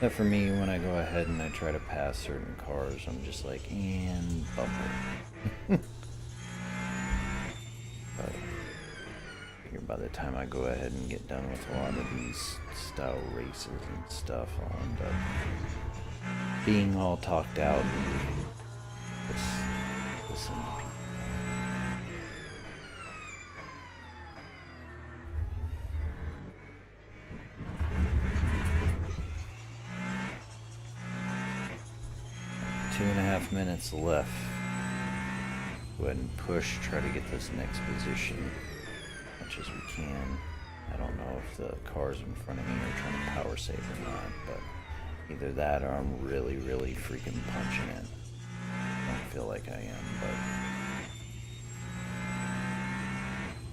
But for me, when I go ahead and I try to pass certain cars, I'm just like, and bumper. But I figure by the time I go ahead and get done with a lot of these style races and stuff, I'll end up being all talked out and just listen to people. Two and a half minutes left. Go ahead and push, try to get this next position as much as we can. I don't know if the cars in front of me are trying to power save or not, but either that or I'm really, really freaking punching it. I don't feel like I am, but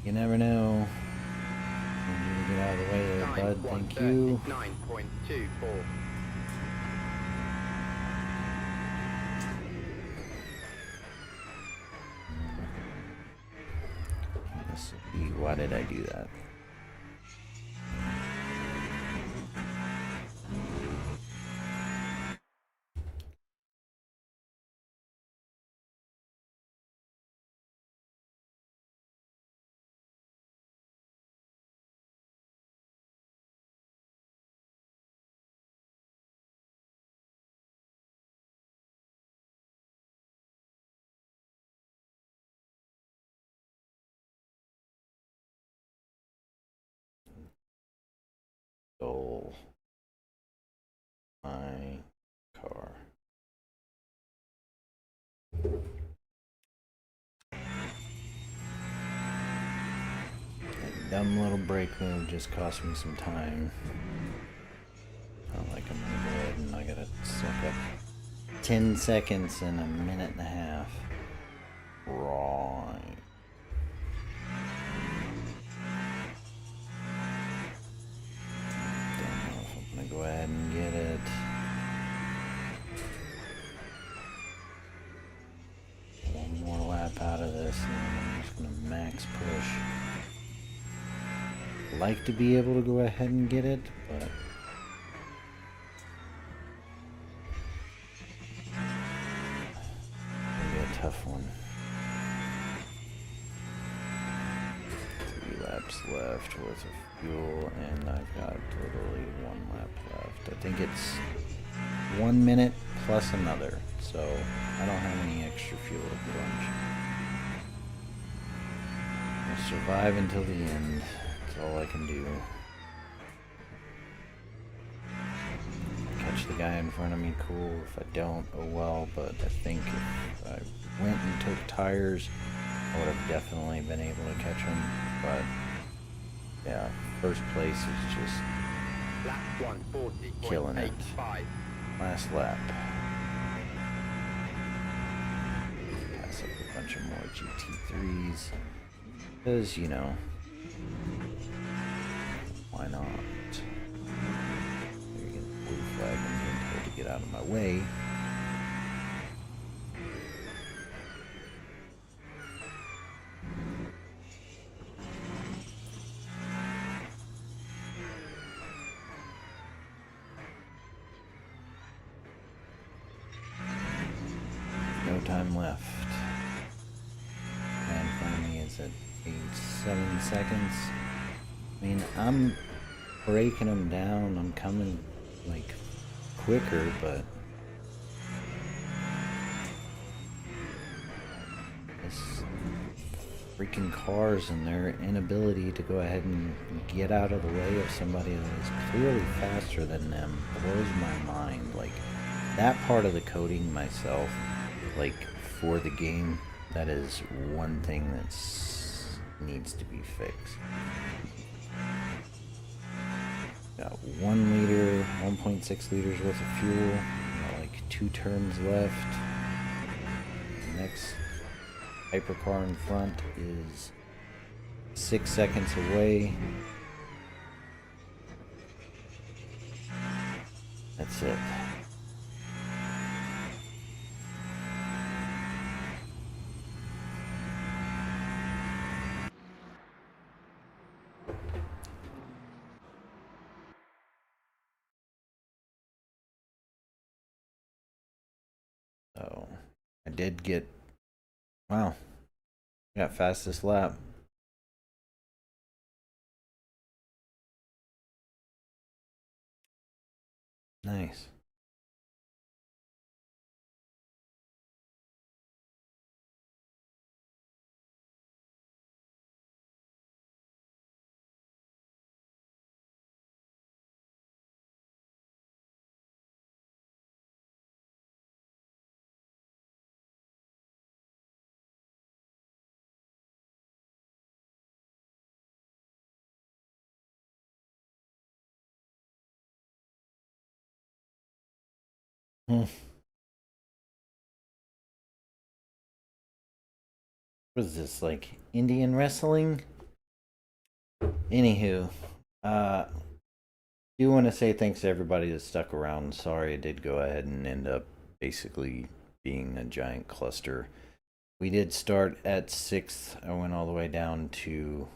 you never know. I need you to get out of the way there, bud. Thank you. 9.24. This would be, why did I do that? Stole my car. That dumb little brake move just cost me some time. Not like I'm gonna go ahead and I gotta suck up 10 seconds in a minute and a half. Right. I'm gonna go ahead and get it. One more lap out of this, and then I'm just gonna max push. Like to be able to go ahead and get it, but it'll be a tough one. 3 laps left worth of fuel, and I've got literally 1 lap left. I think it's 1 minute plus another, so I don't have any extra fuel to plunge. I'll survive until the end. That's all I can do. Catch the guy in front of me, cool. If I don't, oh well, but I think if I went and took tires, I would have definitely been able to catch him, but yeah, first place is just Lap 140.85. killing it. Last lap. bunch of more GT3s. Because, you know, why not? There you get the blue flag. I'm being told to get out of my way. No time left. And in front of me is at 7 seconds. I mean, I'm breaking them down. I'm coming like quicker, but this freaking cars and their inability to go ahead and get out of the way of somebody that is clearly faster than them blows my mind. Like, that part of the coding myself, like, for the game, that is one thing that needs to be fixed. Got 1 liter, 1.6 liters worth of fuel. Got like 2 turns left. Next hypercar in front is 6 seconds away. That's it. So I did get, wow, got fastest lap. Nice. What is this, like Indian wrestling? Anywho, do want to say thanks to everybody that stuck around. Sorry, it did go ahead and end up basically being a giant cluster. We did start at 6th. I went all the way down to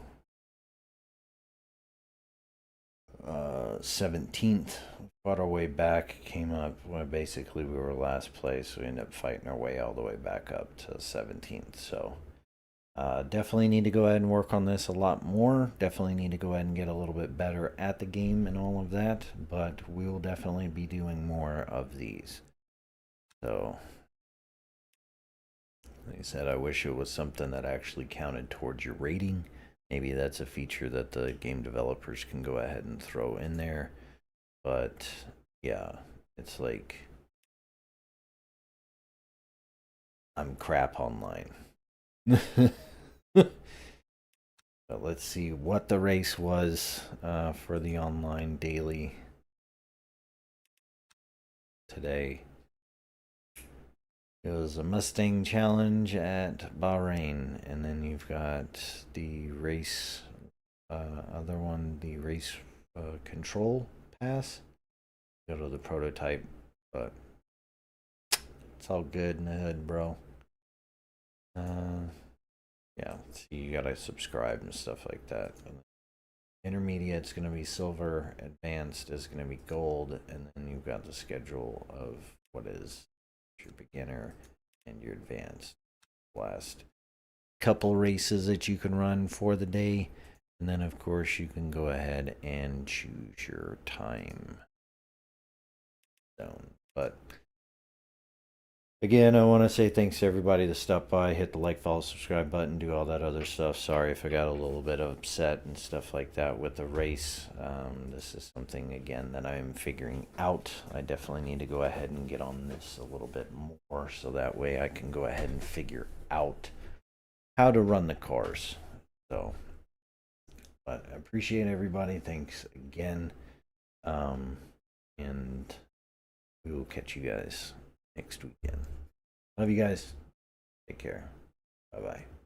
17th. Fought our way back, came up, well, basically we were last place. We ended up fighting our way all the way back up to 17th. So definitely need to go ahead and work on this a lot more. Definitely need to go ahead and get a little bit better at the game and all of that. But we will definitely be doing more of these. So, like I said, I wish it was something that actually counted towards your rating. Maybe that's a feature that the game developers can go ahead and throw in there. But yeah, it's like I'm crap online. But let's see what the race was for the online daily today. It was a Mustang Challenge at Bahrain, and then you've got the race, other one, the race control pass. Go to the prototype, but it's all good in the hood, bro. Yeah, see, you gotta subscribe and stuff like that. Intermediate's gonna be silver, advanced is gonna be gold, and then you've got the schedule of what is your beginner and your advanced. Last couple races that you can run for the day, and then of course you can go ahead and choose your time zone. But again, I want to say thanks to everybody that stopped by, hit the like, follow, subscribe button, do all that other stuff. Sorry if I got a little bit upset and stuff like that with the race. This is something, again, that I'm figuring out. I definitely need to go ahead and get on this a little bit more, so that way I can go ahead and figure out how to run the cars. So, but I appreciate everybody. Thanks again. And we will catch you guys next weekend. Love you guys. Take care. Bye-bye.